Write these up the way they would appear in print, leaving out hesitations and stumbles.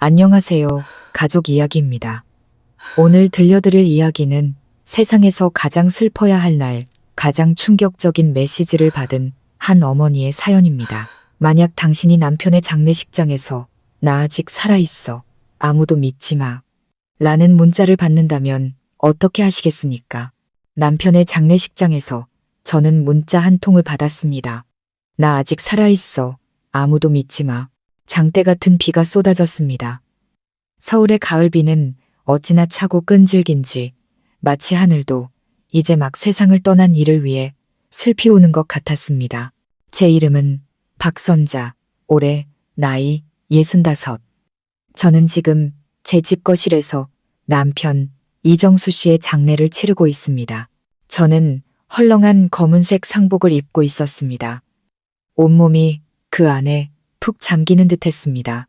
안녕하세요. 가족 이야기입니다. 오늘 들려드릴 이야기는 세상에서 가장 슬퍼야 할 날, 가장 충격적인 메시지를 받은 한 어머니의 사연입니다. 만약 당신이 남편의 장례식장에서 나 아직 살아있어. 아무도 믿지 마. 라는 문자를 받는다면 어떻게 하시겠습니까? 남편의 장례식장에서 저는 문자 한 통을 받았습니다. 나 아직 살아있어. 아무도 믿지 마. 장대 같은 비가 쏟아졌습니다. 서울의 가을비는 어찌나 차고 끈질긴지 마치 하늘도 이제 막 세상을 떠난 이를 위해 슬피 우는 것 같았습니다. 제 이름은 박선자, 올해 나이 65. 저는 지금 제 집 거실에서 남편 이정수 씨의 장례를 치르고 있습니다. 저는 헐렁한 검은색 상복을 입고 있었습니다. 온몸이 그 안에 푹 잠기는 듯 했습니다.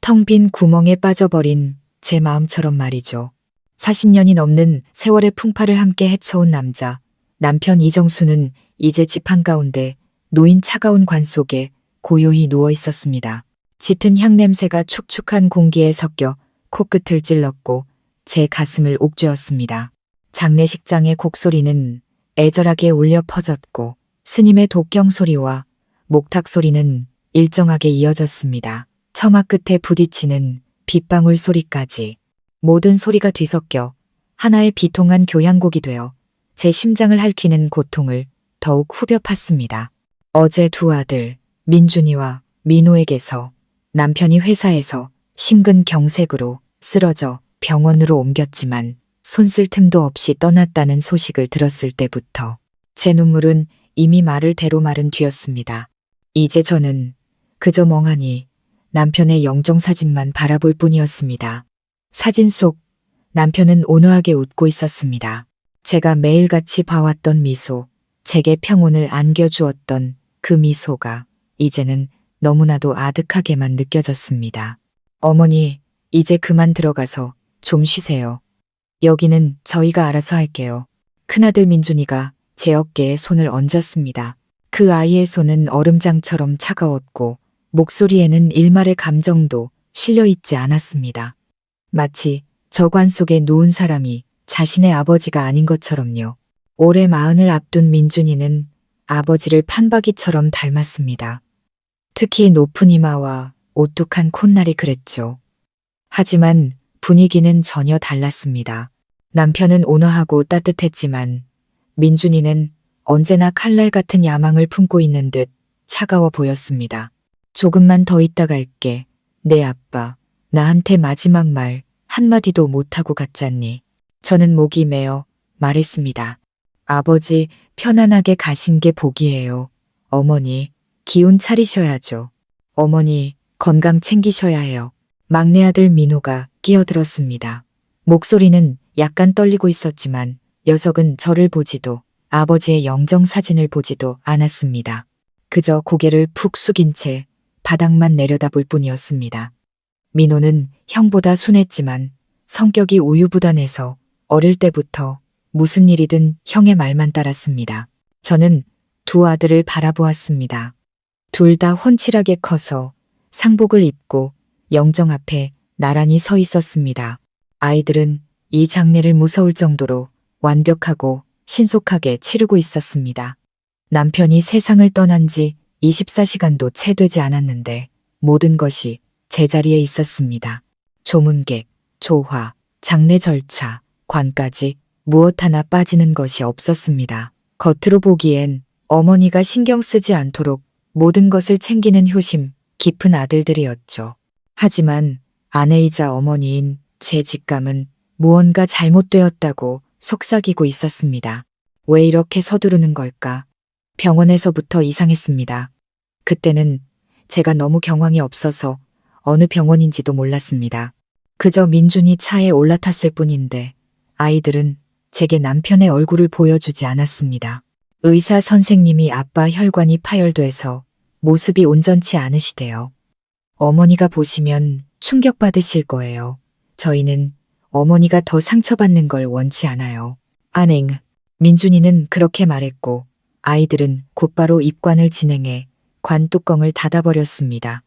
텅 빈 구멍에 빠져버린 제 마음처럼 말이죠. 40년이 넘는 세월의 풍파를 함께 헤쳐온 남자, 남편 이정수는 이제 집 한가운데 놓인 차가운 관 속에 고요히 누워 있었습니다. 짙은 향냄새가 축축한 공기에 섞여 코끝을 찔렀고 제 가슴을 옥죄었습니다. 장례식장의 곡소리는 애절하게 울려 퍼졌고 스님의 독경 소리와 목탁 소리는 일정하게 이어졌습니다. 처마 끝에 부딪히는 빗방울 소리까지 모든 소리가 뒤섞여 하나의 비통한 교향곡이 되어 제 심장을 핥히는 고통을 더욱 후벼 팠습니다. 어제 두 아들 민준이와 민호에게서 남편이 회사에서 심근경색으로 쓰러져 병원으로 옮겼지만 손쓸 틈도 없이 떠났다는 소식을 들었을 때부터 제 눈물은 이미 마를 대로 마른 뒤였습니다. 이제 저는 그저 멍하니 남편의 영정사진만 바라볼 뿐이었습니다. 사진 속 남편은 온화하게 웃고 있었습니다. 제가 매일같이 봐왔던 미소, 제게 평온을 안겨주었던 그 미소가 이제는 너무나도 아득하게만 느껴졌습니다. 어머니, 이제 그만 들어가서 좀 쉬세요. 여기는 저희가 알아서 할게요. 큰아들 민준이가 제 어깨에 손을 얹었습니다. 그 아이의 손은 얼음장처럼 차가웠고 목소리에는 일말의 감정도 실려있지 않았습니다. 마치 저 관 속에 누운 사람이 자신의 아버지가 아닌 것처럼요. 올해 40을 앞둔 민준이는 아버지를 판박이처럼 닮았습니다. 특히 높은 이마와 오뚝한 콧날이 그랬죠. 하지만 분위기는 전혀 달랐습니다. 남편은 온화하고 따뜻했지만 민준이는 언제나 칼날 같은 야망을 품고 있는 듯 차가워 보였습니다. 조금만 더 있다 갈게. 내 아빠, 나한테 마지막 말 한마디도 못하고 갔잖니. 저는 목이 메어 말했습니다. 아버지 편안하게 가신 게 복이에요. 어머니 기운 차리셔야죠. 어머니 건강 챙기셔야 해요. 막내 아들 민호가 끼어들었습니다. 목소리는 약간 떨리고 있었지만 녀석은 저를 보지도 아버지의 영정사진을 보지도 않았습니다. 그저 고개를 푹 숙인 채 바닥만 내려다볼 뿐이었습니다. 민호는 형보다 순했지만 성격이 우유부단해서 어릴 때부터 무슨 일이든 형의 말만 따랐습니다. 저는 두 아들을 바라보았습니다. 둘 다 훤칠하게 커서 상복을 입고 영정 앞에 나란히 서 있었습니다. 아이들은 이 장례를 무서울 정도로 완벽하고 신속하게 치르고 있었습니다. 남편이 세상을 떠난 지 24시간도 채 되지 않았는데 모든 것이 제자리에 있었습니다. 조문객, 조화, 장례 절차, 관까지 무엇 하나 빠지는 것이 없었습니다. 겉으로 보기엔 어머니가 신경 쓰지 않도록 모든 것을 챙기는 효심 깊은 아들들이었죠. 하지만 아내이자 어머니인 제 직감은 무언가 잘못되었다고 속삭이고 있었습니다. 왜 이렇게 서두르는 걸까? 병원에서부터 이상했습니다. 그때는 제가 너무 경황이 없어서 어느 병원인지도 몰랐습니다. 그저 민준이 차에 올라탔을 뿐인데 아이들은 제게 남편의 얼굴을 보여주지 않았습니다. 의사 선생님이 아빠 혈관이 파열돼서 모습이 온전치 않으시대요. 어머니가 보시면 충격받으실 거예요. 저희는 어머니가 더 상처받는 걸 원치 않아요. 안행. 민준이는 그렇게 말했고 아이들은 곧바로 입관을 진행해 관 뚜껑을 닫아버렸습니다.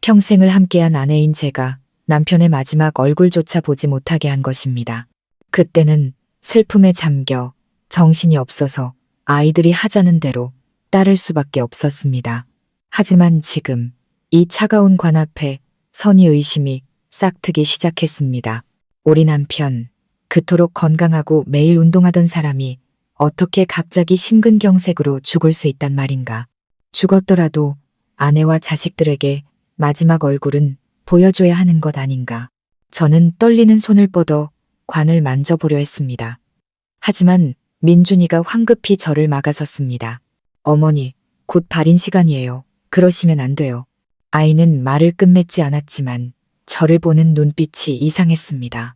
평생을 함께한 아내인 제가 남편의 마지막 얼굴조차 보지 못하게 한 것입니다. 그때는 슬픔에 잠겨 정신이 없어서 아이들이 하자는 대로 따를 수밖에 없었습니다. 하지만 지금 이 차가운 관 앞에 선의 의심이 싹트기 시작했습니다. 우리 남편, 그토록 건강하고 매일 운동하던 사람이 어떻게 갑자기 심근경색으로 죽을 수 있단 말인가. 죽었더라도 아내와 자식들에게 마지막 얼굴은 보여줘야 하는 것 아닌가. 저는 떨리는 손을 뻗어 관을 만져보려 했습니다. 하지만 민준이가 황급히 저를 막아섰습니다. 어머니, 곧 발인 시간이에요. 그러시면 안 돼요. 아이는 말을 끝맺지 않았지만 저를 보는 눈빛이 이상했습니다.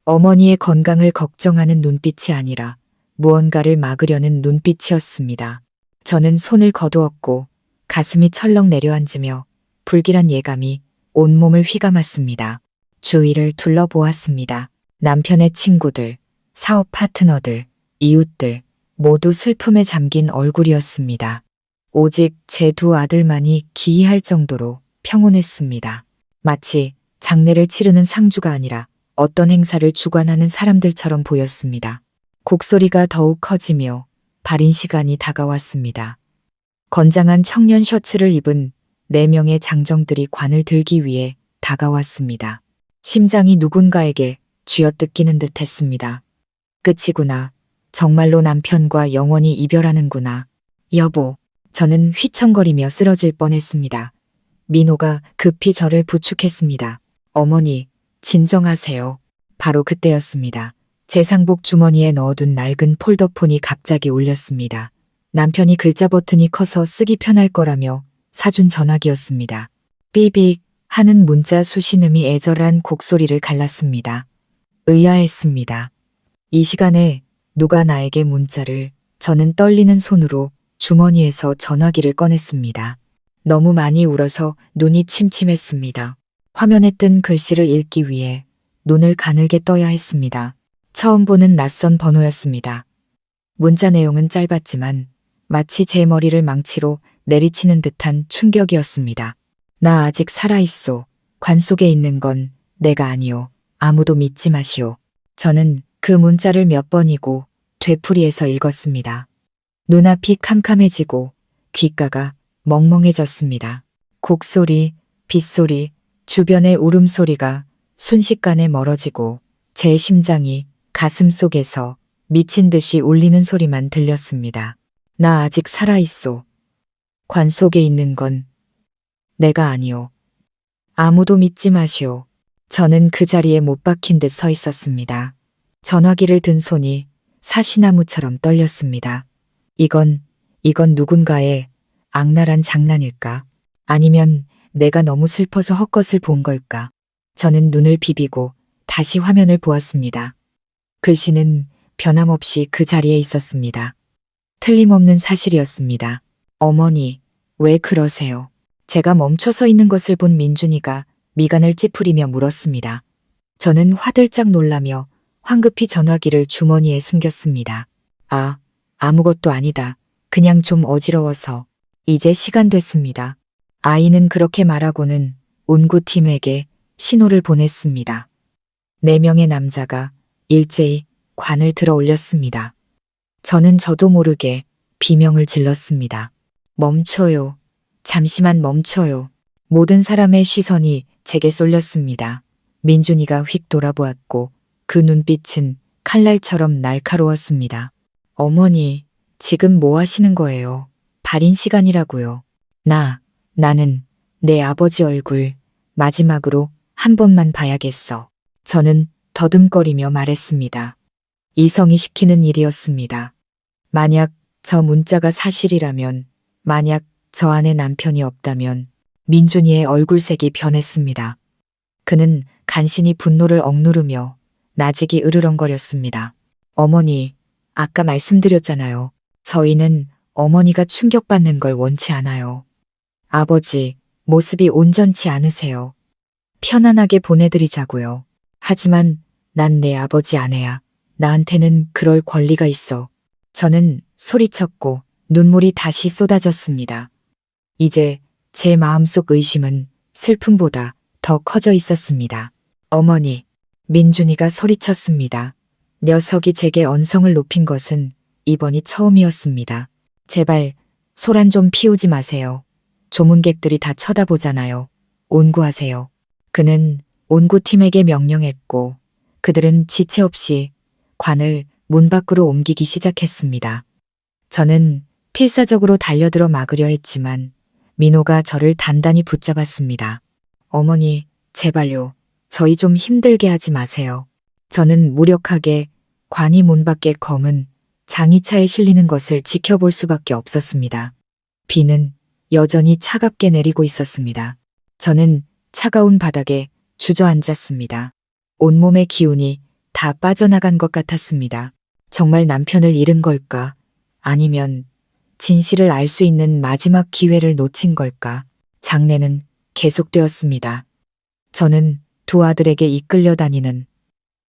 어머니의 건강을 걱정하는 눈빛이 아니라 무언가를 막으려는 눈빛이었습니다. 저는 손을 거두었고 가슴이 철렁 내려앉으며 불길한 예감이 온몸을 휘감았습니다. 주위를 둘러보았습니다. 남편의 친구들, 사업 파트너들, 이웃들 모두 슬픔에 잠긴 얼굴이었습니다. 오직 제 두 아들만이 기이할 정도로 평온했습니다. 마치 장례를 치르는 상주가 아니라 어떤 행사를 주관하는 사람들처럼 보였습니다. 곡소리가 더욱 커지며 발인 시간이 다가왔습니다. 건장한 청년 셔츠를 입은 4명의 장정들이 관을 들기 위해 다가왔습니다. 심장이 누군가에게 쥐어뜯기는 듯 했습니다. 끝이구나. 정말로 남편과 영원히 이별하는구나. 여보, 저는 휘청거리며 쓰러질 뻔했습니다. 민호가 급히 저를 부축했습니다. 어머니, 진정하세요. 바로 그때였습니다. 제 상복 주머니에 넣어둔 낡은 폴더폰이 갑자기 울렸습니다. 남편이 글자 버튼이 커서 쓰기 편할 거라며 사준 전화기였습니다. 삐빅 하는 문자 수신음이 애절한 곡소리를 갈랐습니다. 의아했습니다. 이 시간에 누가 나에게 문자를. 저는 떨리는 손으로 주머니에서 전화기를 꺼냈습니다. 너무 많이 울어서 눈이 침침했습니다. 화면에 뜬 글씨를 읽기 위해 눈을 가늘게 떠야 했습니다. 처음 보는 낯선 번호였습니다. 문자 내용은 짧았지만 마치 제 머리를 망치로 내리치는 듯한 충격이었습니다. 나 아직 살아있소. 관 속에 있는 건 내가 아니오. 아무도 믿지 마시오. 저는 그 문자를 몇 번이고 되풀이해서 읽었습니다. 눈앞이 캄캄해지고 귓가가 멍멍해졌습니다. 곡소리, 빗소리, 주변의 울음소리가 순식간에 멀어지고 제 심장이 가슴 속에서 미친 듯이 울리는 소리만 들렸습니다. 나 아직 살아있소. 관 속에 있는 건 내가 아니오. 아무도 믿지 마시오. 저는 그 자리에 못 박힌 듯 서 있었습니다. 전화기를 든 손이 사시나무처럼 떨렸습니다. 이건 누군가의 악랄한 장난일까? 아니면 내가 너무 슬퍼서 헛것을 본 걸까? 저는 눈을 비비고 다시 화면을 보았습니다. 글씨는 변함없이 그 자리에 있었습니다. 틀림없는 사실이었습니다. 어머니, 왜 그러세요? 제가 멈춰서 있는 것을 본 민준이가 미간을 찌푸리며 물었습니다. 저는 화들짝 놀라며 황급히 전화기를 주머니에 숨겼습니다. 아무것도 아니다. 그냥 좀 어지러워서. 이제 시간 됐습니다. 아이는 그렇게 말하고는 운구팀에게 신호를 보냈습니다. 4명의 남자가 일제히 관을 들어 올렸습니다. 저는 저도 모르게 비명을 질렀습니다. 멈춰요. 잠시만 멈춰요. 모든 사람의 시선이 제게 쏠렸습니다. 민준이가 휙 돌아보았고 그 눈빛은 칼날처럼 날카로웠습니다. 어머니, 지금 뭐 하시는 거예요? 발인 시간이라고요. 나는 내 아버지 얼굴 마지막으로 한 번만 봐야겠어. 저는 더듬거리며 말했습니다. 이성이 시키는 일이었습니다. 만약 저 문자가 사실이라면, 만약 저 안에 남편이 없다면 민준이의 얼굴색이 변했습니다. 그는 간신히 분노를 억누르며 나직이 으르렁거렸습니다. 어머니, 아까 말씀드렸잖아요. 저희는 어머니가 충격받는 걸 원치 않아요. 아버지, 모습이 온전치 않으세요. 편안하게 보내드리자고요. 하지만 난 내 아버지 아내야. 나한테는 그럴 권리가 있어. 저는 소리쳤고 눈물이 다시 쏟아졌습니다. 이제 제 마음속 의심은 슬픔보다 더 커져 있었습니다. 어머니, 민준이가 소리쳤습니다. 녀석이 제게 언성을 높인 것은 이번이 처음이었습니다. 제발 소란 좀 피우지 마세요. 조문객들이 다 쳐다보잖아요. 온구하세요. 그는 온구팀에게 명령했고 그들은 지체 없이 관을 문 밖으로 옮기기 시작했습니다. 저는 필사적으로 달려들어 막으려 했지만 민호가 저를 단단히 붙잡았습니다. 어머니, 제발요. 저희 좀 힘들게 하지 마세요. 저는 무력하게 관이 문 밖에 검은 장의차에 실리는 것을 지켜볼 수밖에 없었습니다. 비는 여전히 차갑게 내리고 있었습니다. 저는 차가운 바닥에 주저앉았습니다. 온몸의 기운이 다 빠져나간 것 같았습니다. 정말 남편을 잃은 걸까? 아니면 진실을 알 수 있는 마지막 기회를 놓친 걸까? 장례는 계속되었습니다. 저는 두 아들에게 이끌려 다니는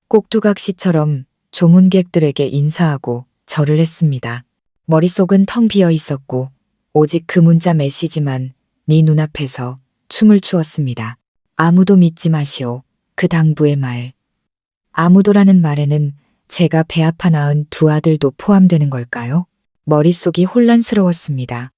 꼭두각시처럼 조문객들에게 인사하고 절을 했습니다. 머릿속은 텅 비어 있었고 오직 그 문자 메시지만 네 눈앞에서 춤을 추었습니다. 아무도 믿지 마시오. 그 당부의 말. 아무도라는 말에는 제가 배 아파 낳은 두 아들도 포함되는 걸까요? 머릿속이 혼란스러웠습니다.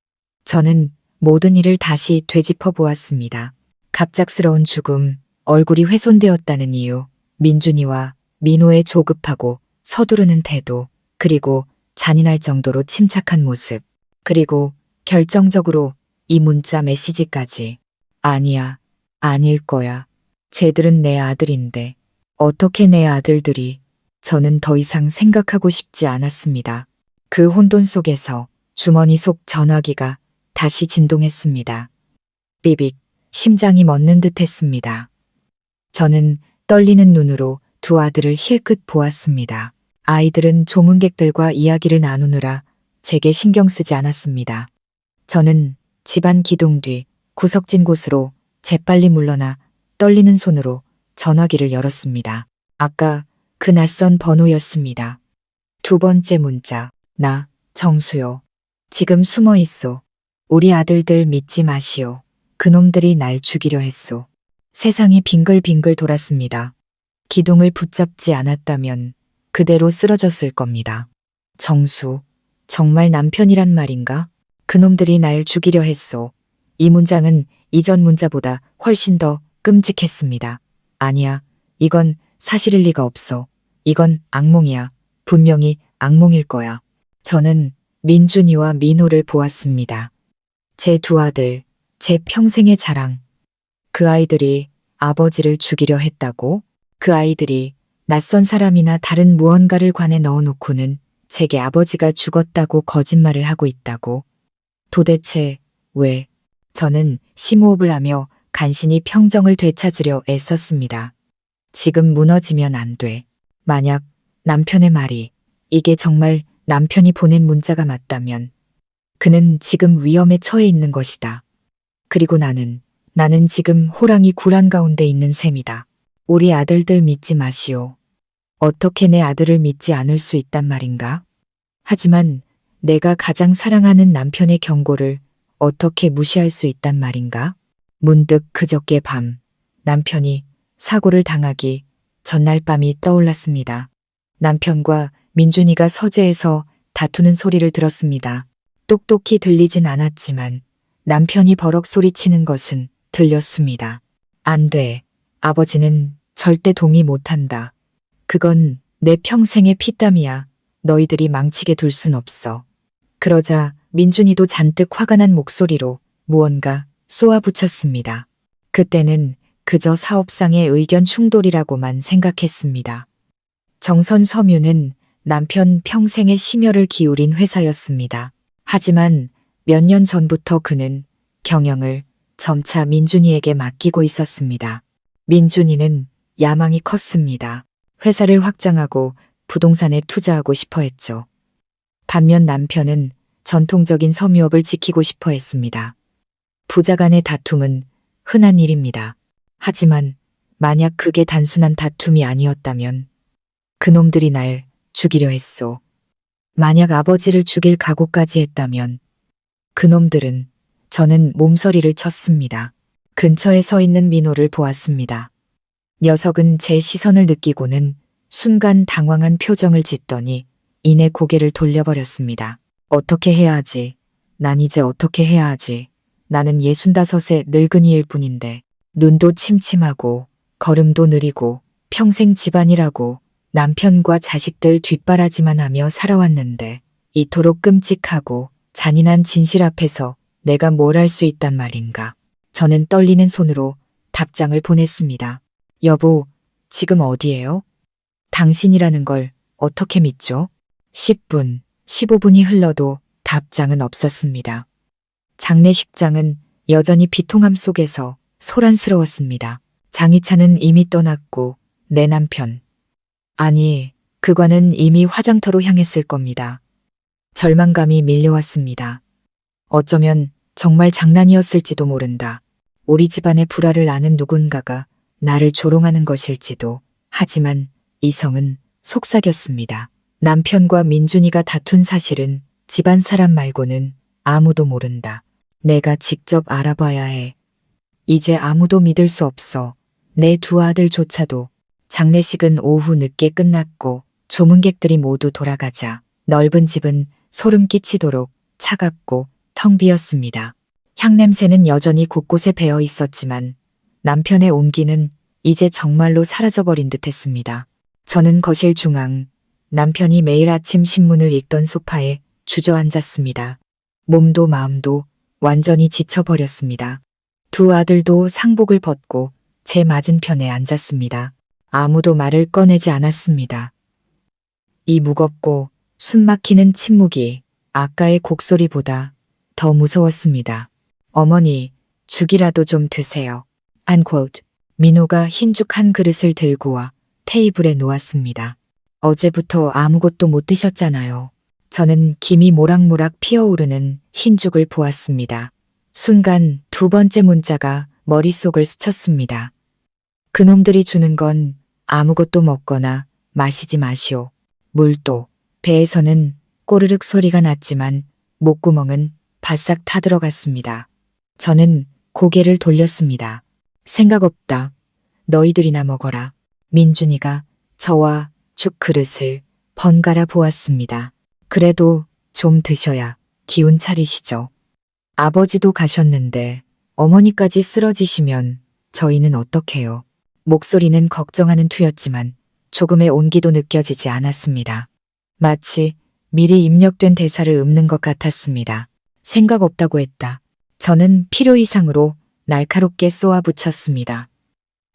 저는 모든 일을 다시 되짚어 보았습니다. 갑작스러운 죽음, 얼굴이 훼손되었다는 이유, 민준이와 민호의 조급하고 서두르는 태도, 그리고 잔인할 정도로 침착한 모습, 그리고 결정적으로 이 문자 메시지까지. 아니야, 아닐 거야. 쟤들은 내 아들인데 어떻게 내 아들들이. 저는 더 이상 생각하고 싶지 않았습니다. 그 혼돈 속에서 주머니 속 전화기가 다시 진동했습니다. 삐빅, 심장이 멎는 듯 했습니다. 저는 떨리는 눈으로 두 아들을 힐끗 보았습니다. 아이들은 조문객들과 이야기를 나누느라 제게 신경 쓰지 않았습니다. 저는 집안 기둥 뒤 구석진 곳으로 재빨리 물러나 떨리는 손으로 전화기를 열었습니다. 아까 그 낯선 번호였습니다. 두 번째 문자. 나, 정수요. 지금 숨어 있소. 우리 아들들 믿지 마시오. 그놈들이 날 죽이려 했소. 세상이 빙글빙글 돌았습니다. 기둥을 붙잡지 않았다면 그대로 쓰러졌을 겁니다. 정수, 정말 남편이란 말인가? 그놈들이 날 죽이려 했소. 이 문장은 이전 문자보다 훨씬 더 끔찍했습니다. 아니야, 이건 사실일 리가 없어. 이건 악몽이야. 분명히 악몽일 거야. 저는 민준이와 민호를 보았습니다. 제 두 아들, 제 평생의 자랑. 그 아이들이 아버지를 죽이려 했다고? 그 아이들이 낯선 사람이나 다른 무언가를 관에 넣어놓고는 제게 아버지가 죽었다고 거짓말을 하고 있다고? 도대체 왜? 저는 심호흡을 하며 간신히 평정을 되찾으려 애썼습니다. 지금 무너지면 안 돼. 만약 남편의 말이 이게 정말 남편이 보낸 문자가 맞다면 그는 지금 위험에 처해 있는 것이다. 그리고 나는 지금 호랑이 굴 가운데 있는 셈이다. 우리 아들들 믿지 마시오. 어떻게 내 아들을 믿지 않을 수 있단 말인가? 하지만 내가 가장 사랑하는 남편의 경고를 어떻게 무시할 수 있단 말인가? 문득 그저께 밤 남편이 사고를 당하기 전날 밤이 떠올랐습니다. 남편과 민준이가 서재에서 다투는 소리를 들었습니다. 똑똑히 들리진 않았지만 남편이 버럭 소리치는 것은 들렸습니다. 안 돼. 아버지는 절대 동의 못한다. 그건 내 평생의 피땀이야. 너희들이 망치게 둘 순 없어. 그러자 민준이도 잔뜩 화가 난 목소리로 무언가 쏘아붙였습니다. 그때는 그저 사업상의 의견 충돌이라고만 생각했습니다. 정선 섬유는 남편 평생의 심혈을 기울인 회사였습니다. 하지만 몇 년 전부터 그는 경영을 점차 민준이에게 맡기고 있었습니다. 민준이는 야망이 컸습니다. 회사를 확장하고 부동산에 투자하고 싶어 했죠. 반면 남편은 전통적인 섬유업을 지키고 싶어 했습니다. 부자 간의 다툼은 흔한 일입니다. 하지만 만약 그게 단순한 다툼이 아니었다면 그놈들이 날 죽이려 했소. 만약 아버지를 죽일 각오까지 했다면 그놈들은. 저는 몸서리를 쳤습니다. 근처에 서 있는 민호를 보았습니다. 녀석은 제 시선을 느끼고는 순간 당황한 표정을 짓더니 이내 고개를 돌려버렸습니다. 어떻게 해야 하지? 난 이제 어떻게 해야 하지? 나는 65의 늙은이일 뿐인데 눈도 침침하고 걸음도 느리고 평생 집안일하고 남편과 자식들 뒷바라지만 하며 살아왔는데 이토록 끔찍하고 잔인한 진실 앞에서 내가 뭘 할 수 있단 말인가. 저는 떨리는 손으로 답장을 보냈습니다. 여보, 지금 어디예요? 당신이라는 걸 어떻게 믿죠? 10분, 15분이 흘러도 답장은 없었습니다. 장례식장은 여전히 비통함 속에서 소란스러웠습니다. 장희찬은 이미 떠났고 내 남편. 아니, 그관은 이미 화장터로 향했을 겁니다. 절망감이 밀려왔습니다. 어쩌면 정말 장난이었을지도 모른다. 우리 집안의 불화를 아는 누군가가 나를 조롱하는 것일지도. 하지만 이성은 속삭였습니다. 남편과 민준이가 다툰 사실은 집안 사람 말고는 아무도 모른다. 내가 직접 알아봐야 해. 이제 아무도 믿을 수 없어. 내 두 아들조차도. 장례식은 오후 늦게 끝났고 조문객들이 모두 돌아가자 넓은 집은 소름 끼치도록 차갑고 텅 비었습니다. 향냄새는 여전히 곳곳에 배어 있었지만 남편의 온기는 이제 정말로 사라져버린 듯했습니다. 저는 거실 중앙, 남편이 매일 아침 신문을 읽던 소파에 주저앉았습니다. 몸도 마음도 완전히 지쳐버렸습니다. 두 아들도 상복을 벗고 제 맞은편에 앉았습니다. 아무도 말을 꺼내지 않았습니다. 이 무겁고 숨막히는 침묵이 아까의 곡소리보다 더 무서웠습니다. 어머니, 죽이라도 좀 드세요. unquote. 민호가 흰죽 한 그릇을 들고 와 테이블에 놓았습니다. 어제부터 아무것도 못 드셨잖아요. 저는 김이 모락모락 피어오르는 흰죽을 보았습니다. 순간 두 번째 문자가 머릿속을 스쳤습니다. 그놈들이 주는 건 아무것도 먹거나 마시지 마시오. 물도. 배에서는 꼬르륵 소리가 났지만 목구멍은 바싹 타들어갔습니다. 저는 고개를 돌렸습니다. 생각 없다. 너희들이나 먹어라. 민준이가 저와 죽 그릇을 번갈아 보았습니다. 그래도 좀 드셔야 기운 차리시죠. 아버지도 가셨는데 어머니까지 쓰러지시면 저희는 어떡해요. 목소리는 걱정하는 투였지만 조금의 온기도 느껴지지 않았습니다. 마치 미리 입력된 대사를 읊는 것 같았습니다. 생각 없다고 했다. 저는 필요 이상으로 날카롭게 쏘아붙였습니다.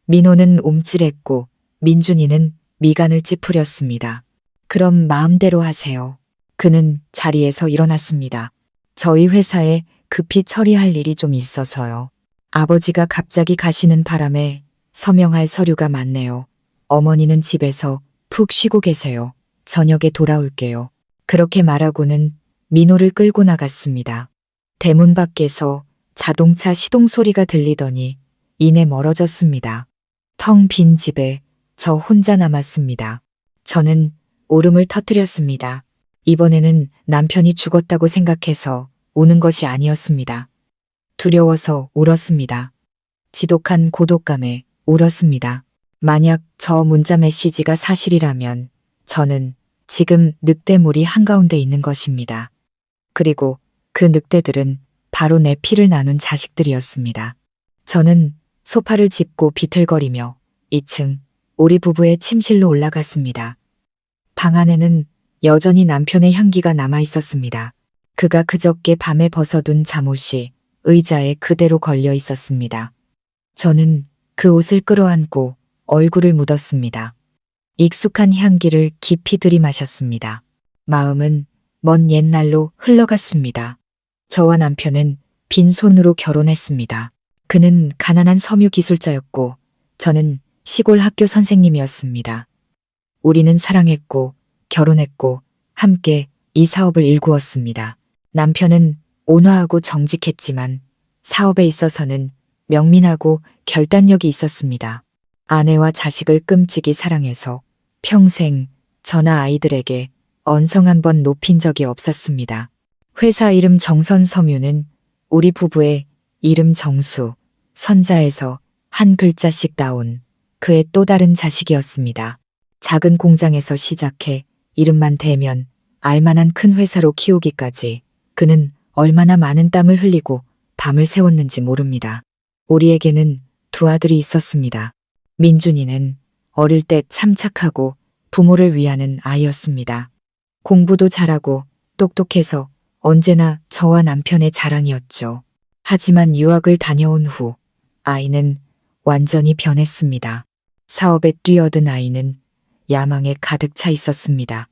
민호는 움찔했고 민준이는 미간을 찌푸렸습니다. 그럼 마음대로 하세요. 그는 자리에서 일어났습니다. 저희 회사에 급히 처리할 일이 좀 있어서요. 아버지가 갑자기 가시는 바람에 서명할 서류가 많네요. 어머니는 집에서 푹 쉬고 계세요. 저녁에 돌아올게요. 그렇게 말하고는 민호를 끌고 나갔습니다. 대문 밖에서 자동차 시동 소리가 들리더니 이내 멀어졌습니다. 텅 빈 집에 저 혼자 남았습니다. 저는 울음을 터뜨렸습니다. 이번에는 남편이 죽었다고 생각해서 우는 것이 아니었습니다. 두려워서 울었습니다. 지독한 고독감에 울었습니다. 만약 저 문자 메시지가 사실이라면 저는 지금 늑대무리 한가운데 있는 것입니다. 그리고 그 늑대들은 바로 내 피를 나눈 자식들이었습니다. 저는 소파를 짚고 비틀거리며 2층 우리 부부의 침실로 올라갔습니다. 방 안에는 여전히 남편의 향기가 남아 있었습니다. 그가 그저께 밤에 벗어둔 잠옷이 의자에 그대로 걸려 있었습니다. 저는 그 옷을 끌어안고 얼굴을 묻었습니다. 익숙한 향기를 깊이 들이마셨습니다. 마음은 먼 옛날로 흘러갔습니다. 저와 남편은 빈손으로 결혼했습니다. 그는 가난한 섬유 기술자였고 저는 시골 학교 선생님이었습니다. 우리는 사랑했고 결혼했고 함께 이 사업을 일구었습니다. 남편은 온화하고 정직했지만 사업에 있어서는 명민하고 결단력이 있었습니다. 아내와 자식을 끔찍이 사랑해서 평생 저나 아이들에게 언성 한 번 높인 적이 없었습니다. 회사 이름 정선섬유는 우리 부부의 이름 정수, 선자에서 한 글자씩 따온 그의 또 다른 자식이었습니다. 작은 공장에서 시작해 이름만 대면 알만한 큰 회사로 키우기까지 그는 얼마나 많은 땀을 흘리고 밤을 새웠는지 모릅니다. 우리에게는 두 아들이 있었습니다. 민준이는 어릴 때 참 착하고 부모를 위하는 아이였습니다. 공부도 잘하고 똑똑해서 언제나 저와 남편의 자랑이었죠. 하지만 유학을 다녀온 후 아이는 완전히 변했습니다. 사업에 뛰어든 아이는 야망에 가득 차 있었습니다.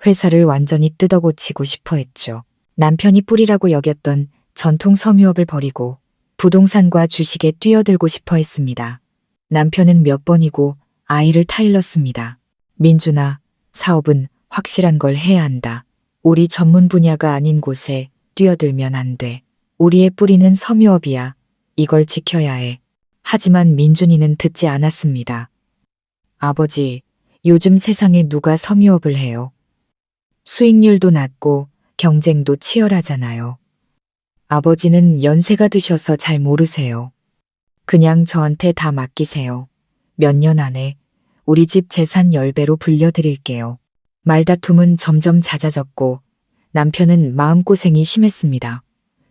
회사를 완전히 뜯어고치고 싶어 했죠. 남편이 뿌리라고 여겼던 전통 섬유업을 버리고 부동산과 주식에 뛰어들고 싶어 했습니다. 남편은 몇 번이고 아이를 타일렀습니다. 민준아, 사업은 확실한 걸 해야 한다. 우리 전문 분야가 아닌 곳에 뛰어들면 안 돼. 우리의 뿌리는 섬유업이야. 이걸 지켜야 해. 하지만 민준이는 듣지 않았습니다. 아버지, 요즘 세상에 누가 섬유업을 해요? 수익률도 낮고 경쟁도 치열하잖아요. 아버지는 연세가 드셔서 잘 모르세요. 그냥 저한테 다 맡기세요. 몇 년 안에 우리 집 재산 10배로 불려드릴게요. 말다툼은 점점 잦아졌고 남편은 마음고생이 심했습니다.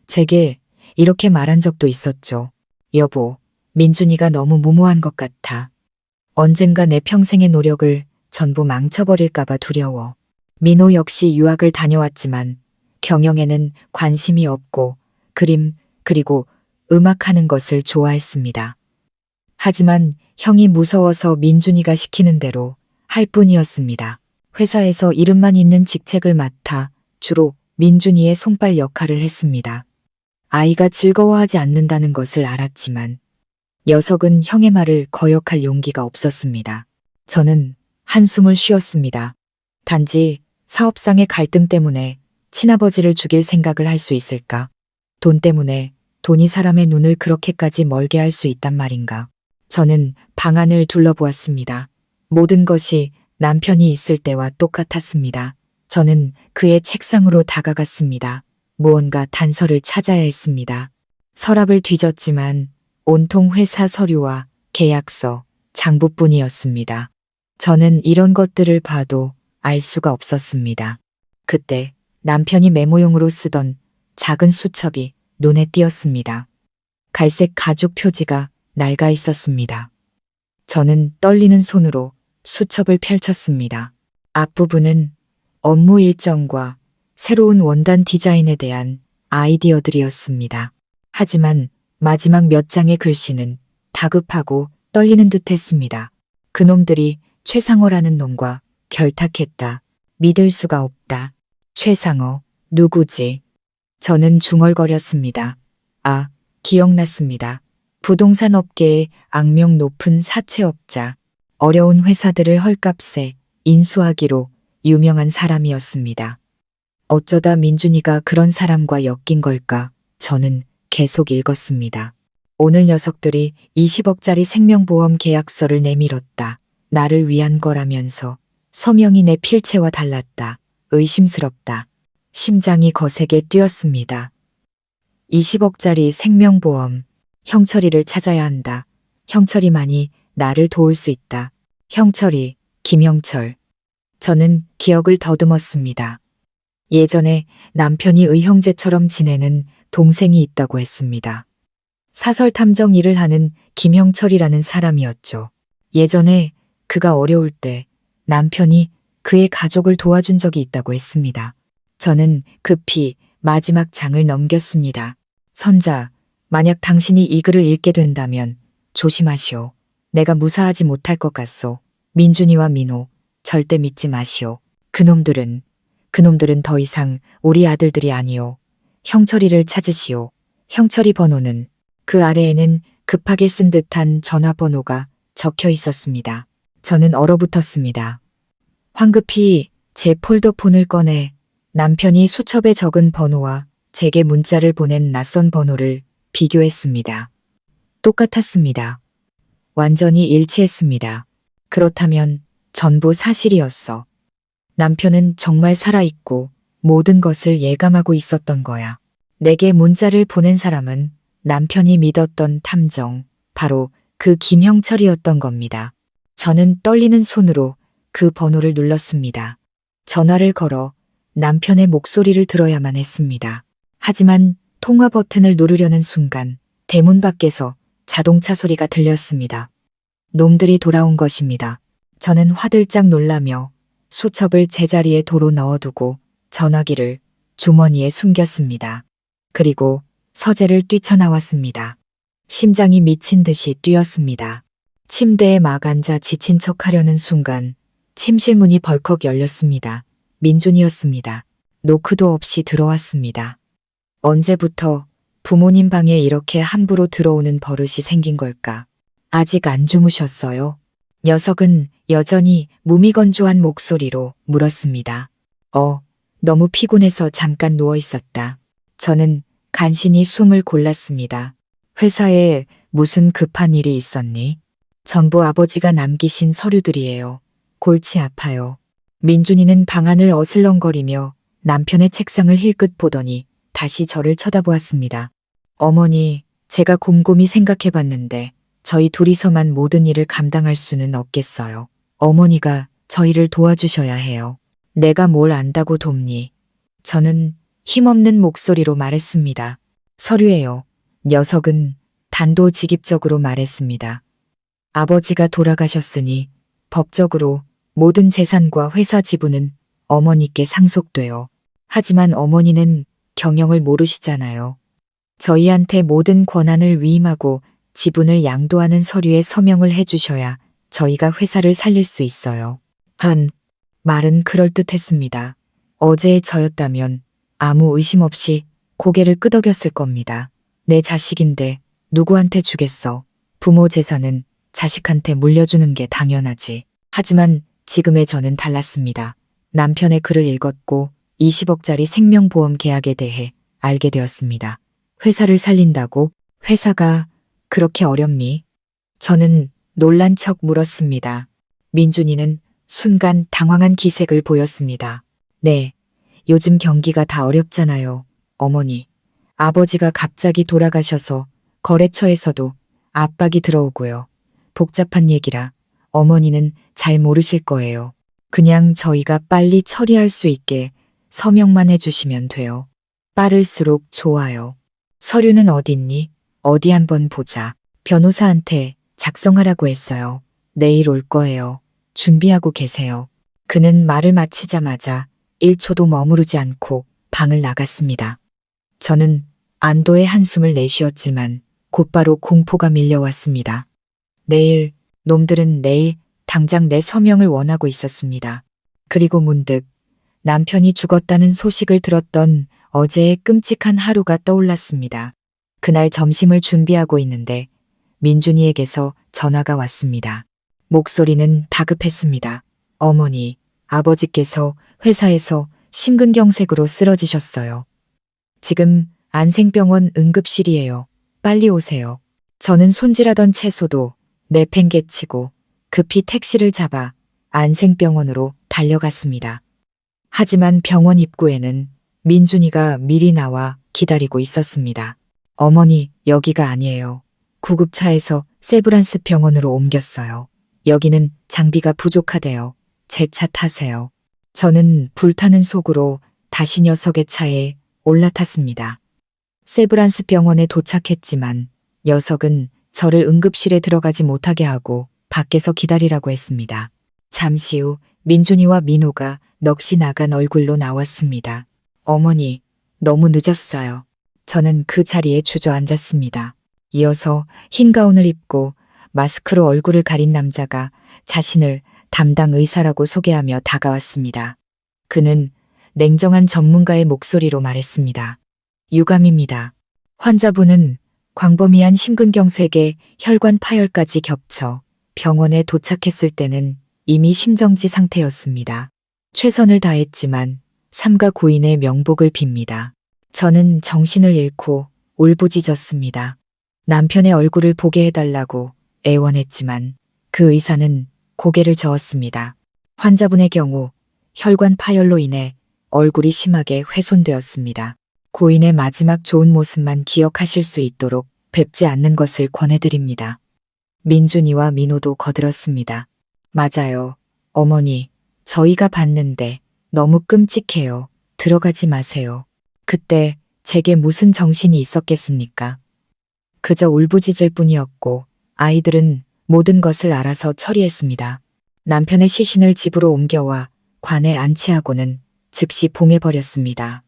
제게 이렇게 말한 적도 있었죠. 여보, 민준이가 너무 무모한 것 같아. 언젠가 내 평생의 노력을 전부 망쳐버릴까봐 두려워. 민호 역시 유학을 다녀왔지만 경영에는 관심이 없고 그림 그리고 음악하는 것을 좋아했습니다. 하지만 형이 무서워서 민준이가 시키는 대로 할 뿐이었습니다. 회사에서 이름만 있는 직책을 맡아 주로 민준이의 손발 역할을 했습니다. 아이가 즐거워하지 않는다는 것을 알았지만 녀석은 형의 말을 거역할 용기가 없었습니다. 저는 한숨을 쉬었습니다. 단지 사업상의 갈등 때문에 친아버지를 죽일 생각을 할 수 있을까? 돈 때문에 돈이 사람의 눈을 그렇게까지 멀게 할 수 있단 말인가? 저는 방안을 둘러보았습니다. 모든 것이 남편이 있을 때와 똑같았습니다. 저는 그의 책상으로 다가갔습니다. 무언가 단서를 찾아야 했습니다. 서랍을 뒤졌지만 온통 회사 서류와 계약서, 장부뿐이었습니다. 저는 이런 것들을 봐도 알 수가 없었습니다. 그때 남편이 메모용으로 쓰던 작은 수첩이 눈에 띄었습니다. 갈색 가죽 표지가 낡아 있었습니다. 저는 떨리는 손으로 수첩을 펼쳤습니다. 앞부분은 업무 일정과 새로운 원단 디자인에 대한 아이디어들이었습니다. 하지만 마지막 몇 장의 글씨는 다급하고 떨리는 듯 했습니다. 그놈들이 최상호라는 놈과 결탁했다. 믿을 수가 없다. 최상호, 누구지? 저는 중얼거렸습니다. 아, 기억났습니다. 부동산 업계의 악명 높은 사채업자, 어려운 회사들을 헐값에 인수하기로 유명한 사람이었습니다. 어쩌다 민준이가 그런 사람과 엮인 걸까? 저는 계속 읽었습니다. 오늘 녀석들이 20억짜리 생명보험 계약서를 내밀었다. 나를 위한 거라면서 서명이 내 필체와 달랐다. 의심스럽다. 심장이 거세게 뛰었습니다. 20억짜리 생명보험. 형철이를 찾아야 한다. 형철이만이 나를 도울 수 있다. 형철이, 김형철. 저는 기억을 더듬었습니다. 예전에 남편이 의형제처럼 지내는 동생이 있다고 했습니다. 사설 탐정 일을 하는 김형철이라는 사람이었죠. 예전에 그가 어려울 때 남편이 그의 가족을 도와준 적이 있다고 했습니다. 저는 급히 마지막 장을 넘겼습니다. 선자, 만약 당신이 이 글을 읽게 된다면 조심하시오. 내가 무사하지 못할 것 같소. 민준이와 민호, 절대 믿지 마시오. 그놈들은 더 이상 우리 아들들이 아니오. 형철이를 찾으시오. 형철이 번호는 그 아래에는 급하게 쓴 듯한 전화번호가 적혀 있었습니다. 저는 얼어붙었습니다. 황급히 제 폴더폰을 꺼내 남편이 수첩에 적은 번호와 제게 문자를 보낸 낯선 번호를 비교했습니다. 똑같았습니다. 완전히 일치했습니다. 그렇다면 전부 사실이었어. 남편은 정말 살아있고 모든 것을 예감하고 있었던 거야. 내게 문자를 보낸 사람은 남편이 믿었던 탐정, 바로 그 김형철이었던 겁니다. 저는 떨리는 손으로 그 번호를 눌렀습니다. 전화를 걸어 남편의 목소리를 들어야만 했습니다. 하지만 통화 버튼을 누르려는 순간 대문 밖에서 자동차 소리가 들렸습니다. 놈들이 돌아온 것입니다. 저는 화들짝 놀라며 수첩을 제자리에 도로 넣어두고 전화기를 주머니에 숨겼습니다. 그리고 서재를 뛰쳐나왔습니다. 심장이 미친 듯이 뛰었습니다. 침대에 막 앉아 지친 척 하려는 순간 침실 문이 벌컥 열렸습니다. 민준이었습니다. 노크도 없이 들어왔습니다. 언제부터 부모님 방에 이렇게 함부로 들어오는 버릇이 생긴 걸까? 아직 안 주무셨어요? 녀석은 여전히 무미건조한 목소리로 물었습니다. 너무 피곤해서 잠깐 누워 있었다. 저는 간신히 숨을 골랐습니다. 회사에 무슨 급한 일이 있었니? 전부 아버지가 남기신 서류들이에요. 골치 아파요. 민준이는 방안을 어슬렁거리며 남편의 책상을 힐끗 보더니 다시 저를 쳐다보았습니다. 어머니, 제가 곰곰이 생각해봤는데 저희 둘이서만 모든 일을 감당할 수는 없겠어요. 어머니가 저희를 도와주셔야 해요. 내가 뭘 안다고 돕니? 저는 힘없는 목소리로 말했습니다. 서류예요. 녀석은 단도직입적으로 말했습니다. 아버지가 돌아가셨으니 법적으로 모든 재산과 회사 지분은 어머니께 상속돼요. 하지만 어머니는 경영을 모르시잖아요. 저희한테 모든 권한을 위임하고 지분을 양도하는 서류에 서명을 해주셔야 저희가 회사를 살릴 수 있어요. 말은 그럴듯했습니다. 어제의 저였다면 아무 의심 없이 고개를 끄덕였을 겁니다. 내 자식인데 누구한테 주겠어. 부모 재산은 자식한테 물려주는 게 당연하지. 하지만 지금의 저는 달랐습니다. 남편의 글을 읽었고 20억짜리 생명보험 계약에 대해 알게 되었습니다. 회사를 살린다고? 회사가 그렇게 어렵니? 저는 놀란 척 물었습니다. 민준이는 순간 당황한 기색을 보였습니다. 네, 요즘 경기가 다 어렵잖아요. 어머니, 아버지가 갑자기 돌아가셔서 거래처에서도 압박이 들어오고요. 복잡한 얘기라 어머니는 잘 모르실 거예요. 그냥 저희가 빨리 처리할 수 있게 서명만 해주시면 돼요. 빠를수록 좋아요. 서류는 어딨니? 어디 한번 보자. 변호사한테 작성하라고 했어요. 내일 올 거예요. 준비하고 계세요. 그는 말을 마치자마자 1초도 머무르지 않고 방을 나갔습니다. 저는 안도의 한숨을 내쉬었지만 곧바로 공포가 밀려왔습니다. 내일, 놈들은 내일 당장 내 서명을 원하고 있었습니다. 그리고 문득 남편이 죽었다는 소식을 들었던 어제의 끔찍한 하루가 떠올랐습니다. 그날 점심을 준비하고 있는데 민준이에게서 전화가 왔습니다. 목소리는 다급했습니다. 어머니, 아버지께서 회사에서 심근경색으로 쓰러지셨어요. 지금 안생병원 응급실이에요. 빨리 오세요. 저는 손질하던 채소도 내팽개치고 급히 택시를 잡아 안생병원으로 달려갔습니다. 하지만 병원 입구에는 민준이가 미리 나와 기다리고 있었습니다. 어머니, 여기가 아니에요. 구급차에서 세브란스 병원으로 옮겼어요. 여기는 장비가 부족하대요. 제 차 타세요. 저는 불타는 속으로 다시 녀석의 차에 올라탔습니다. 세브란스 병원에 도착했지만 녀석은 저를 응급실에 들어가지 못하게 하고 밖에서 기다리라고 했습니다. 잠시 후 민준이와 민호가 넋이 나간 얼굴로 나왔습니다. 어머니, 너무 늦었어요. 저는 그 자리에 주저앉았습니다. 이어서 흰 가운을 입고 마스크로 얼굴을 가린 남자가 자신을 담당 의사라고 소개하며 다가왔습니다. 그는 냉정한 전문가의 목소리로 말했습니다. 유감입니다. 환자분은 광범위한 심근경색에 혈관 파열까지 겹쳐 병원에 도착했을 때는 이미 심정지 상태였습니다. 최선을 다했지만 삼가 고인의 명복을 빕니다. 저는 정신을 잃고 울부짖었습니다. 남편의 얼굴을 보게 해달라고 애원했지만 그 의사는 고개를 저었습니다. 환자분의 경우 혈관 파열로 인해 얼굴이 심하게 훼손되었습니다. 고인의 마지막 좋은 모습만 기억하실 수 있도록 뵙지 않는 것을 권해드립니다. 민준이와 민호도 거들었습니다. 맞아요. 어머니, 저희가 봤는데 너무 끔찍해요. 들어가지 마세요. 그때 제게 무슨 정신이 있었겠습니까? 그저 울부짖을 뿐이었고 아이들은 모든 것을 알아서 처리했습니다. 남편의 시신을 집으로 옮겨와 관에 안치하고는 즉시 봉해버렸습니다.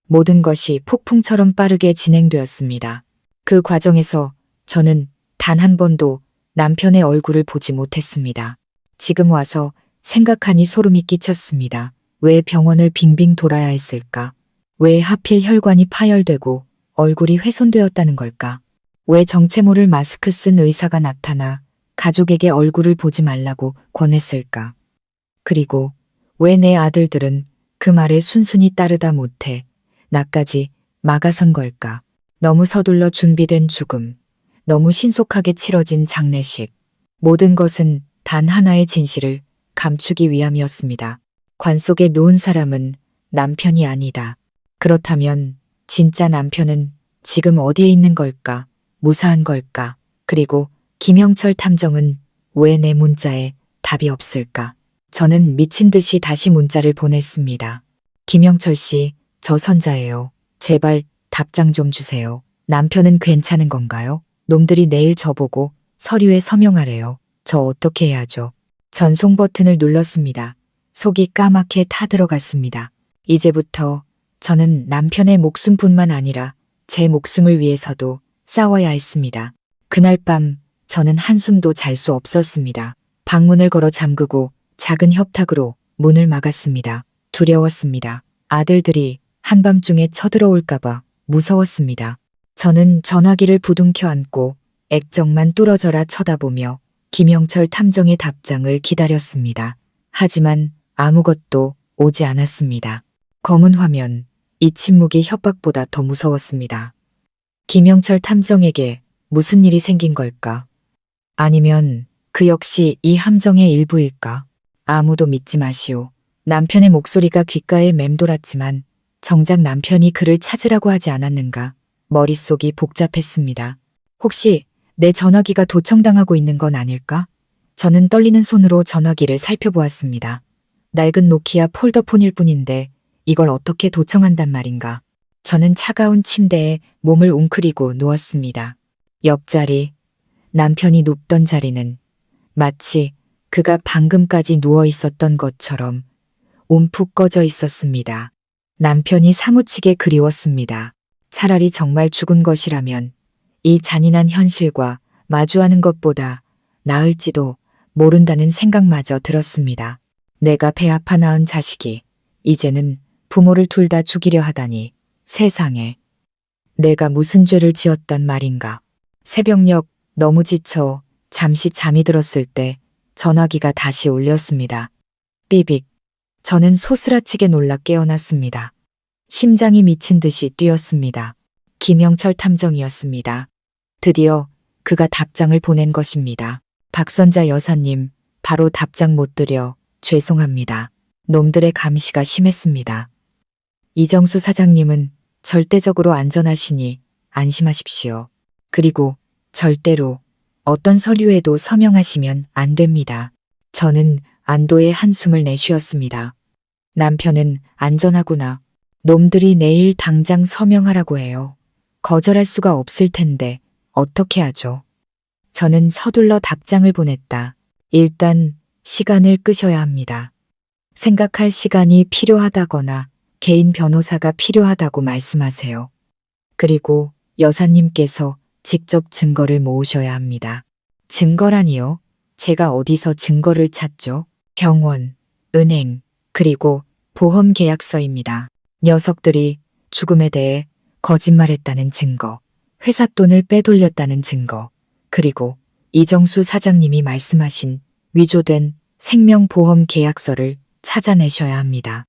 모든 것이 폭풍처럼 빠르게 진행되었습니다. 그 과정에서 저는 단 한 번도 남편의 얼굴을 보지 못했습니다. 지금 와서 생각하니 소름이 끼쳤습니다. 왜 병원을 빙빙 돌아야 했을까? 왜 하필 혈관이 파열되고 얼굴이 훼손되었다는 걸까? 왜 정체 모를 마스크 쓴 의사가 나타나 가족에게 얼굴을 보지 말라고 권했을까? 그리고 왜 내 아들들은 그 말에 순순히 따르다 못해 나까지 막아선 걸까? 너무 서둘러 준비된 죽음, 너무 신속하게 치러진 장례식, 모든 것은 단 하나의 진실을 감추기 위함이었습니다. 관 속에 누운 사람은 남편이 아니다. 그렇다면 진짜 남편은 지금 어디에 있는 걸까? 무사한 걸까? 그리고 김영철 탐정은 왜 내 문자에 답이 없을까? 저는 미친 듯이 다시 문자를 보냈습니다. 김영철 씨, 저 선자예요. 제발 답장 좀 주세요. 남편은 괜찮은 건가요? 놈들이 내일 저보고 서류에 서명하래요. 저 어떻게 해야죠? 전송 버튼을 눌렀습니다. 속이 까맣게 타들어갔습니다. 이제부터 저는 남편의 목숨뿐만 아니라 제 목숨을 위해서도 싸워야 했습니다. 그날 밤 저는 한숨도 잘 수 없었습니다. 방문을 걸어 잠그고 작은 협탁으로 문을 막았습니다. 두려웠습니다. 아들들이 한밤중에 쳐들어올까봐 무서웠습니다. 저는 전화기를 부둥켜 안고 액정만 뚫어져라 쳐다보며 김영철 탐정의 답장을 기다렸습니다. 하지만 아무것도 오지 않았습니다. 검은 화면, 이 침묵이 협박보다 더 무서웠습니다. 김영철 탐정에게 무슨 일이 생긴 걸까? 아니면 그 역시 이 함정의 일부일까? 아무도 믿지 마시오. 남편의 목소리가 귓가에 맴돌았지만 정작 남편이 그를 찾으라고 하지 않았는가? 머릿속이 복잡했습니다. 혹시 내 전화기가 도청당하고 있는 건 아닐까? 저는 떨리는 손으로 전화기를 살펴보았습니다. 낡은 노키아 폴더폰일 뿐인데 이걸 어떻게 도청한단 말인가? 저는 차가운 침대에 몸을 웅크리고 누웠습니다. 옆자리, 남편이 눕던 자리는 마치 그가 방금까지 누워 있었던 것처럼 움푹 꺼져 있었습니다. 남편이 사무치게 그리웠습니다. 차라리 정말 죽은 것이라면 이 잔인한 현실과 마주하는 것보다 나을지도 모른다는 생각마저 들었습니다. 내가 배 아파 낳은 자식이 이제는 부모를 둘 다 죽이려 하다니 세상에. 내가 무슨 죄를 지었단 말인가. 새벽녘 너무 지쳐 잠시 잠이 들었을 때 전화기가 다시 울렸습니다. 삐빅. 저는 소스라치게 놀라 깨어났습니다. 심장이 미친 듯이 뛰었습니다. 김영철 탐정이었습니다. 드디어 그가 답장을 보낸 것입니다. 박선자 여사님, 바로 답장 못 드려 죄송합니다. 놈들의 감시가 심했습니다. 이정수 사장님은 절대적으로 안전하시니 안심하십시오. 그리고 절대로 어떤 서류에도 서명하시면 안 됩니다. 저는 안도의 한숨을 내쉬었습니다. 남편은 안전하구나. 놈들이 내일 당장 서명하라고 해요. 거절할 수가 없을 텐데 어떻게 하죠? 저는 서둘러 답장을 보냈다. 일단 시간을 끄셔야 합니다. 생각할 시간이 필요하다거나 개인 변호사가 필요하다고 말씀하세요. 그리고 여사님께서 직접 증거를 모으셔야 합니다. 증거라니요? 제가 어디서 증거를 찾죠? 병원, 은행, 그리고 보험 계약서입니다. 녀석들이 죽음에 대해 거짓말했다는 증거, 회사 돈을 빼돌렸다는 증거, 그리고 이정수 사장님이 말씀하신 위조된 생명보험 계약서를 찾아내셔야 합니다.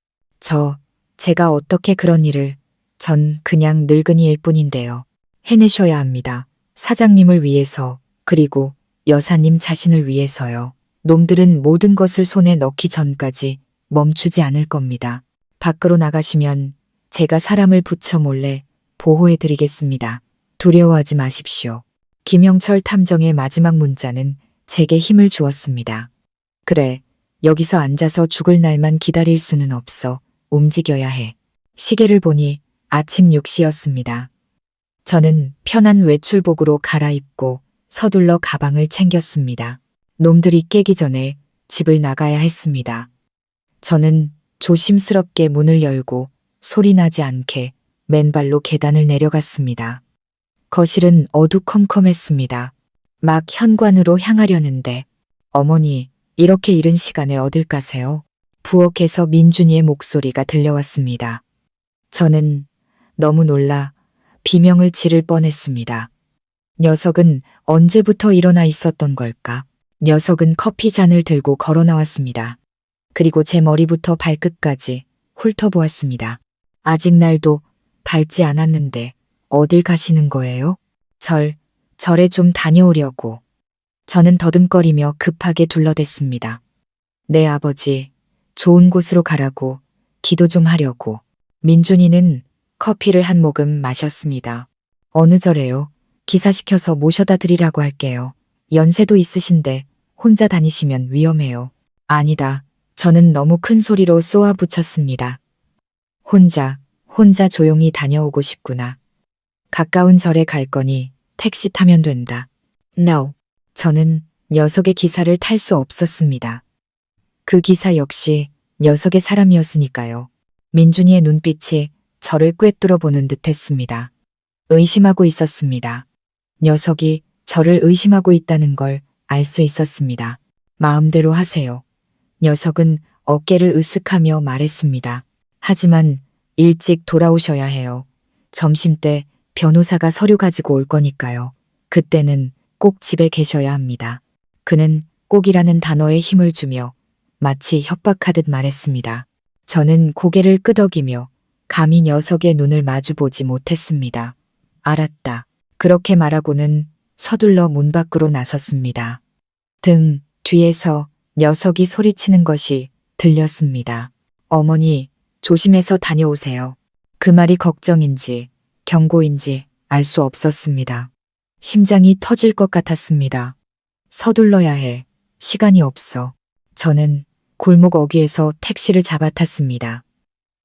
제가 어떻게 그런 일을, 전 그냥 늙은이일 뿐인데요. 해내셔야 합니다. 사장님을 위해서, 그리고 여사님 자신을 위해서요. 놈들은 모든 것을 손에 넣기 전까지 멈추지 않을 겁니다. 밖으로 나가시면 제가 사람을 붙여 몰래 보호해드리겠습니다. 두려워하지 마십시오. 김영철 탐정의 마지막 문자는 제게 힘을 주었습니다. 그래, 여기서 앉아서 죽을 날만 기다릴 수는 없어. 움직여야 해. 시계를 보니 아침 6시였습니다. 저는 편한 외출복으로 갈아입고 서둘러 가방을 챙겼습니다. 놈들이 깨기 전에 집을 나가야 했습니다. 저는 조심스럽게 문을 열고 소리 나지 않게 맨발로 계단을 내려갔습니다. 거실은 어두컴컴했습니다. 막 현관으로 향하려는데 어머니, 이렇게 이른 시간에 어딜 가세요? 부엌에서 민준이의 목소리가 들려왔습니다. 저는 너무 놀라 비명을 지를 뻔했습니다. 녀석은 언제부터 일어나 있었던 걸까? 녀석은 커피 잔을 들고 걸어 나왔습니다. 그리고 제 머리부터 발끝까지 훑어보았습니다. 아직 날도 밝지 않았는데 어딜 가시는 거예요? 절에 좀 다녀오려고. 저는 더듬거리며 급하게 둘러댔습니다. 네, 아버지, 좋은 곳으로 가라고, 기도 좀 하려고. 민준이는 커피를 한 모금 마셨습니다. 어느 절에요? 기사시켜서 모셔다 드리라고 할게요. 연세도 있으신데 혼자 다니시면 위험해요. 아니다. 저는 너무 큰 소리로 쏘아붙였습니다. 혼자 조용히 다녀오고 싶구나. 가까운 절에 갈 거니 택시 타면 된다. No. 저는 녀석의 기사를 탈 수 없었습니다. 그 기사 역시 녀석의 사람이었으니까요. 민준이의 눈빛이 저를 꿰뚫어 보는 듯했습니다. 의심하고 있었습니다. 녀석이 저를 의심하고 있다는 걸 알 수 있었습니다. 마음대로 하세요. 녀석은 어깨를 으쓱하며 말했습니다. 하지만 일찍 돌아오셔야 해요. 점심때 변호사가 서류 가지고 올 거니까요. 그때는 꼭 집에 계셔야 합니다. 그는 꼭이라는 단어에 힘을 주며 마치 협박하듯 말했습니다. 저는 고개를 끄덕이며 감히 녀석의 눈을 마주보지 못했습니다. 알았다. 그렇게 말하고는 서둘러 문 밖으로 나섰습니다. 등 뒤에서 녀석이 소리치는 것이 들렸습니다. 어머니, 조심해서 다녀오세요. 그 말이 걱정인지 경고인지 알 수 없었습니다. 심장이 터질 것 같았습니다. 서둘러야 해. 시간이 없어. 저는 골목 어귀에서 택시를 잡아탔습니다.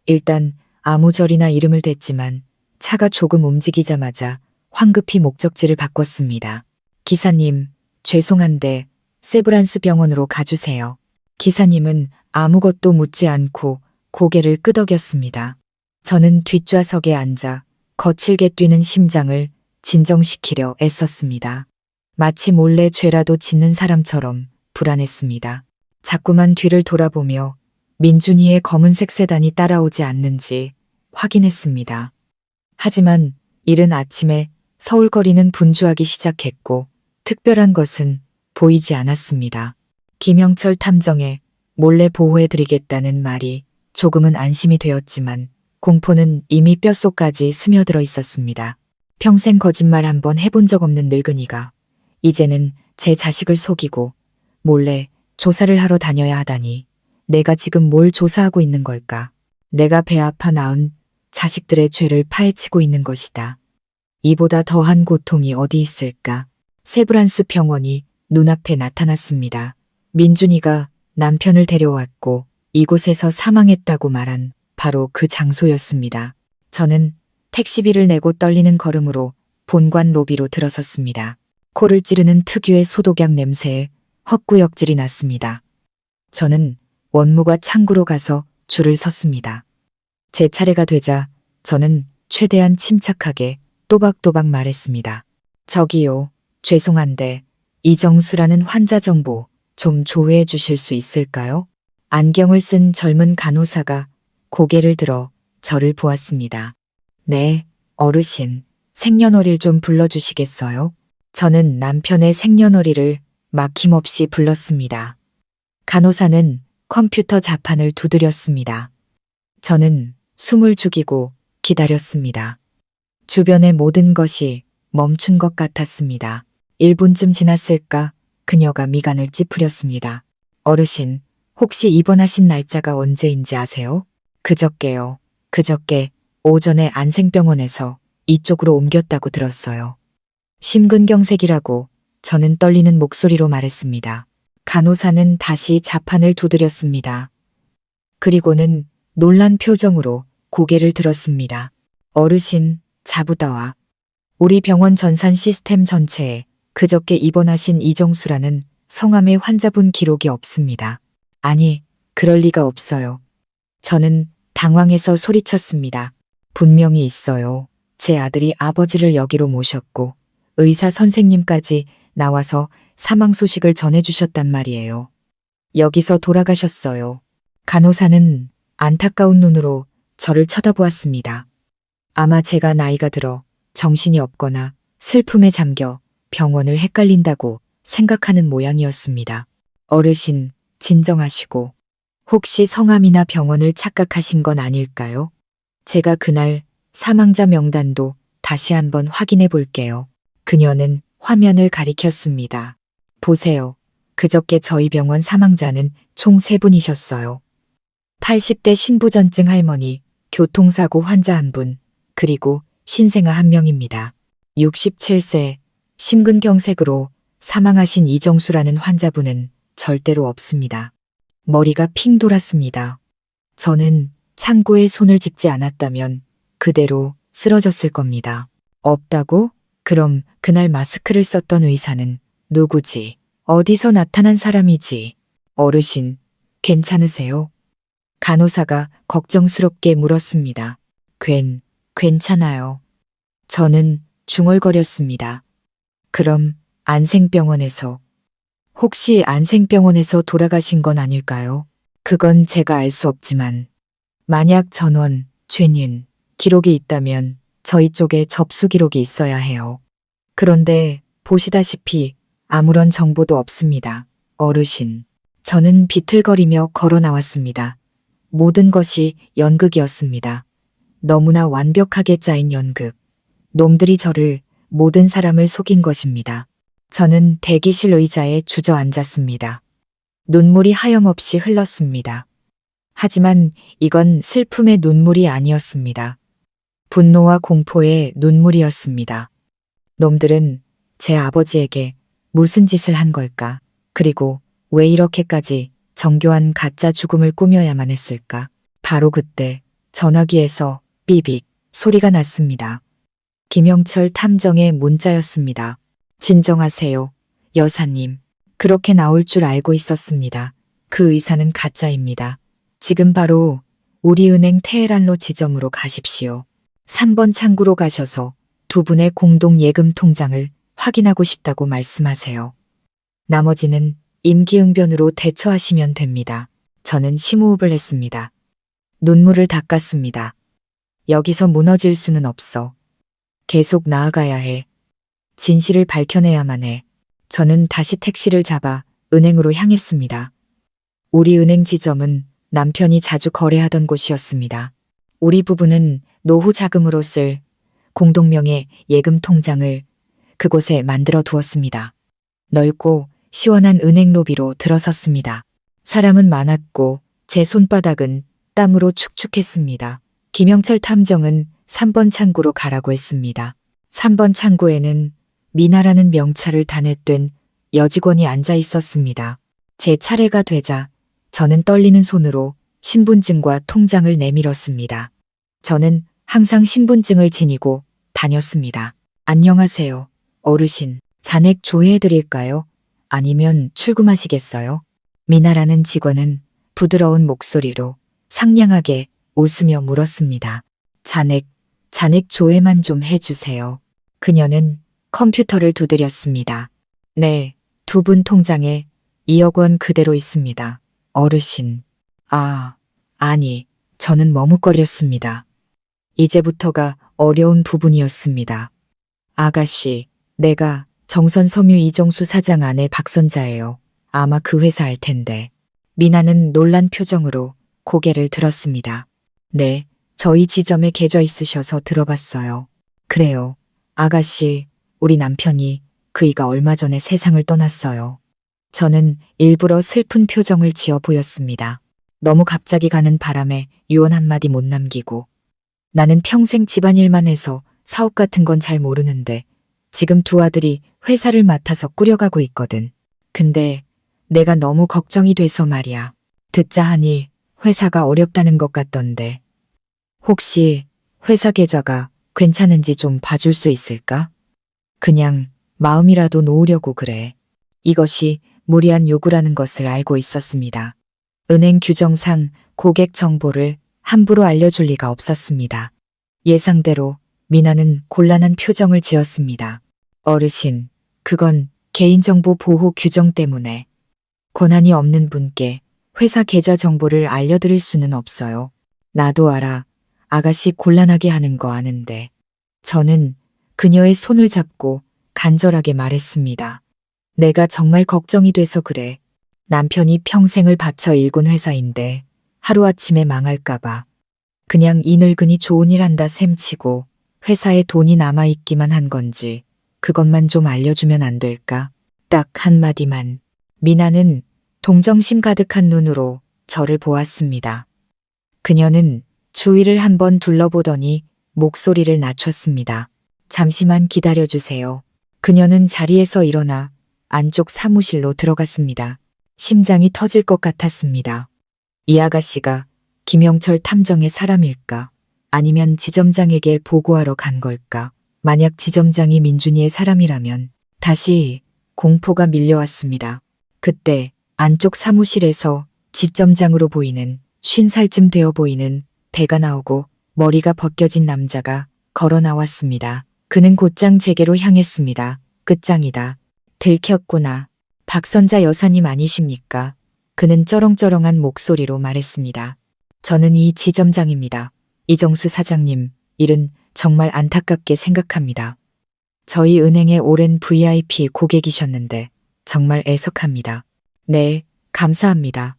일단 아무 절이나 이름을 댔지만 차가 조금 움직이자마자 황급히 목적지를 바꿨습니다. 기사님, 죄송한데 세브란스 병원으로 가주세요. 기사님은 아무것도 묻지 않고 고개를 끄덕였습니다. 저는 뒷좌석에 앉아 거칠게 뛰는 심장을 진정시키려 애썼습니다. 마치 몰래 죄라도 짓는 사람처럼 불안했습니다. 자꾸만 뒤를 돌아보며 민준이의 검은색 세단이 따라오지 않는지 확인했습니다. 하지만 이른 아침에 서울거리는 분주하기 시작했고 특별한 것은 보이지 않았습니다. 김영철 탐정에 몰래 보호해드리겠다는 말이 조금은 안심이 되었지만 공포는 이미 뼛속까지 스며들어 있었습니다. 평생 거짓말 한번 해본 적 없는 늙은이가 이제는 제 자식을 속이고 몰래 조사를 하러 다녀야 하다니 내가 지금 뭘 조사하고 있는 걸까? 내가 배 아파 낳은 자식들의 죄를 파헤치고 있는 것이다. 이보다 더한 고통이 어디 있을까? 세브란스 병원이 눈앞에 나타났습니다. 민준이가 남편을 데려왔고 이곳에서 사망했다고 말한 바로 그 장소였습니다. 저는 택시비를 내고 떨리는 걸음으로 본관 로비로 들어섰습니다. 코를 찌르는 특유의 소독약 냄새에 헛구역질이 났습니다. 저는 원무과 창구로 가서 줄을 섰습니다. 제 차례가 되자 저는 최대한 침착하게 또박또박 말했습니다. 저기요, 죄송한데 이정수라는 환자 정보 좀 조회해 주실 수 있을까요? 안경을 쓴 젊은 간호사가 고개를 들어 저를 보았습니다. 네, 어르신, 생년월일 좀 불러주시겠어요? 저는 남편의 생년월일을 막힘없이 불렀습니다. 간호사는 컴퓨터 자판을 두드렸습니다. 저는 숨을 죽이고 기다렸습니다. 주변의 모든 것이 멈춘 것 같았습니다. 1분쯤 지났을까 그녀가 미간을 찌푸렸습니다. 어르신, 혹시 입원하신 날짜가 언제인지 아세요? 그저께요. 그저께 오전에 안생병원에서 이쪽으로 옮겼다고 들었어요. 심근경색이라고 저는 떨리는 목소리로 말했습니다. 간호사는 다시 자판을 두드렸습니다. 그리고는 놀란 표정으로 고개를 들었습니다. 어르신, 자부다와 우리 병원 전산 시스템 전체에 그저께 입원하신 이정수라는 성함의 환자분 기록이 없습니다. 아니, 그럴 리가 없어요. 저는 당황해서 소리쳤습니다. 분명히 있어요. 제 아들이 아버지를 여기로 모셨고 의사 선생님까지 나와서 사망 소식을 전해주셨단 말이에요. 여기서 돌아가셨어요. 간호사는 안타까운 눈으로 저를 쳐다보았습니다. 아마 제가 나이가 들어 정신이 없거나 슬픔에 잠겨 병원을 헷갈린다고 생각하는 모양이었습니다. 어르신, 진정하시고 혹시 성함이나 병원을 착각하신 건 아닐까요? 제가 그날 사망자 명단도 다시 한번 확인해 볼게요. 그녀는 화면을 가리켰습니다. 보세요. 그저께 저희 병원 사망자는 총 3분이셨어요. 80대 신부전증 할머니, 교통사고 환자 1분, 그리고 신생아 1명입니다. 67세, 심근경색으로 사망하신 이정수라는 환자분은 절대로 없습니다. 머리가 핑 돌았습니다. 저는 창고에 손을 짚지 않았다면 그대로 쓰러졌을 겁니다. 없다고? 그럼 그날 마스크를 썼던 의사는 누구지? 어디서 나타난 사람이지? 어르신, 괜찮으세요? 간호사가 걱정스럽게 물었습니다. 괜찮아요. 저는 중얼거렸습니다. 그럼 안생병원에서, 혹시 안생병원에서 돌아가신 건 아닐까요? 그건 제가 알 수 없지만, 만약 전원, 죄인, 기록이 있다면 저희 쪽에 접수 기록이 있어야 해요. 그런데 보시다시피 아무런 정보도 없습니다. 어르신. 저는 비틀거리며 걸어 나왔습니다. 모든 것이 연극이었습니다. 너무나 완벽하게 짜인 연극. 놈들이 저를, 모든 사람을 속인 것입니다. 저는 대기실 의자에 주저앉았습니다. 눈물이 하염없이 흘렀습니다. 하지만 이건 슬픔의 눈물이 아니었습니다. 분노와 공포의 눈물이었습니다. 놈들은 제 아버지에게 무슨 짓을 한 걸까? 그리고 왜 이렇게까지 정교한 가짜 죽음을 꾸며야만 했을까? 바로 그때 전화기에서 삐빅 소리가 났습니다. 김영철 탐정의 문자였습니다. 진정하세요, 여사님. 그렇게 나올 줄 알고 있었습니다. 그 의사는 가짜입니다. 지금 바로 우리은행 테헤란로 지점으로 가십시오. 3번 창구로 가셔서 두 분의 공동 예금 통장을 확인하고 싶다고 말씀하세요. 나머지는 임기응변으로 대처하시면 됩니다. 저는 심호흡을 했습니다. 눈물을 닦았습니다. 여기서 무너질 수는 없어. 계속 나아가야 해. 진실을 밝혀내야만 해. 저는 다시 택시를 잡아 은행으로 향했습니다. 우리은행 지점은 남편이 자주 거래하던 곳이었습니다. 우리 부부는 노후 자금으로 쓸 공동명의 예금 통장을 그곳에 만들어 두었습니다. 넓고 시원한 은행 로비로 들어섰습니다. 사람은 많았고 제 손바닥은 땀으로 축축했습니다. 김영철 탐정은 3번 창구로 가라고 했습니다. 3번 창구에는 미나라는 명찰을 단했된 여직원이 앉아 있었습니다. 제 차례가 되자 저는 떨리는 손으로 신분증과 통장을 내밀었습니다. 저는 항상 신분증을 지니고 다녔습니다. 안녕하세요, 어르신. 잔액 조회해드릴까요? 아니면 출금하시겠어요? 미나라는 직원은 부드러운 목소리로 상냥하게 웃으며 물었습니다. 잔액 조회만 좀 해주세요. 그녀는 컴퓨터를 두드렸습니다. 네, 두 분 통장에 2억 원 그대로 있습니다. 어르신. 아니, 저는 머뭇거렸습니다. 이제부터가 어려운 부분이었습니다. 아가씨, 내가 정선섬유 이정수 사장 아내 박선자예요. 아마 그 회사 알 텐데. 미나는 놀란 표정으로 고개를 들었습니다. 네, 저희 지점에 계좌 있으셔서 들어봤어요. 그래요. 아가씨, 우리 남편이 그이가 얼마 전에 세상을 떠났어요. 저는 일부러 슬픈 표정을 지어 보였습니다. 너무 갑자기 가는 바람에 유언 한마디 못 남기고. 나는 평생 집안일만 해서 사업 같은 건 잘 모르는데 지금 두 아들이 회사를 맡아서 꾸려가고 있거든. 근데 내가 너무 걱정이 돼서 말이야. 듣자 하니 회사가 어렵다는 것 같던데. 혹시 회사 계좌가 괜찮은지 좀 봐줄 수 있을까? 그냥 마음이라도 놓으려고 그래. 이것이 무리한 요구라는 것을 알고 있었습니다. 은행 규정상 고객 정보를 함부로 알려줄 리가 없었습니다. 예상대로 미나는 곤란한 표정을 지었습니다. 어르신, 그건 개인정보 보호 규정 때문에 권한이 없는 분께 회사 계좌 정보를 알려드릴 수는 없어요. 나도 알아. 아가씨 곤란하게 하는 거 아는데. 저는 그녀의 손을 잡고 간절하게 말했습니다. 내가 정말 걱정이 돼서 그래. 남편이 평생을 바쳐 일군 회사인데 하루아침에 망할까봐. 그냥 이 늙은이 좋은 일 한다 셈치고 회사에 돈이 남아있기만 한 건지 그것만 좀 알려주면 안 될까? 딱 한마디만. 미나는 동정심 가득한 눈으로 저를 보았습니다. 그녀는 주위를 한번 둘러보더니 목소리를 낮췄습니다. 잠시만 기다려주세요. 그녀는 자리에서 일어나 안쪽 사무실로 들어갔습니다. 심장이 터질 것 같았습니다. 이 아가씨가 김영철 탐정의 사람일까? 아니면 지점장에게 보고하러 간 걸까? 만약 지점장이 민준이의 사람이라면 다시 공포가 밀려왔습니다. 그때 안쪽 사무실에서 지점장으로 보이는 50살쯤 되어 보이는 배가 나오고 머리가 벗겨진 남자가 걸어 나왔습니다. 그는 곧장 제게로 향했습니다. 끝장이다. 들켰구나. 박선자 여사님 아니십니까? 그는 쩌렁쩌렁한 목소리로 말했습니다. 저는 이 지점장입니다. 이정수 사장님, 일은 정말 안타깝게 생각합니다. 저희 은행의 오랜 VIP 고객이셨는데 정말 애석합니다. 네, 감사합니다.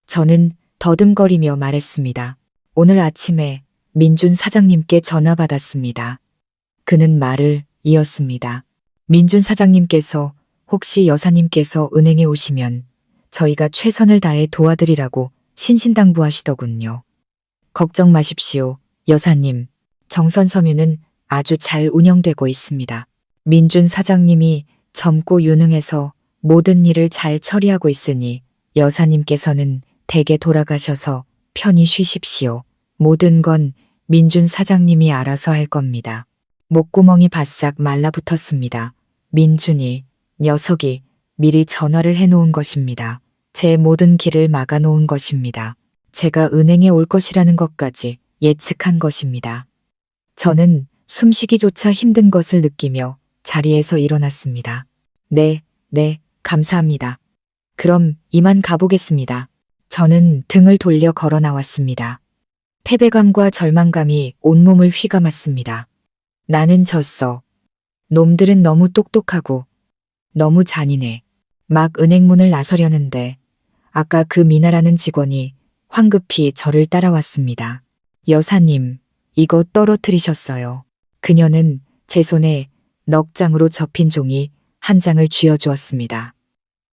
저는 더듬거리며 말했습니다. 오늘 아침에 민준 사장님께 전화 받았습니다. 그는 말을 이었습니다. 민준 사장님께서 혹시 여사님께서 은행에 오시면 저희가 최선을 다해 도와드리라고 신신당부하시더군요. 걱정 마십시오, 여사님. 정선섬유는 아주 잘 운영되고 있습니다. 민준 사장님이 젊고 유능해서 모든 일을 잘 처리하고 있으니 여사님께서는 댁에 돌아가셔서 편히 쉬십시오. 모든 건 민준 사장님이 알아서 할 겁니다. 목구멍이 바싹 말라붙었습니다. 민준이, 녀석이 미리 전화를 해놓은 것입니다. 제 모든 길을 막아놓은 것입니다. 제가 은행에 올 것이라는 것까지 예측한 것입니다. 저는 숨쉬기조차 힘든 것을 느끼며 자리에서 일어났습니다. 네, 감사합니다. 그럼 이만 가보겠습니다. 저는 등을 돌려 걸어 나왔습니다. 패배감과 절망감이 온몸을 휘감았습니다. 나는 졌어. 놈들은 너무 똑똑하고 너무 잔인해. 막 은행 문을 나서려는데 아까 그 미나라는 직원이 황급히 저를 따라왔습니다. 여사님, 이거 떨어뜨리셨어요. 그녀는 제 손에 넉 장으로 접힌 종이 한 장을 쥐어주었습니다.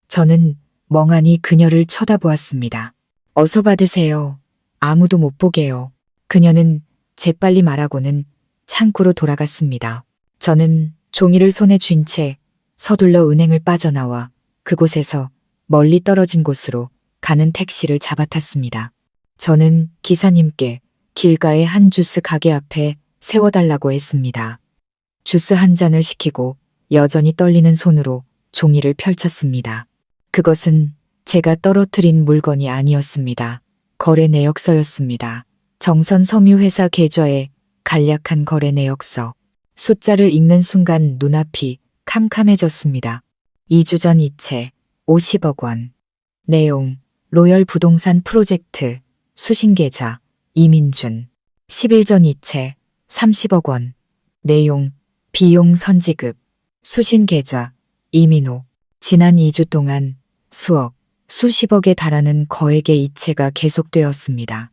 저는 멍하니 그녀를 쳐다보았습니다. 어서 받으세요. 아무도 못 보게요. 그녀는 재빨리 말하고는 창고로 돌아갔습니다. 저는 종이를 손에 쥔 채 서둘러 은행을 빠져나와 그곳에서 멀리 떨어진 곳으로 가는 택시를 잡아탔습니다. 저는 기사님께 길가의 한 주스 가게 앞에 세워달라고 했습니다. 주스 한 잔을 시키고 여전히 떨리는 손으로 종이를 펼쳤습니다. 그것은 제가 떨어뜨린 물건이 아니었습니다. 거래 내역서였습니다. 정선섬유회사 계좌에 간략한 거래 내역서. 숫자를 읽는 순간 눈앞이 캄캄해졌습니다. 2주 전 이체 50억 원. 내용 로열 부동산 프로젝트 수신계좌 이민준. 10일 전 이체 30억 원. 내용 비용 선지급 수신계좌 이민호. 지난 2주 동안 수억, 수십억에 달하는 거액의 이체가 계속되었습니다.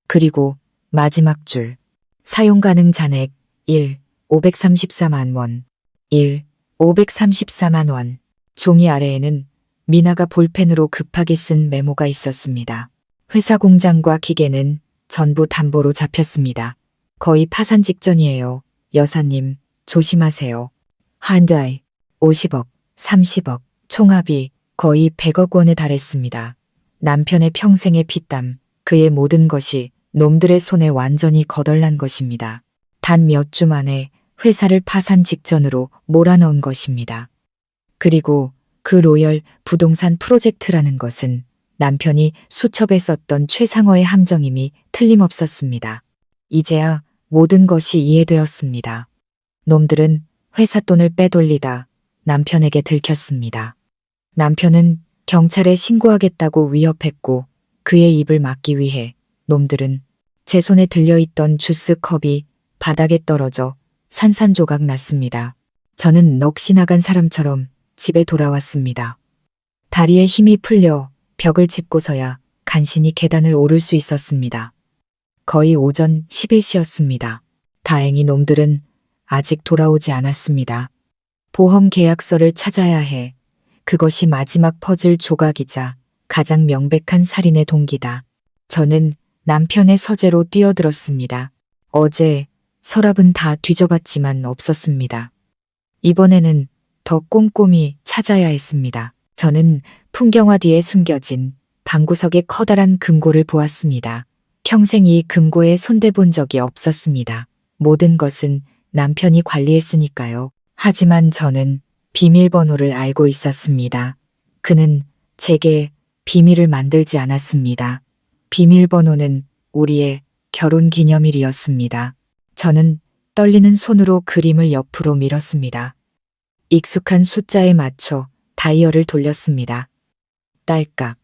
그리고 마지막 줄 사용 가능 잔액 1. 534만 원. 1. 534만 원. 종이 아래에는 미나가 볼펜으로 급하게 쓴 메모가 있었습니다. 회사 공장과 기계는 전부 담보로 잡혔습니다. 거의 파산 직전이에요. 여사님, 조심하세요. 한다이 50억, 30억, 총합이 거의 100억 원에 달했습니다. 남편의 평생의 피땀, 그의 모든 것이 놈들의 손에 완전히 거덜난 것입니다. 단 몇 주 만에 회사를 파산 직전으로 몰아넣은 것입니다. 그리고 그 로열 부동산 프로젝트라는 것은 남편이 수첩에 썼던 최상어의 함정임이 틀림없었습니다. 이제야 모든 것이 이해되었습니다. 놈들은 회사 돈을 빼돌리다 남편에게 들켰습니다. 남편은 경찰에 신고하겠다고 위협했고 그의 입을 막기 위해 놈들은 제 손에 들려있던 주스컵이 바닥에 떨어져 산산조각 났습니다. 저는 넋이 나간 사람처럼 집에 돌아왔습니다. 다리에 힘이 풀려 벽을 짚고서야 간신히 계단을 오를 수 있었습니다. 거의 오전 11시였습니다. 다행히 놈들은 아직 돌아오지 않았습니다. 보험 계약서를 찾아야 해. 그것이 마지막 퍼즐 조각이자 가장 명백한 살인의 동기다. 저는 남편의 서재로 뛰어들었습니다. 어제 서랍은 다 뒤져봤지만 없었습니다. 이번에는 더 꼼꼼히 찾아야 했습니다. 저는 풍경화 뒤에 숨겨진 방구석의 커다란 금고를 보았습니다. 평생 이 금고에 손대본 적이 없었습니다. 모든 것은 남편이 관리했으니까요. 하지만 저는 비밀번호를 알고 있었습니다. 그는 제게 비밀을 만들지 않았습니다. 비밀번호는 우리의 결혼 기념일이었습니다. 저는 떨리는 손으로 그림을 옆으로 밀었습니다. 익숙한 숫자에 맞춰 다이얼을 돌렸습니다. 딸깍.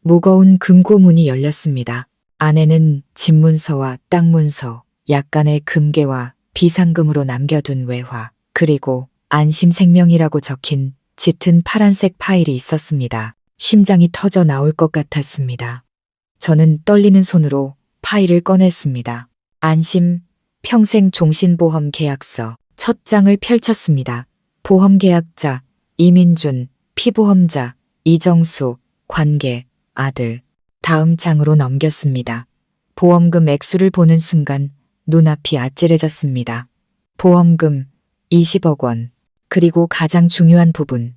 무거운 금고 문이 열렸습니다. 안에는 집문서와 땅문서, 약간의 금괴와 비상금으로 남겨둔 외화, 그리고 안심생명이라고 적힌 짙은 파란색 파일이 있었습니다. 심장이 터져 나올 것 같았습니다. 저는 떨리는 손으로 파일을 꺼냈습니다. 안심 평생 종신보험 계약서 첫 장을 펼쳤습니다. 보험계약자 이민준, 피보험자 이정수, 관계, 아들. 다음 장으로 넘겼습니다. 보험금 액수를 보는 순간 눈앞이 아찔해졌습니다. 보험금 20억 원. 그리고 가장 중요한 부분.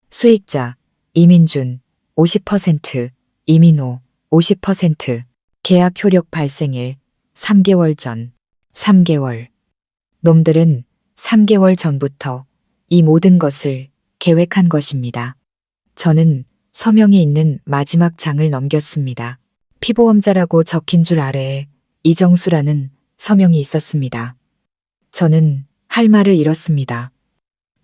수익자 이민준 50%, 이민호 50%. 계약 효력 발생일 3개월 전. 3개월. 놈들은 3개월 전부터 이 모든 것을 계획한 것입니다. 저는 서명이 있는 마지막 장을 넘겼습니다. 피보험자라고 적힌 줄 아래에 이정수라는 서명이 있었습니다. 저는 할 말을 잃었습니다.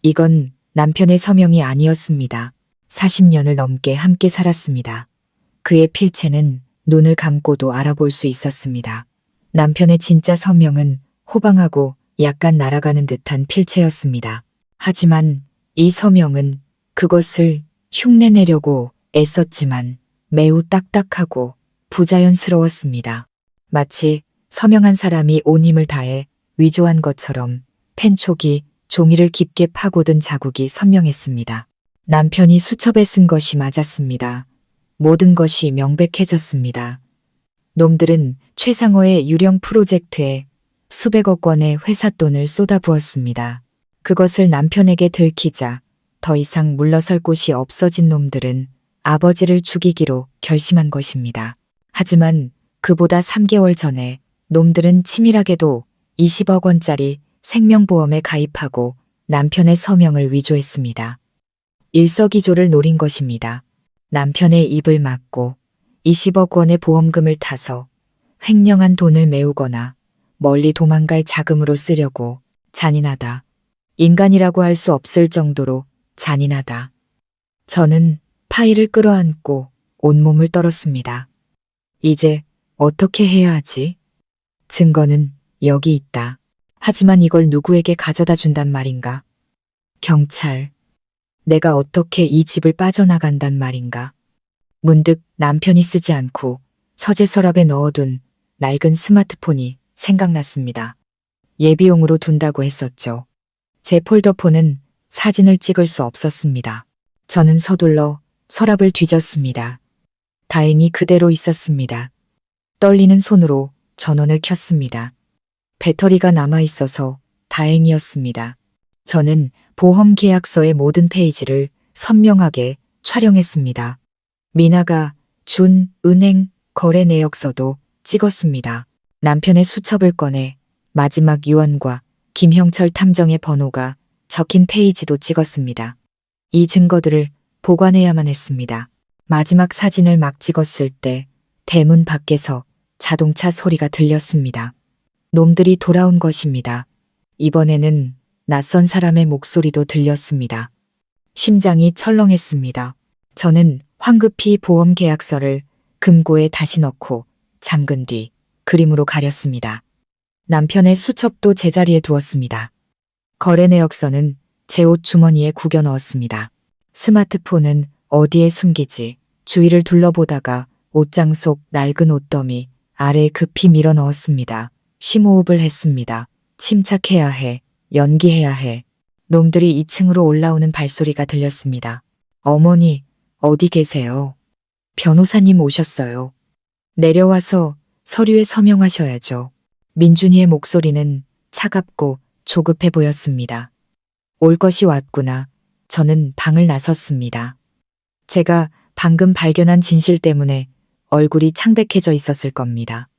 이건 남편의 서명이 아니었습니다. 40년을 넘게 함께 살았습니다. 그의 필체는 눈을 감고도 알아볼 수 있었습니다. 남편의 진짜 서명은 호방하고 약간 날아가는 듯한 필체였습니다. 하지만 이 서명은 그것을 흉내내려고 애썼지만 매우 딱딱하고 부자연스러웠습니다. 마치 서명한 사람이 온 힘을 다해 위조한 것처럼 펜촉이 종이를 깊게 파고든 자국이 선명했습니다. 남편이 수첩에 쓴 것이 맞았습니다. 모든 것이 명백해졌습니다. 놈들은 최상호의 유령 프로젝트에 수백억 원의 회사 돈을 쏟아부었습니다. 그것을 남편에게 들키자 더 이상 물러설 곳이 없어진 놈들은 아버지를 죽이기로 결심한 것입니다. 하지만 그보다 3개월 전에 놈들은 치밀하게도 20억 원짜리 생명보험에 가입하고 남편의 서명을 위조했습니다. 일석이조를 노린 것입니다. 남편의 입을 막고 20억 원의 보험금을 타서 횡령한 돈을 메우거나 멀리 도망갈 자금으로 쓰려고. 잔인하다. 인간이라고 할 수 없을 정도로 잔인하다. 저는 파일을 끌어안고 온몸을 떨었습니다. 이제 어떻게 해야 하지? 증거는 여기 있다. 하지만 이걸 누구에게 가져다 준단 말인가? 경찰. 내가 어떻게 이 집을 빠져나간단 말인가? 문득 남편이 쓰지 않고 서재 서랍에 넣어둔 낡은 스마트폰이 생각났습니다. 예비용으로 둔다고 했었죠. 제 폴더폰은 사진을 찍을 수 없었습니다. 저는 서둘러 서랍을 뒤졌습니다. 다행히 그대로 있었습니다. 떨리는 손으로 전원을 켰습니다. 배터리가 남아있어서 다행이었습니다. 저는 보험 계약서의 모든 페이지를 선명하게 촬영했습니다. 미나가 준 은행 거래 내역서도 찍었습니다. 남편의 수첩을 꺼내 마지막 유언과 김형철 탐정의 번호가 적힌 페이지도 찍었습니다. 이 증거들을 보관해야만 했습니다. 마지막 사진을 막 찍었을 때 대문 밖에서 자동차 소리가 들렸습니다. 놈들이 돌아온 것입니다. 이번에는 낯선 사람의 목소리도 들렸습니다. 심장이 철렁했습니다. 저는 황급히 보험 계약서를 금고에 다시 넣고 잠근 뒤 그림으로 가렸습니다. 남편의 수첩도 제자리에 두었습니다. 거래 내역서는 제 옷 주머니에 구겨 넣었습니다. 스마트폰은 어디에 숨기지 주위를 둘러보다가 옷장 속 낡은 옷더미 아래에 급히 밀어 넣었습니다. 심호흡을 했습니다. 침착해야 해. 연기해야 해. 놈들이 2층으로 올라오는 발소리가 들렸습니다. 어머니, 어디 계세요? 변호사님 오셨어요. 내려와서 서류에 서명하셔야죠. 민준이의 목소리는 차갑고 조급해 보였습니다. 올 것이 왔구나. 저는 방을 나섰습니다. 제가 방금 발견한 진실 때문에 얼굴이 창백해져 있었을 겁니다.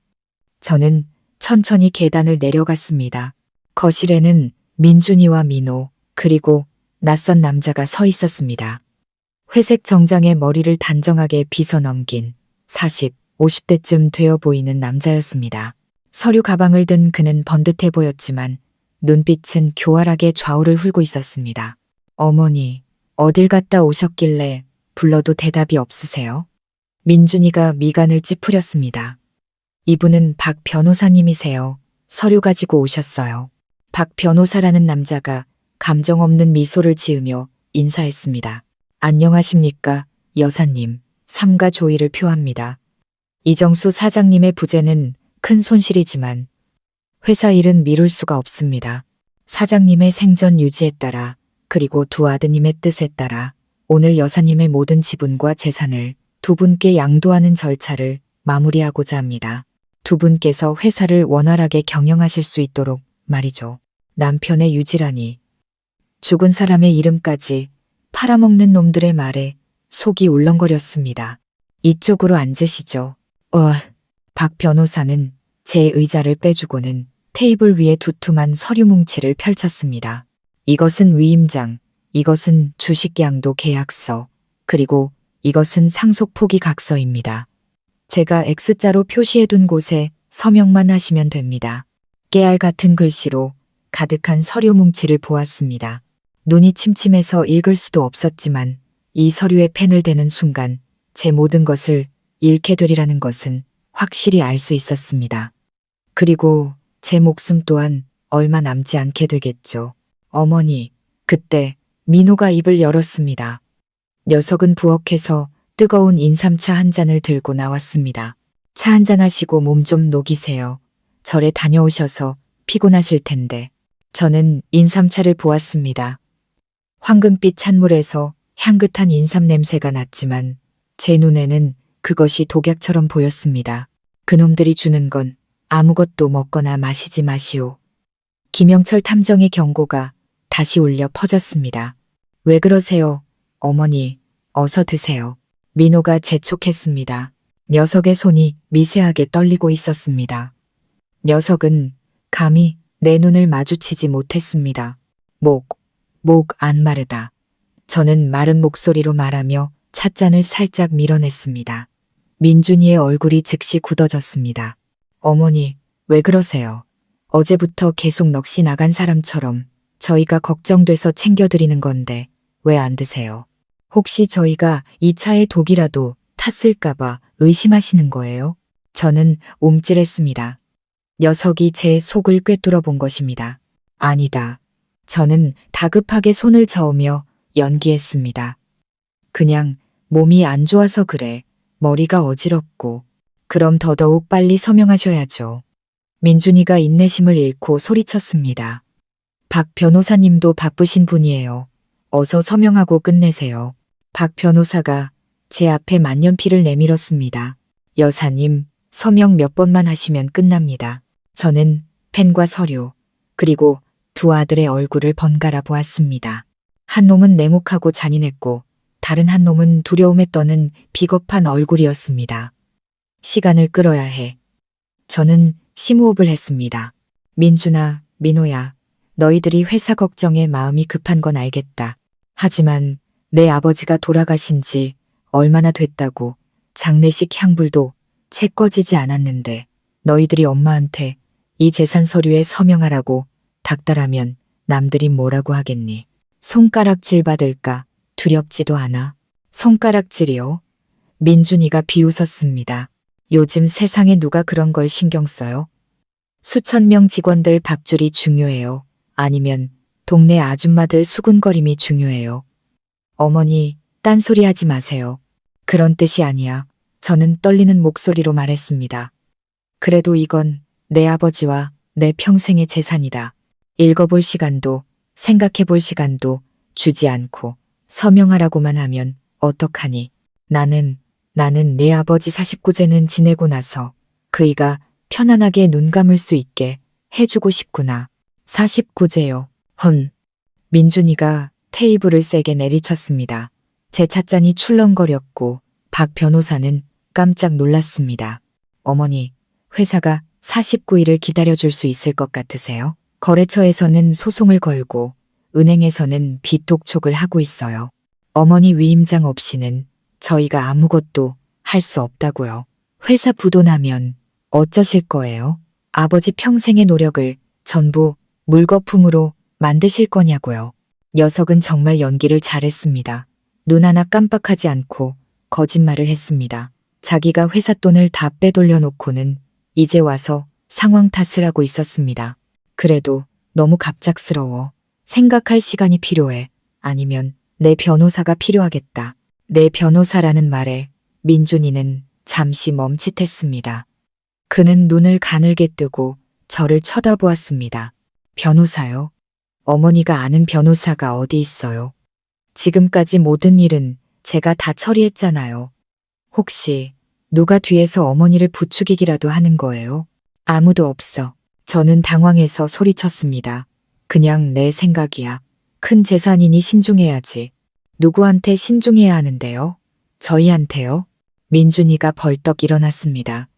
저는 천천히 계단을 내려갔습니다. 거실에는 민준이와 민호 그리고 낯선 남자가 서 있었습니다. 회색 정장에 머리를 단정하게 빗어 넘긴 40, 50대쯤 되어 보이는 남자였습니다. 서류 가방을 든 그는 번듯해 보였지만 눈빛은 교활하게 좌우를 훑고 있었습니다. 어머니, 어딜 갔다 오셨길래 불러도 대답이 없으세요? 민준이가 미간을 찌푸렸습니다. 이분은 박 변호사님이세요. 서류 가지고 오셨어요. 박 변호사라는 남자가 감정 없는 미소를 지으며 인사했습니다. 안녕하십니까, 여사님. 삼가 조의를 표합니다. 이정수 사장님의 부재는 큰 손실이지만 회사 일은 미룰 수가 없습니다. 사장님의 생전 유지에 따라 그리고 두 아드님의 뜻에 따라 오늘 여사님의 모든 지분과 재산을 두 분께 양도하는 절차를 마무리하고자 합니다. 두 분께서 회사를 원활하게 경영하실 수 있도록 말이죠. 남편의 유지라니. 죽은 사람의 이름까지 팔아먹는 놈들의 말에 속이 울렁거렸습니다. 이쪽으로 앉으시죠. 박 변호사는 제 의자를 빼주고는 테이블 위에 두툼한 서류 뭉치를 펼쳤습니다. 이것은 위임장, 이것은 주식양도 계약서, 그리고 이것은 상속 포기 각서입니다. 제가 X자로 표시해둔 곳에 서명만 하시면 됩니다. 깨알 같은 글씨로 가득한 서류 뭉치를 보았습니다. 눈이 침침해서 읽을 수도 없었지만 이 서류에 펜을 대는 순간 제 모든 것을 잃게 되리라는 것은 확실히 알 수 있었습니다. 그리고 제 목숨 또한 얼마 남지 않게 되겠죠. 어머니, 그때 민호가 입을 열었습니다. 녀석은 부엌에서 뜨거운 인삼차 한 잔을 들고 나왔습니다. 차 한잔 하시고 몸 좀 녹이세요. 절에 다녀오셔서 피곤하실 텐데. 저는 인삼차를 보았습니다. 황금빛 찬물에서 향긋한 인삼 냄새가 났지만 제 눈에는 그것이 독약처럼 보였습니다. 그놈들이 주는 건 아무것도 먹거나 마시지 마시오. 김영철 탐정의 경고가 다시 울려 퍼졌습니다. 왜 그러세요? 어머니, 어서 드세요. 민호가 재촉했습니다. 녀석의 손이 미세하게 떨리고 있었습니다. 녀석은 감히 내 눈을 마주치지 못했습니다. 목 안 마르다. 저는 마른 목소리로 말하며 찻잔을 살짝 밀어냈습니다. 민준이의 얼굴이 즉시 굳어졌습니다. 어머니, 왜 그러세요? 어제부터 계속 넋이 나간 사람처럼 저희가 걱정돼서 챙겨드리는 건데 왜 안 드세요? 혹시 저희가 이 차에 독이라도 탔을까봐 의심하시는 거예요? 저는 움찔했습니다. 녀석이 제 속을 꿰뚫어 본 것입니다. 아니다. 저는 다급하게 손을 저으며 연기했습니다. 그냥 몸이 안 좋아서 그래. 머리가 어지럽고. 그럼 더더욱 빨리 서명하셔야죠. 민준이가 인내심을 잃고 소리쳤습니다. 박 변호사님도 바쁘신 분이에요. 어서 서명하고 끝내세요. 박 변호사가 제 앞에 만년필을 내밀었습니다. 여사님, 서명 몇 번만 하시면 끝납니다. 저는 펜과 서류, 그리고 두 아들의 얼굴을 번갈아 보았습니다. 한 놈은 냉혹하고 잔인했고 다른 한 놈은 두려움에 떠는 비겁한 얼굴이었습니다. 시간을 끌어야 해. 저는 심호흡을 했습니다. 민준아, 민호야, 너희들이 회사 걱정에 마음이 급한 건 알겠다. 하지만 내 아버지가 돌아가신 지 얼마나 됐다고 장례식 향불도 채 꺼지지 않았는데 너희들이 엄마한테 이 재산 서류에 서명하라고 닥달하면 남들이 뭐라고 하겠니? 손가락질 받을까 두렵지도 않아. 손가락질이요? 민준이가 비웃었습니다. 요즘 세상에 누가 그런 걸 신경 써요? 수천 명 직원들 밥줄이 중요해요. 아니면 동네 아줌마들 수군거림이 중요해요. 어머니, 딴소리 하지 마세요. 그런 뜻이 아니야. 저는 떨리는 목소리로 말했습니다. 그래도 이건 내 아버지와 내 평생의 재산이다. 읽어볼 시간도 생각해볼 시간도 주지 않고 서명하라고만 하면 어떡하니? 나는 내 아버지 49제는 지내고 나서 그이가 편안하게 눈 감을 수 있게 해주고 싶구나. 49제요. 헌. 민준이가 테이블을 세게 내리쳤습니다. 제 찻잔이 출렁거렸고 박 변호사는 깜짝 놀랐습니다. 어머니, 회사가 49일을 기다려줄 수 있을 것 같으세요? 거래처에서는 소송을 걸고 은행에서는 빚독촉을 하고 있어요. 어머니 위임장 없이는 저희가 아무것도 할 수 없다고요. 회사 부도나면 어쩌실 거예요? 아버지 평생의 노력을 전부 물거품으로 만드실 거냐고요. 녀석은 정말 연기를 잘했습니다. 눈 하나 깜빡하지 않고 거짓말을 했습니다. 자기가 회사 돈을 다 빼돌려 놓고는 이제 와서 상황 탓을 하고 있었습니다. 그래도 너무 갑작스러워. 생각할 시간이 필요해. 아니면 내 변호사가 필요하겠다. 내 변호사라는 말에 민준이는 잠시 멈칫했습니다. 그는 눈을 가늘게 뜨고 저를 쳐다보았습니다. 변호사요? 어머니가 아는 변호사가 어디 있어요? 지금까지 모든 일은 제가 다 처리했잖아요. 혹시 누가 뒤에서 어머니를 부추기기라도 하는 거예요? 아무도 없어. 저는 당황해서 소리쳤습니다. 그냥 내 생각이야. 큰 재산이니 신중해야지. 누구한테 신중해야 하는데요? 저희한테요? 민준이가 벌떡 일어났습니다.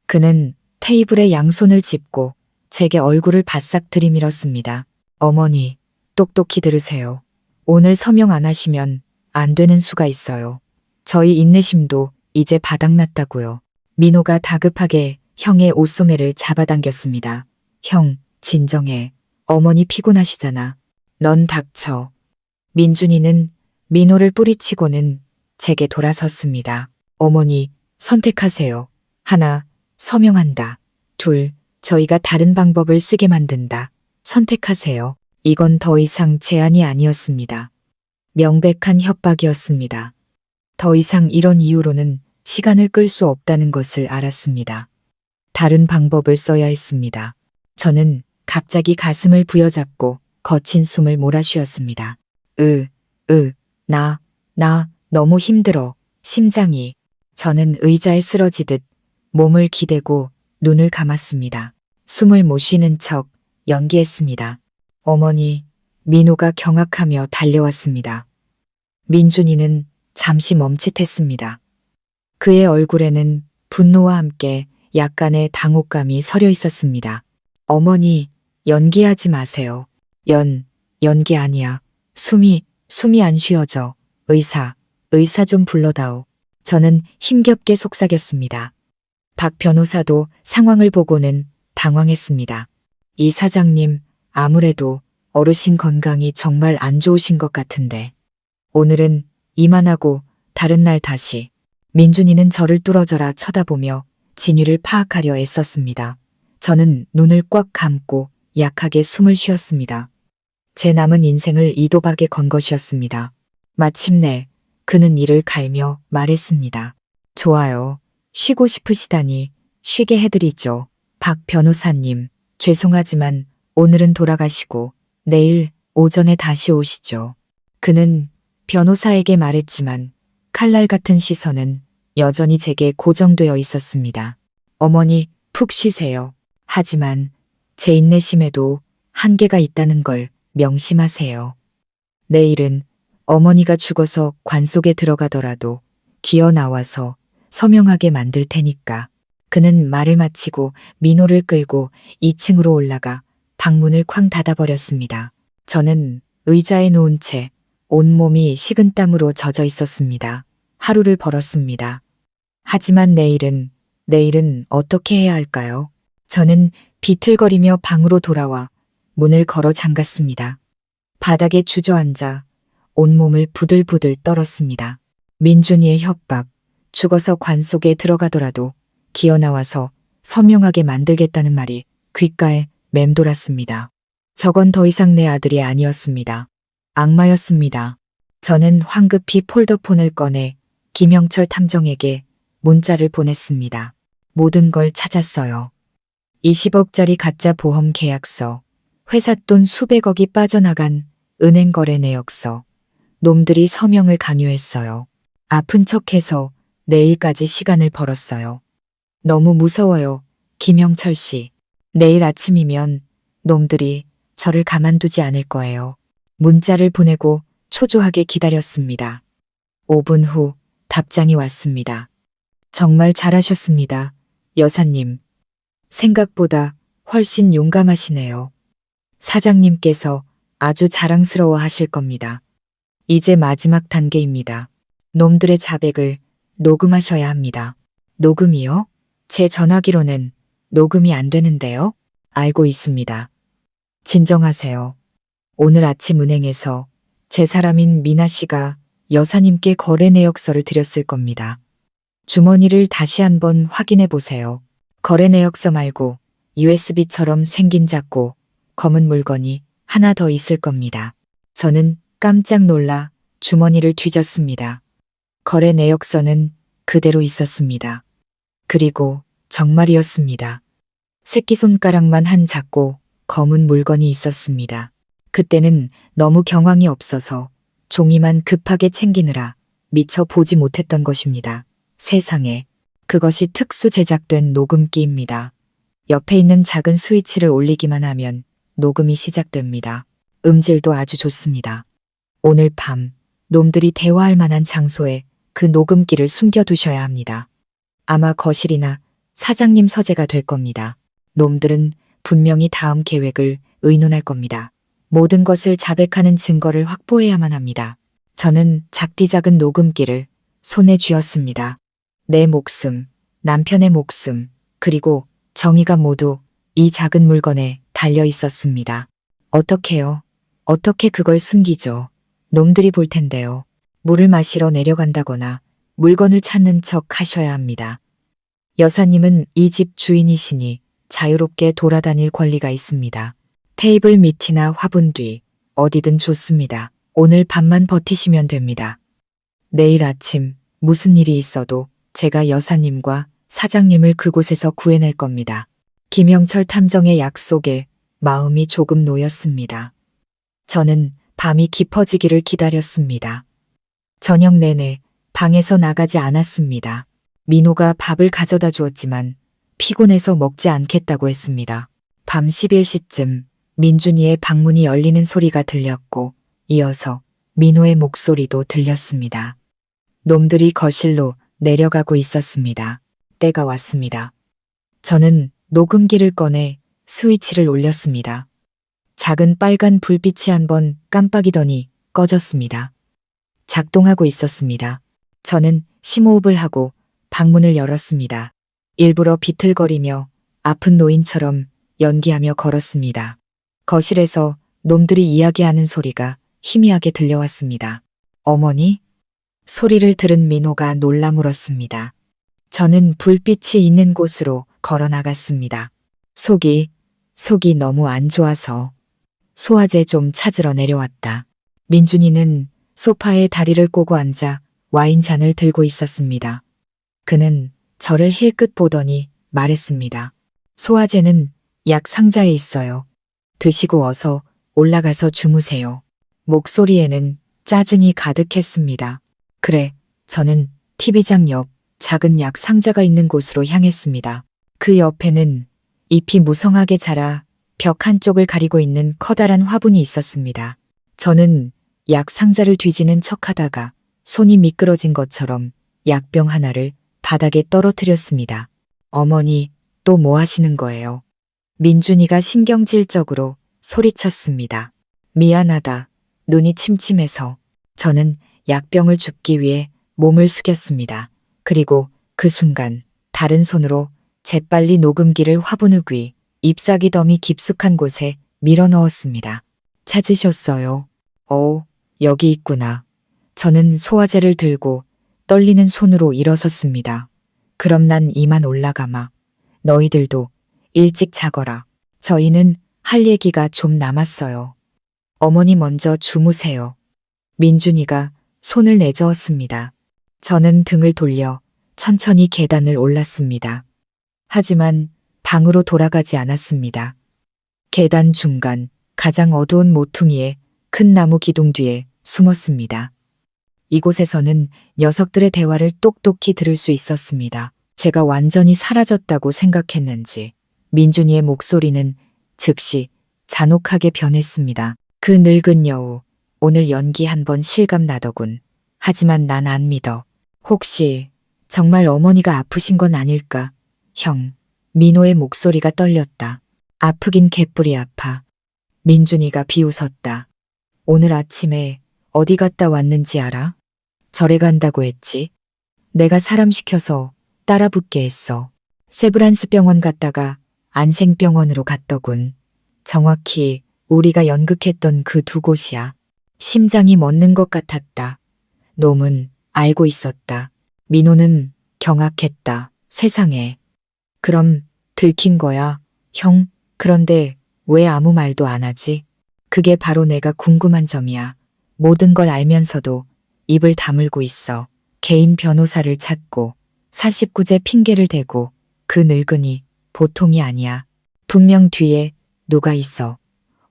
그는 테이블에 양손을 짚고 제게 얼굴을 바싹 들이밀었습니다. 어머니, 똑똑히 들으세요. 오늘 서명 안 하시면 안 되는 수가 있어요. 저희 인내심도 이제 바닥났다고요. 민호가 다급하게 형의 옷소매를 잡아당겼습니다. 형, 진정해. 어머니 피곤하시잖아. 넌 닥쳐. 민준이는 민호를 뿌리치고는 제게 돌아섰습니다. 어머니, 선택하세요. 하나, 서명한다. 둘, 저희가 다른 방법을 쓰게 만든다. 선택하세요. 이건 더 이상 제안이 아니었습니다. 명백한 협박이었습니다. 더 이상 이런 이유로는 시간을 끌 수 없다는 것을 알았습니다. 다른 방법을 써야 했습니다. 저는 갑자기 가슴을 부여잡고 거친 숨을 몰아쉬었습니다. 나 너무 힘들어. 심장이. 저는 의자에 쓰러지듯 몸을 기대고 눈을 감았습니다. 숨을 못 쉬는 척 연기했습니다. 어머니, 민호가 경악하며 달려왔습니다. 민준이는 잠시 멈칫했습니다. 그의 얼굴에는 분노와 함께 약간의 당혹감이 서려 있었습니다. 어머니, 연기하지 마세요. 연기 아니야. 숨이 안 쉬어져. 의사 좀 불러다오. 저는 힘겹게 속삭였습니다. 박 변호사도 상황을 보고는 당황했습니다. 이 사장님, 아무래도 어르신 건강이 정말 안 좋으신 것 같은데. 오늘은 이만하고 다른 날 다시. 민준이는 저를 뚫어져라 쳐다보며 진위를 파악하려 애썼습니다. 저는 눈을 꽉 감고 약하게 숨을 쉬었습니다. 제 남은 인생을 이 도박에 건 것이었습니다. 마침내 그는 이를 갈며 말했습니다. 좋아요. 쉬고 싶으시다니 쉬게 해드리죠. 박 변호사님, 죄송하지만 오늘은 돌아가시고 내일 오전에 다시 오시죠. 그는 변호사에게 말했지만 칼날 같은 시선은 여전히 제게 고정되어 있었습니다. 어머니, 푹 쉬세요. 하지만 제 인내심에도 한계가 있다는 걸 명심하세요. 내일은 어머니가 죽어서 관 속에 들어가더라도 기어 나와서 서명하게 만들 테니까. 그는 말을 마치고 민호를 끌고 2층으로 올라가 방문을 쾅 닫아버렸습니다. 저는 의자에 누운 채 온몸이 식은땀으로 젖어 있었습니다. 하루를 벌었습니다. 하지만 내일은 어떻게 해야 할까요? 저는 비틀거리며 방으로 돌아와 문을 걸어 잠갔습니다. 바닥에 주저앉아 온몸을 부들부들 떨었습니다. 민준이의 협박, 죽어서 관 속에 들어가더라도 기어 나와서 서명하게 만들겠다는 말이 귓가에 맴돌았습니다. 저건 더 이상 내 아들이 아니었습니다. 악마였습니다. 저는 황급히 폴더폰을 꺼내 김영철 탐정에게 문자를 보냈습니다. 모든 걸 찾았어요. 20억짜리 가짜 보험 계약서, 회사 돈 수백억이 빠져나간 은행 거래 내역서, 놈들이 서명을 강요했어요. 아픈 척해서 내일까지 시간을 벌었어요. 너무 무서워요, 김영철 씨. 내일 아침이면 놈들이 저를 가만두지 않을 거예요. 문자를 보내고 초조하게 기다렸습니다. 5분 후 답장이 왔습니다. 정말 잘하셨습니다, 여사님. 생각보다 훨씬 용감하시네요. 사장님께서 아주 자랑스러워 하실 겁니다. 이제 마지막 단계입니다. 놈들의 자백을 녹음하셔야 합니다. 녹음이요? 제 전화기로는 녹음이 안 되는데요? 알고 있습니다. 진정하세요. 오늘 아침 은행에서 제 사람인 미나 씨가 여사님께 거래 내역서를 드렸을 겁니다. 주머니를 다시 한번 확인해 보세요. 거래 내역서 말고 USB처럼 생긴 작고 검은 물건이 하나 더 있을 겁니다. 저는 깜짝 놀라 주머니를 뒤졌습니다. 거래 내역서는 그대로 있었습니다. 그리고 정말이었습니다. 새끼손가락만 한 작고 검은 물건이 있었습니다. 그때는 너무 경황이 없어서 종이만 급하게 챙기느라 미처 보지 못했던 것입니다. 세상에, 그것이 특수 제작된 녹음기입니다. 옆에 있는 작은 스위치를 올리기만 하면 녹음이 시작됩니다. 음질도 아주 좋습니다. 오늘 밤 놈들이 대화할 만한 장소에 그 녹음기를 숨겨두셔야 합니다. 아마 거실이나 사장님 서재가 될 겁니다. 놈들은 분명히 다음 계획을 의논할 겁니다. 모든 것을 자백하는 증거를 확보해야만 합니다. 저는 작디작은 녹음기를 손에 쥐었습니다. 내 목숨, 남편의 목숨, 그리고 정의가 모두 이 작은 물건에 달려 있었습니다. 어떻게요? 어떻게 그걸 숨기죠? 놈들이 볼 텐데요. 물을 마시러 내려간다거나 물건을 찾는 척 하셔야 합니다. 여사님은 이 집 주인이시니 자유롭게 돌아다닐 권리가 있습니다. 테이블 밑이나 화분 뒤 어디든 좋습니다. 오늘 밤만 버티시면 됩니다. 내일 아침 무슨 일이 있어도 제가 여사님과 사장님을 그곳에서 구해낼 겁니다. 김영철 탐정의 약속에 마음이 조금 놓였습니다. 저는 밤이 깊어지기를 기다렸습니다. 저녁 내내 방에서 나가지 않았습니다. 민호가 밥을 가져다 주었지만 피곤해서 먹지 않겠다고 했습니다. 밤 11시쯤 민준이의 방문이 열리는 소리가 들렸고 이어서 민호의 목소리도 들렸습니다. 놈들이 거실로 내려가고 있었습니다. 때가 왔습니다. 저는 녹음기를 꺼내 스위치를 올렸습니다. 작은 빨간 불빛이 한번 깜빡이더니 꺼졌습니다. 작동하고 있었습니다. 저는 심호흡을 하고 방문을 열었습니다. 일부러 비틀거리며 아픈 노인처럼 연기하며 걸었습니다. 거실에서 놈들이 이야기하는 소리가 희미하게 들려왔습니다. 어머니? 소리를 들은 민호가 놀라 물었습니다. 저는 불빛이 있는 곳으로 걸어 나갔습니다. 속이 너무 안 좋아서 소화제 좀 찾으러 내려왔다. 민준이는 소파에 다리를 꼬고 앉아 와인잔을 들고 있었습니다. 그는 저를 힐끗 보더니 말했습니다. 소화제는 약 상자에 있어요. 드시고 어서 올라가서 주무세요. 목소리에는 짜증이 가득했습니다. 그래, 저는 TV장 옆 작은 약 상자가 있는 곳으로 향했습니다. 그 옆에는 잎이 무성하게 자라 벽 한쪽을 가리고 있는 커다란 화분이 있었습니다. 저는 약 상자를 뒤지는 척하다가 손이 미끄러진 것처럼 약병 하나를 바닥에 떨어뜨렸습니다. 어머니, 또 뭐 하시는 거예요? 민준이가 신경질적으로 소리쳤습니다. 미안하다. 눈이 침침해서. 저는 약병을 줍기 위해 몸을 숙였습니다. 그리고 그 순간 다른 손으로 재빨리 녹음기를 화분흙 위 잎사귀 더미 깊숙한 곳에 밀어 넣었습니다. 찾으셨어요? 여기 있구나. 저는 소화제를 들고 떨리는 손으로 일어섰습니다. 그럼 난 이만 올라가마. 너희들도 일찍 자거라. 저희는 할 얘기가 좀 남았어요. 어머니 먼저 주무세요. 민준이가 손을 내저었습니다. 저는 등을 돌려 천천히 계단을 올랐습니다. 하지만 방으로 돌아가지 않았습니다. 계단 중간 가장 어두운 모퉁이에 큰 나무 기둥 뒤에 숨었습니다. 이곳에서는 녀석들의 대화를 똑똑히 들을 수 있었습니다. 제가 완전히 사라졌다고 생각했는지 민준이의 목소리는 즉시 잔혹하게 변했습니다. 그 늙은 여우, 오늘 연기 한번 실감 나더군. 하지만 난 안 믿어. 혹시 정말 어머니가 아프신 건 아닐까? 형, 민호의 목소리가 떨렸다. 아프긴 개뿔이 아파. 민준이가 비웃었다. 오늘 아침에 어디 갔다 왔는지 알아? 절에 간다고 했지. 내가 사람 시켜서 따라 붙게 했어. 세브란스 병원 갔다가 안생병원으로 갔더군. 정확히 우리가 연극했던 그 두 곳이야. 심장이 멎는 것 같았다. 놈은 알고 있었다. 민호는 경악했다. 세상에. 그럼 들킨 거야, 형. 그런데 왜 아무 말도 안 하지? 그게 바로 내가 궁금한 점이야. 모든 걸 알면서도 입을 다물고 있어. 개인 변호사를 찾고 49제 핑계를 대고 그 늙은이 보통이 아니야. 분명 뒤에 누가 있어.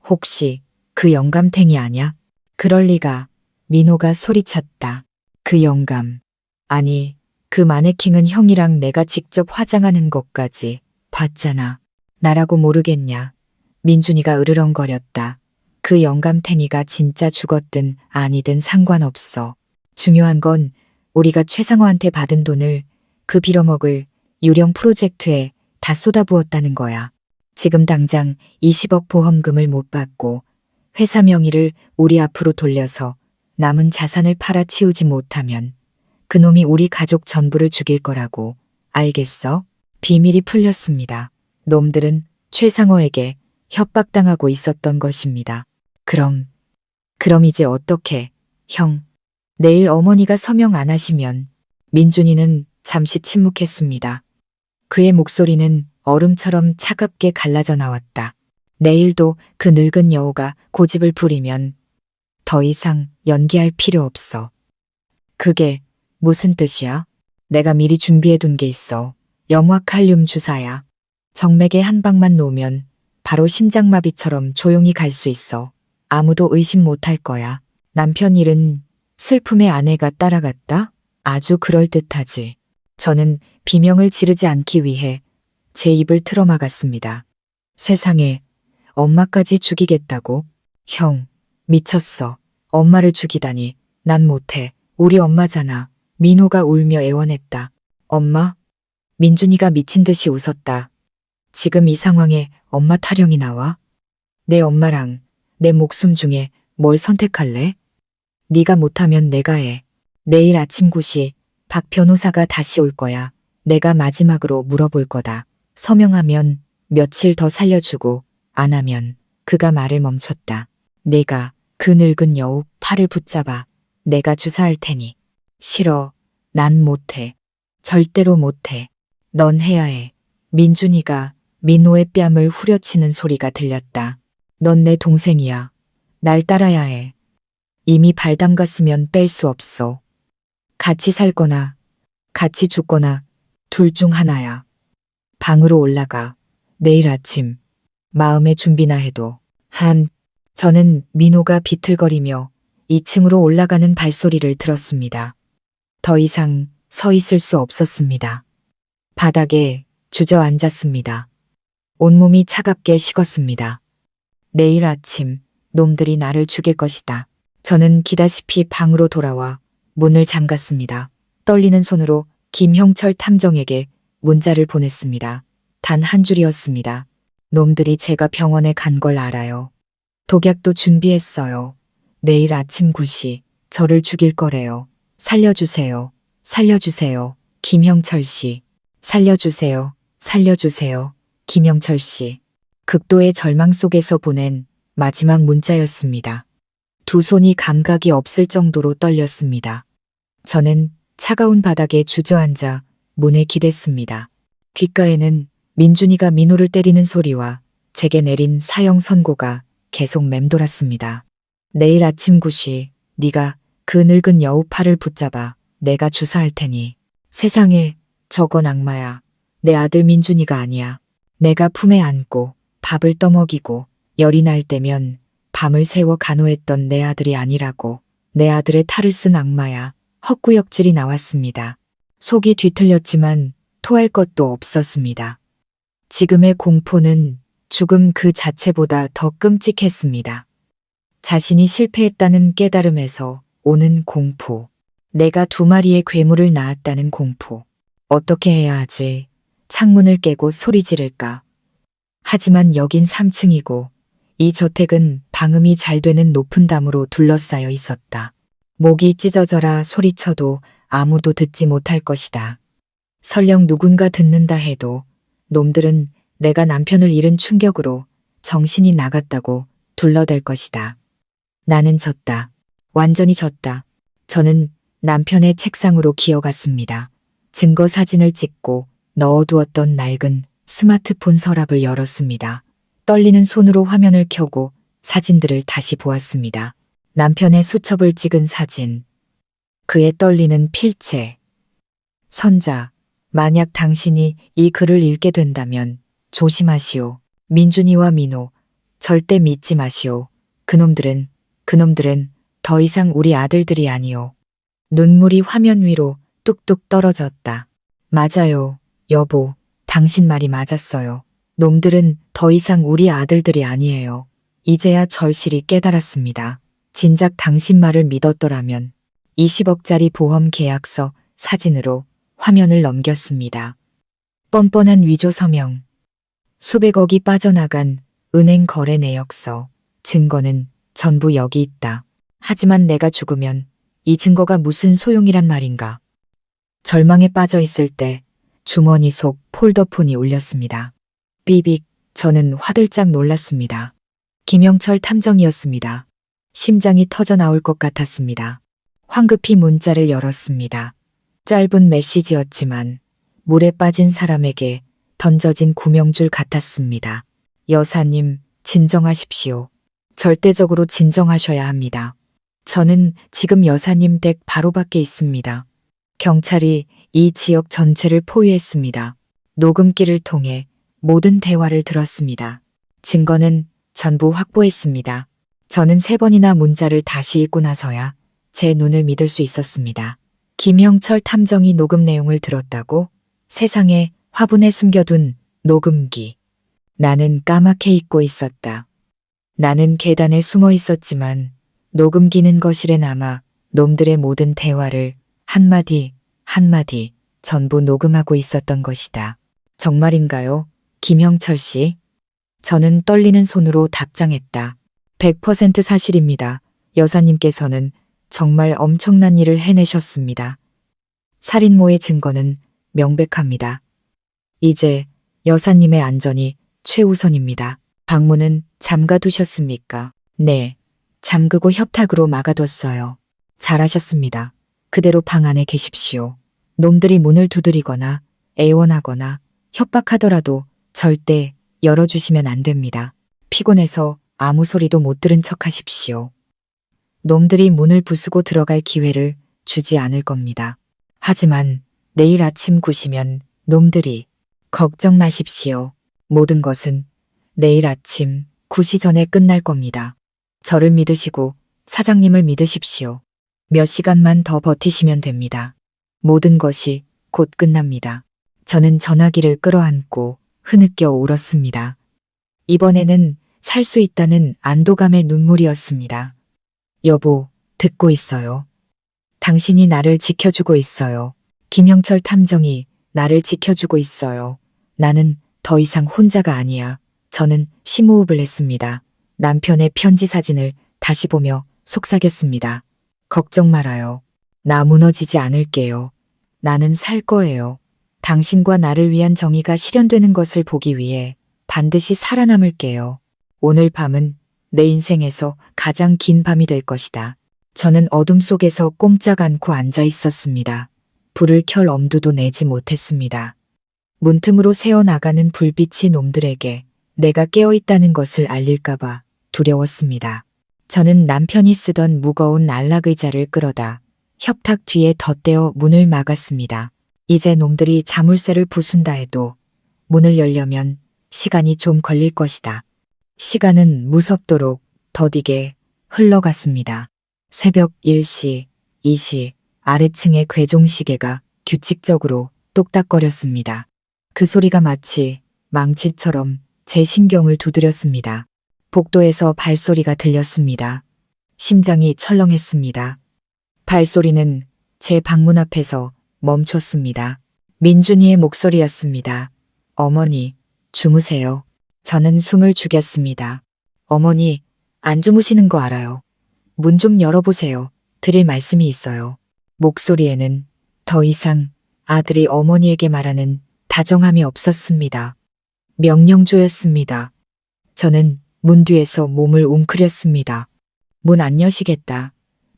혹시 그 영감탱이 아냐? 그럴 리가. 민호가 소리쳤다. 그 영감. 아니, 그 마네킹은 형이랑 내가 직접 화장하는 것까지 봤잖아. 나라고 모르겠냐. 민준이가 으르렁거렸다. 그 영감탱이가 진짜 죽었든 아니든 상관없어. 중요한 건 우리가 최상호한테 받은 돈을 그 빌어먹을 유령 프로젝트에 다 쏟아부었다는 거야. 지금 당장 20억 보험금을 못 받고 회사 명의를 우리 앞으로 돌려서 남은 자산을 팔아치우지 못하면 그놈이 우리 가족 전부를 죽일 거라고. 알겠어? 비밀이 풀렸습니다. 놈들은 최상호에게 협박당하고 있었던 것입니다. 그럼 이제 어떻게, 형? 내일 어머니가 서명 안 하시면. 민준이는 잠시 침묵했습니다. 그의 목소리는 얼음처럼 차갑게 갈라져 나왔다. 내일도 그 늙은 여우가 고집을 부리면 더 이상 연기할 필요 없어. 그게 무슨 뜻이야? 내가 미리 준비해둔 게 있어. 염화칼륨 주사야. 정맥에 한 방만 놓으면 바로 심장마비처럼 조용히 갈 수 있어. 아무도 의심 못할 거야. 남편 일은 슬픔의 아내가 따라갔다? 아주 그럴듯하지. 저는 비명을 지르지 않기 위해 제 입을 틀어막았습니다. 세상에, 엄마까지 죽이겠다고? 형, 미쳤어. 엄마를 죽이다니. 난 못해. 우리 엄마잖아. 민호가 울며 애원했다. 엄마? 민준이가 미친 듯이 웃었다. 지금 이 상황에 엄마 타령이 나와? 내 엄마랑 내 목숨 중에 뭘 선택할래? 네가 못하면 내가 해. 내일 아침 9시 박 변호사가 다시 올 거야. 내가 마지막으로 물어볼 거다. 서명하면 며칠 더 살려주고 안 하면. 그가 말을 멈췄다. 내가 그 늙은 여우 팔을 붙잡아 내가 주사할 테니. 싫어. 난 못해. 절대로 못해. 넌 해야 해. 민준이가 민호의 뺨을 후려치는 소리가 들렸다. 넌 내 동생이야. 날 따라야 해. 이미 발 담갔으면 뺄 수 없어. 같이 살거나 같이 죽거나 둘 중 하나야. 방으로 올라가. 내일 아침 마음의 준비나 해도. 저는 민호가 비틀거리며 2층으로 올라가는 발소리를 들었습니다. 더 이상 서 있을 수 없었습니다. 바닥에 주저앉았습니다. 온몸이 차갑게 식었습니다. 내일 아침 놈들이 나를 죽일 것이다. 저는 기다시피 방으로 돌아와 문을 잠갔습니다. 떨리는 손으로 김형철 탐정에게 문자를 보냈습니다. 단 한 줄이었습니다. 놈들이 제가 병원에 간 걸 알아요. 독약도 준비했어요. 내일 아침 9시 저를 죽일 거래요. 살려주세요. 살려주세요. 김형철 씨. 살려주세요. 살려주세요. 김형철 씨. 극도의 절망 속에서 보낸 마지막 문자였습니다. 두 손이 감각이 없을 정도로 떨렸습니다. 저는 차가운 바닥에 주저앉아 문에 기댔습니다. 귓가에는 민준이가 민호를 때리는 소리와 제게 내린 사형 선고가 계속 맴돌았습니다. 내일 아침 9시 네가 그 늙은 여우 팔을 붙잡아 내가 주사할 테니. 세상에, 저건 악마야. 내 아들 민준이가 아니야. 내가 품에 안고 밥을 떠먹이고 열이 날 때면 밤을 새워 간호했던 내 아들이 아니라고. 내 아들의 탈을 쓴 악마야. 헛구역질이 나왔습니다. 속이 뒤틀렸지만 토할 것도 없었습니다. 지금의 공포는 죽음 그 자체보다 더 끔찍했습니다. 자신이 실패했다는 깨달음에서 오는 공포. 내가 두 마리의 괴물을 낳았다는 공포. 어떻게 해야 하지? 창문을 깨고 소리 지를까? 하지만 여긴 3층이고 이 저택은 방음이 잘 되는 높은 담으로 둘러싸여 있었다. 목이 찢어져라 소리쳐도 아무도 듣지 못할 것이다. 설령 누군가 듣는다 해도 놈들은 내가 남편을 잃은 충격으로 정신이 나갔다고 둘러댈 것이다. 나는 졌다. 완전히 졌다. 저는 남편의 책상으로 기어갔습니다. 증거 사진을 찍고 넣어두었던 낡은 스마트폰 서랍을 열었습니다. 떨리는 손으로 화면을 켜고 사진들을 다시 보았습니다. 남편의 수첩을 찍은 사진. 그의 떨리는 필체. 선자, 만약 당신이 이 글을 읽게 된다면 조심하시오. 민준이와 민호, 절대 믿지 마시오. 그놈들은 더 이상 우리 아들들이 아니오. 눈물이 화면 위로 뚝뚝 떨어졌다. 맞아요, 여보. 당신 말이 맞았어요. 놈들은 더 이상 우리 아들들이 아니에요. 이제야 절실히 깨달았습니다. 진작 당신 말을 믿었더라면. 20억짜리 보험 계약서 사진으로 화면을 넘겼습니다. 뻔뻔한 위조 서명. 수백억이 빠져나간 은행 거래 내역서. 증거는 전부 여기 있다. 하지만 내가 죽으면 이 증거가 무슨 소용이란 말인가. 절망에 빠져 있을 때 주머니 속 폴더폰이 울렸습니다. 삐빅. 저는 화들짝 놀랐습니다. 김영철 탐정이었습니다. 심장이 터져 나올 것 같았습니다. 황급히 문자를 열었습니다. 짧은 메시지였지만 물에 빠진 사람에게 던져진 구명줄 같았습니다. 여사님, 진정하십시오. 절대적으로 진정하셔야 합니다. 저는 지금 여사님 댁 바로 밖에 있습니다. 경찰이 이 지역 전체를 포위했습니다. 녹음기를 통해 모든 대화를 들었습니다. 증거는 전부 확보했습니다. 저는 3번이나 문자를 다시 읽고 나서야 제 눈을 믿을 수 있었습니다. 김형철 탐정이 녹음 내용을 들었다고? 세상에, 화분에 숨겨둔 녹음기. 나는 까맣게 잊고 있었다. 나는 계단에 숨어 있었지만 녹음기는 거실에 남아 놈들의 모든 대화를 한마디 한마디 전부 녹음하고 있었던 것이다. 정말인가요, 김형철 씨? 저는 떨리는 손으로 답장했다. 100% 사실입니다. 여사님께서는 정말 엄청난 일을 해내셨습니다. 살인모의 증거는 명백합니다. 이제 여사님의 안전이 최우선입니다. 방문은 잠가두셨습니까? 네. 잠그고 협탁으로 막아뒀어요. 잘하셨습니다. 그대로 방 안에 계십시오. 놈들이 문을 두드리거나 애원하거나 협박하더라도 절대 열어주시면 안 됩니다. 피곤해서 아무 소리도 못 들은 척 하십시오. 놈들이 문을 부수고 들어갈 기회를 주지 않을 겁니다. 하지만 내일 아침 9시면 놈들이 걱정 마십시오. 모든 것은 내일 아침 9시 전에 끝날 겁니다. 저를 믿으시고 사장님을 믿으십시오. 몇 시간만 더 버티시면 됩니다. 모든 것이 곧 끝납니다. 저는 전화기를 끌어안고 흐느껴 울었습니다. 이번에는 살 수 있다는 안도감의 눈물이었습니다. 여보, 듣고 있어요. 당신이 나를 지켜주고 있어요. 김영철 탐정이 나를 지켜주고 있어요. 나는 더 이상 혼자가 아니야. 저는 심호흡을 했습니다. 남편의 편지 사진을 다시 보며 속삭였습니다. 걱정 말아요. 나 무너지지 않을게요. 나는 살 거예요. 당신과 나를 위한 정의가 실현되는 것을 보기 위해 반드시 살아남을게요. 오늘 밤은 내 인생에서 가장 긴 밤이 될 것이다. 저는 어둠 속에서 꼼짝 않고 앉아 있었습니다. 불을 켤 엄두도 내지 못했습니다. 문틈으로 새어나가는 불빛이 놈들에게 내가 깨어있다는 것을 알릴까봐 두려웠습니다. 저는 남편이 쓰던 무거운 안락의자를 끌어다 협탁 뒤에 덧대어 문을 막았습니다. 이제 놈들이 자물쇠를 부순다 해도 문을 열려면 시간이 좀 걸릴 것이다. 시간은 무섭도록 더디게 흘러갔습니다. 새벽 1시, 2시, 아래층의 괴종시계가 규칙적으로 똑딱거렸습니다. 그 소리가 마치 망치처럼 제 신경을 두드렸습니다. 복도에서 발소리가 들렸습니다. 심장이 철렁했습니다. 발소리는 제 방문 앞에서 멈췄습니다. 민준이의 목소리였습니다. 어머니, 주무세요. 저는 숨을 죽였습니다. 어머니, 안 주무시는 거 알아요. 문 좀 열어보세요. 드릴 말씀이 있어요. 목소리에는 더 이상 아들이 어머니에게 말하는 다정함이 없었습니다. 명령조였습니다. 저는 문 뒤에서 몸을 웅크렸습니다. 문 안 여시겠다.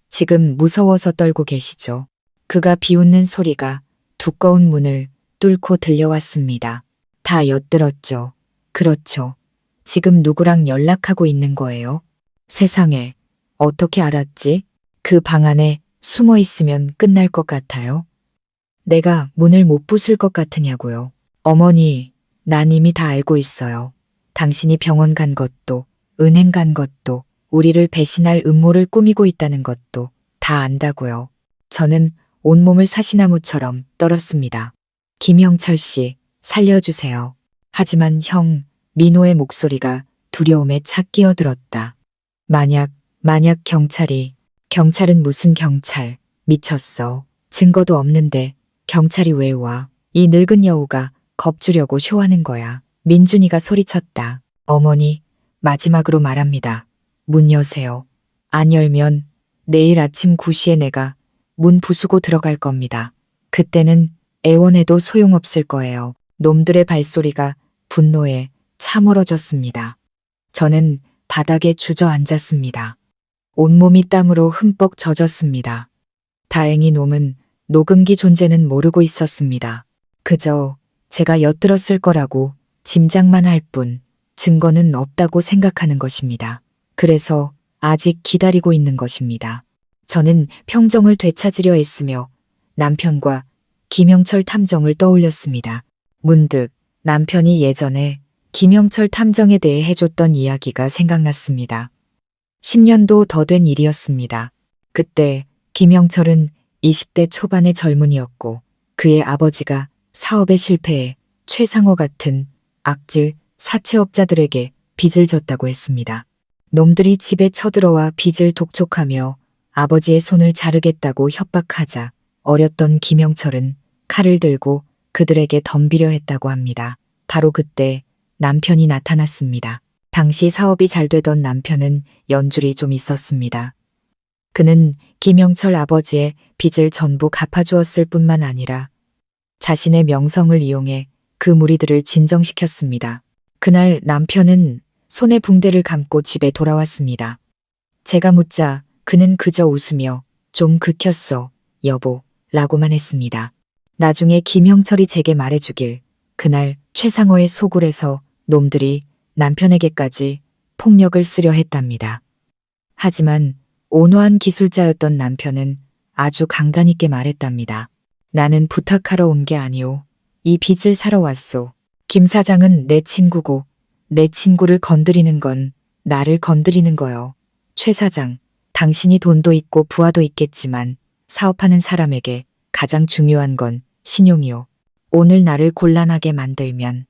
지금 무서워서 떨고 계시죠. 그가 비웃는 소리가 두꺼운 문을 뚫고 들려왔습니다. 다 엿들었죠. 그렇죠. 지금 누구랑 연락하고 있는 거예요? 세상에, 어떻게 알았지? 그 방 안에 숨어 있으면 끝날 것 같아요. 내가 문을 못 부술 것 같으냐고요. 어머니, 난 이미 다 알고 있어요. 당신이 병원 간 것도, 은행 간 것도, 우리를 배신할 음모를 꾸미고 있다는 것도 다 안다고요. 저는 온몸을 사시나무처럼 떨었습니다. 김영철 씨, 살려주세요. 하지만 형, 민호의 목소리가 두려움에 착 끼어들었다. 만약 경찰은 무슨 경찰, 미쳤어. 증거도 없는데 경찰이 왜 와? 이 늙은 여우가 겁주려고 쇼하는 거야. 민준이가 소리쳤다. 어머니, 마지막으로 말합니다. 문 여세요. 안 열면 내일 아침 9시에 내가 문 부수고 들어갈 겁니다. 그때는 애원해도 소용없을 거예요. 놈들의 발소리가 분노에 차멀어졌습니다. 저는 바닥에 주저앉았습니다. 온몸이 땀으로 흠뻑 젖었습니다. 다행히 놈은 녹음기 존재는 모르고 있었습니다. 그저 제가 엿들었을 거라고 짐작만 할 뿐 증거는 없다고 생각하는 것입니다. 그래서 아직 기다리고 있는 것입니다. 저는 평정을 되찾으려 했으며 남편과 김영철 탐정을 떠올렸습니다. 문득 남편이 예전에 김영철 탐정에 대해 해줬던 이야기가 생각났습니다. 10년도 더 된 일이었습니다. 그때 김영철은 20대 초반의 젊은이였고 그의 아버지가 사업에 실패해 최상호 같은 악질 사채업자들에게 빚을 졌다고 했습니다. 놈들이 집에 쳐들어와 빚을 독촉하며 아버지의 손을 자르겠다고 협박하자 어렸던 김영철은 칼을 들고 그들에게 덤비려 했다고 합니다. 바로 그때 남편이 나타났습니다. 당시 사업이 잘 되던 남편은 연줄이 좀 있었습니다. 그는 김영철 아버지의 빚을 전부 갚아주었을 뿐만 아니라 자신의 명성을 이용해 그 무리들을 진정시켰습니다. 그날 남편은 손에 붕대를 감고 집에 돌아왔습니다. 제가 묻자 그는 그저 웃으며 좀 긁혔어, 여보, 라고만 했습니다. 나중에 김영철이 제게 말해주길 그날 최상호의 소굴에서 놈들이 남편에게까지 폭력을 쓰려 했답니다. 하지만 온화한 기술자였던 남편은 아주 강단 있게 말했답니다. 나는 부탁하러 온 게 아니오. 이 빚을 사러 왔소. 김 사장은 내 친구고 내 친구를 건드리는 건 나를 건드리는 거요. 최 사장, 당신이 돈도 있고 부하도 있겠지만 사업하는 사람에게 가장 중요한 건 신용이요. 오늘 나를 곤란하게 만들면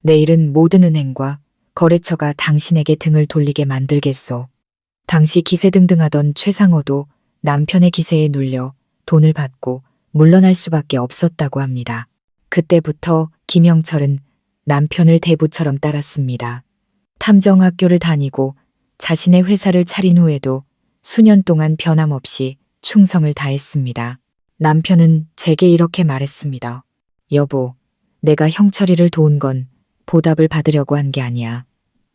내일은 모든 은행과 거래처가 당신에게 등을 돌리게 만들겠소. 당시 기세등등하던 최상호도 남편의 기세에 눌려 돈을 받고 물러날 수밖에 없었다고 합니다. 그때부터 김영철은 남편을 대부처럼 따랐습니다. 탐정학교를 다니고 자신의 회사를 차린 후에도 수년 동안 변함없이 충성을 다했습니다. 남편은 제게 이렇게 말했습니다. 여보, 내가 형철이를 도운 건 보답을 받으려고 한 게 아니야.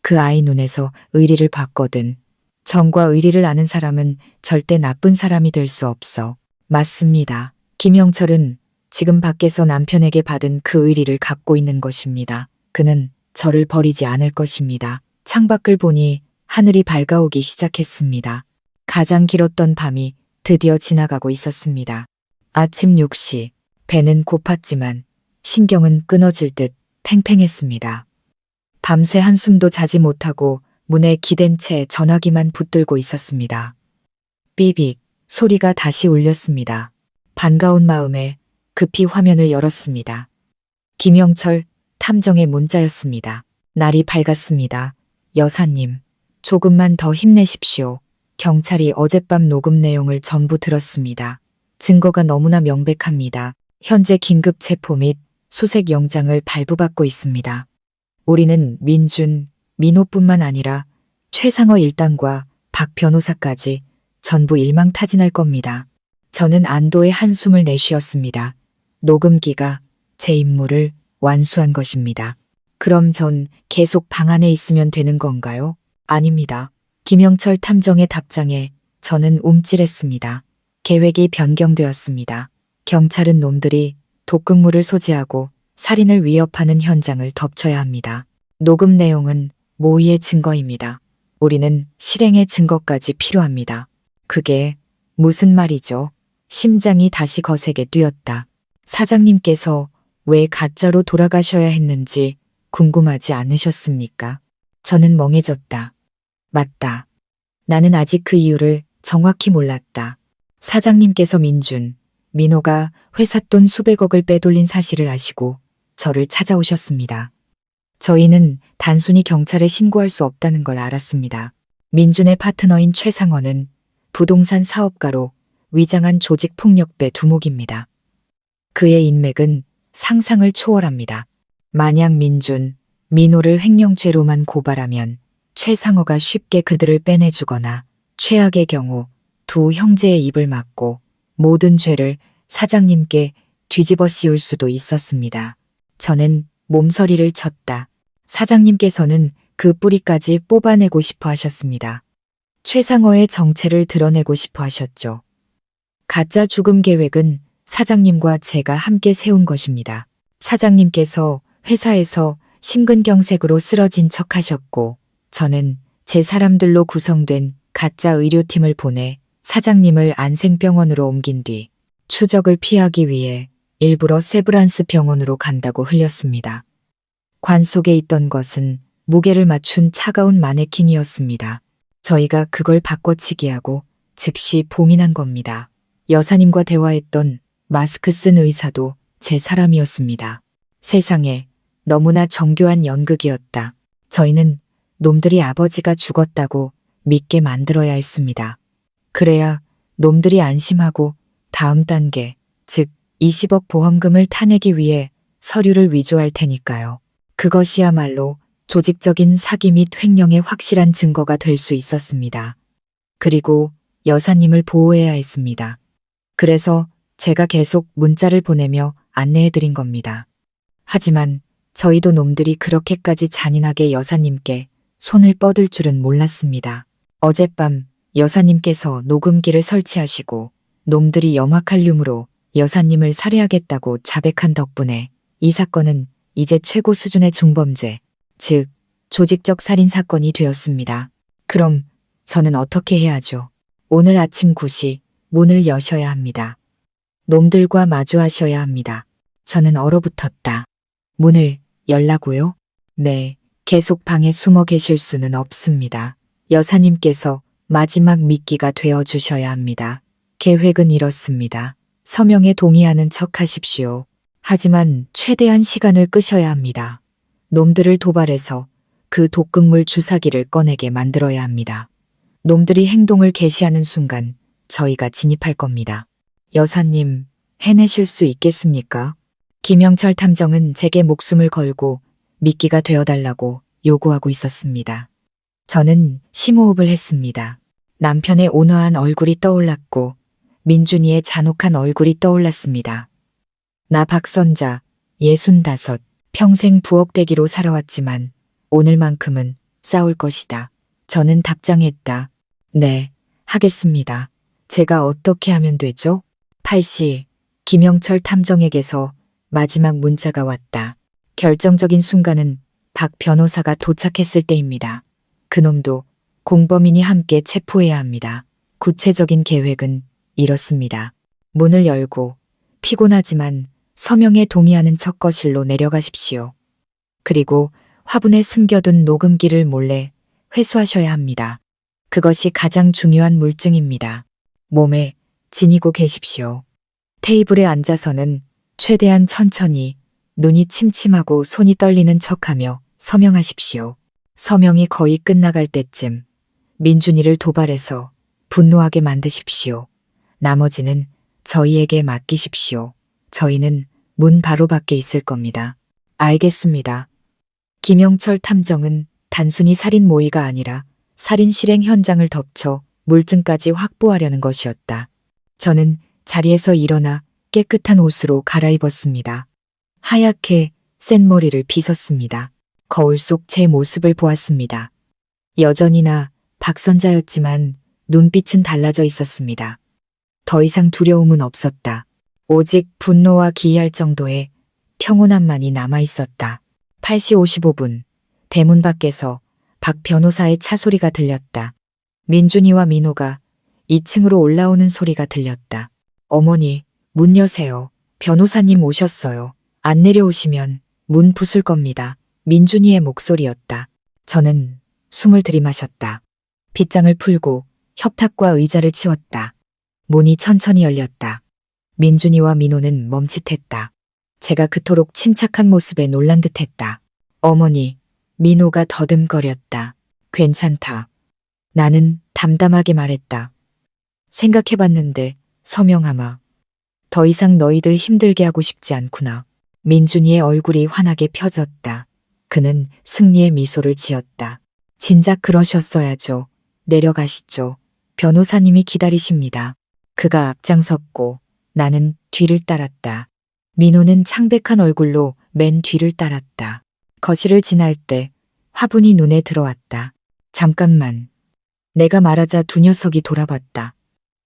그 아이 눈에서 의리를 봤거든. 정과 의리를 아는 사람은 절대 나쁜 사람이 될 수 없어. 맞습니다. 김영철은 지금 밖에서 남편에게 받은 그 의리를 갖고 있는 것입니다. 그는 저를 버리지 않을 것입니다. 창밖을 보니 하늘이 밝아오기 시작했습니다. 가장 길었던 밤이 드디어 지나가고 있었습니다. 아침 6시, 배는 고팠지만 신경은 끊어질 듯 팽팽했습니다. 밤새 한숨도 자지 못하고 문에 기댄 채 전화기만 붙들고 있었습니다. 삐빅 소리가 다시 울렸습니다. 반가운 마음에 급히 화면을 열었습니다. 김영철 탐정의 문자였습니다. 날이 밝았습니다. 여사님, 조금만 더 힘내십시오. 경찰이 어젯밤 녹음 내용을 전부 들었습니다. 증거가 너무나 명백합니다. 현재 긴급 체포 및 수색 영장을 발부받고 있습니다. 우리는 민준, 민호뿐만 아니라 최상어 일당과 박 변호사까지 전부 일망타진할 겁니다. 저는 안도의 한숨을 내쉬었습니다. 녹음기가 제 임무를 완수한 것입니다. 그럼 전 계속 방 안에 있으면 되는 건가요? 아닙니다. 김영철 탐정의 답장에 저는 움찔했습니다. 계획이 변경되었습니다. 경찰은 놈들이 독극물을 소지하고 살인을 위협하는 현장을 덮쳐야 합니다. 녹음 내용은 모의의 증거입니다. 우리는 실행의 증거까지 필요합니다. 그게 무슨 말이죠? 심장이 다시 거세게 뛰었다. 사장님께서 왜 가짜로 돌아가셔야 했는지 궁금하지 않으셨습니까? 저는 멍해졌다. 맞다. 나는 아직 그 이유를 정확히 몰랐다. 사장님께서 민준, 민호가 회사 돈 수백억을 빼돌린 사실을 아시고 저를 찾아오셨습니다. 저희는 단순히 경찰에 신고할 수 없다는 걸 알았습니다. 민준의 파트너인 최상원은 부동산 사업가로 위장한 조직폭력배 두목입니다. 그의 인맥은 상상을 초월합니다. 만약 민준, 민호를 횡령죄로만 고발하면 최상호가 쉽게 그들을 빼내주거나 최악의 경우 두 형제의 입을 막고 모든 죄를 사장님께 뒤집어 씌울 수도 있었습니다. 저는 몸서리를 쳤다. 사장님께서는 그 뿌리까지 뽑아내고 싶어 하셨습니다. 최상호의 정체를 드러내고 싶어 하셨죠. 가짜 죽음 계획은 사장님과 제가 함께 세운 것입니다. 사장님께서 회사에서 심근경색으로 쓰러진 척 하셨고 저는 제 사람들로 구성된 가짜 의료팀을 보내 사장님을 안생병원으로 옮긴 뒤 추적을 피하기 위해 일부러 세브란스 병원으로 간다고 흘렸습니다. 관 속에 있던 것은 무게를 맞춘 차가운 마네킹이었습니다. 저희가 그걸 바꿔치기하고 즉시 봉인한 겁니다. 여사님과 대화했던 마스크 쓴 의사도 제 사람이었습니다. 세상에 너무나 정교한 연극이었다. 저희는 놈들이 아버지가 죽었다고 믿게 만들어야 했습니다. 그래야 놈들이 안심하고 다음 단계, 즉 20억 보험금을 타내기 위해 서류를 위조할 테니까요. 그것이야말로 조직적인 사기 및 횡령의 확실한 증거가 될 수 있었습니다. 그리고 여사님을 보호해야 했습니다. 그래서 제가 계속 문자를 보내며 안내해드린 겁니다. 하지만 저희도 놈들이 그렇게까지 잔인하게 여사님께 손을 뻗을 줄은 몰랐습니다. 어젯밤 여사님께서 녹음기를 설치하시고 놈들이 염화칼륨으로 여사님을 살해하겠다고 자백한 덕분에 이 사건은 이제 최고 수준의 중범죄, 즉 조직적 살인 사건이 되었습니다. 그럼 저는 어떻게 해야죠? 오늘 아침 9시 문을 여셔야 합니다. 놈들과 마주하셔야 합니다. 저는 얼어붙었다. 문을 열라고요? 네, 계속 방에 숨어 계실 수는 없습니다. 여사님께서 마지막 미끼가 되어주셔야 합니다. 계획은 이렇습니다. 서명에 동의하는 척 하십시오. 하지만 최대한 시간을 끄셔야 합니다. 놈들을 도발해서 그 독극물 주사기를 꺼내게 만들어야 합니다. 놈들이 행동을 개시하는 순간 저희가 진입할 겁니다. 여사님, 해내실 수 있겠습니까? 김영철 탐정은 제게 목숨을 걸고 미끼가 되어달라고 요구하고 있었습니다. 저는 심호흡을 했습니다. 남편의 온화한 얼굴이 떠올랐고 민준이의 잔혹한 얼굴이 떠올랐습니다. 나 박선자, 65, 평생 부엌대기로 살아왔지만 오늘만큼은 싸울 것이다. 저는 답장했다. 네, 하겠습니다. 제가 어떻게 하면 되죠? 8시, 김영철 탐정에게서 마지막 문자가 왔다. 결정적인 순간은 박 변호사가 도착했을 때입니다. 그놈도 공범인이 함께 체포해야 합니다. 구체적인 계획은 이렇습니다. 문을 열고 피곤하지만 서명에 동의하는 첫 거실로 내려가십시오. 그리고 화분에 숨겨둔 녹음기를 몰래 회수하셔야 합니다. 그것이 가장 중요한 물증입니다. 몸에 지니고 계십시오. 테이블에 앉아서는 최대한 천천히 눈이 침침하고 손이 떨리는 척하며 서명하십시오. 서명이 거의 끝나갈 때쯤 민준이를 도발해서 분노하게 만드십시오. 나머지는 저희에게 맡기십시오. 저희는 문 바로 밖에 있을 겁니다. 알겠습니다. 김영철 탐정은 단순히 살인 모의가 아니라 살인 실행 현장을 덮쳐 물증까지 확보하려는 것이었다. 저는 자리에서 일어나 깨끗한 옷으로 갈아입었습니다. 하얗게 센 머리를 빗었습니다. 거울 속 제 모습을 보았습니다. 여전히나 박선자였지만 눈빛은 달라져 있었습니다. 더 이상 두려움은 없었다. 오직 분노와 기이할 정도의 평온함만이 남아 있었다. 8시 55분, 대문 밖에서 박 변호사의 차 소리가 들렸다. 민준이와 민호가 2층으로 올라오는 소리가 들렸다. 어머니, 문 여세요. 변호사님 오셨어요. 안 내려오시면 문 부술 겁니다. 민준이의 목소리였다. 저는 숨을 들이마셨다. 빗장을 풀고 협탁과 의자를 치웠다. 문이 천천히 열렸다. 민준이와 민호는 멈칫했다. 제가 그토록 침착한 모습에 놀란 듯했다. 어머니, 민호가 더듬거렸다. 괜찮다. 나는 담담하게 말했다. 생각해봤는데 서명하마. 더 이상 너희들 힘들게 하고 싶지 않구나. 민준이의 얼굴이 환하게 펴졌다. 그는 승리의 미소를 지었다. 진작 그러셨어야죠. 내려가시죠. 변호사님이 기다리십니다. 그가 앞장섰고 나는 뒤를 따랐다. 민호는 창백한 얼굴로 맨 뒤를 따랐다. 거실을 지날 때 화분이 눈에 들어왔다. 잠깐만. 내가 말하자 두 녀석이 돌아봤다.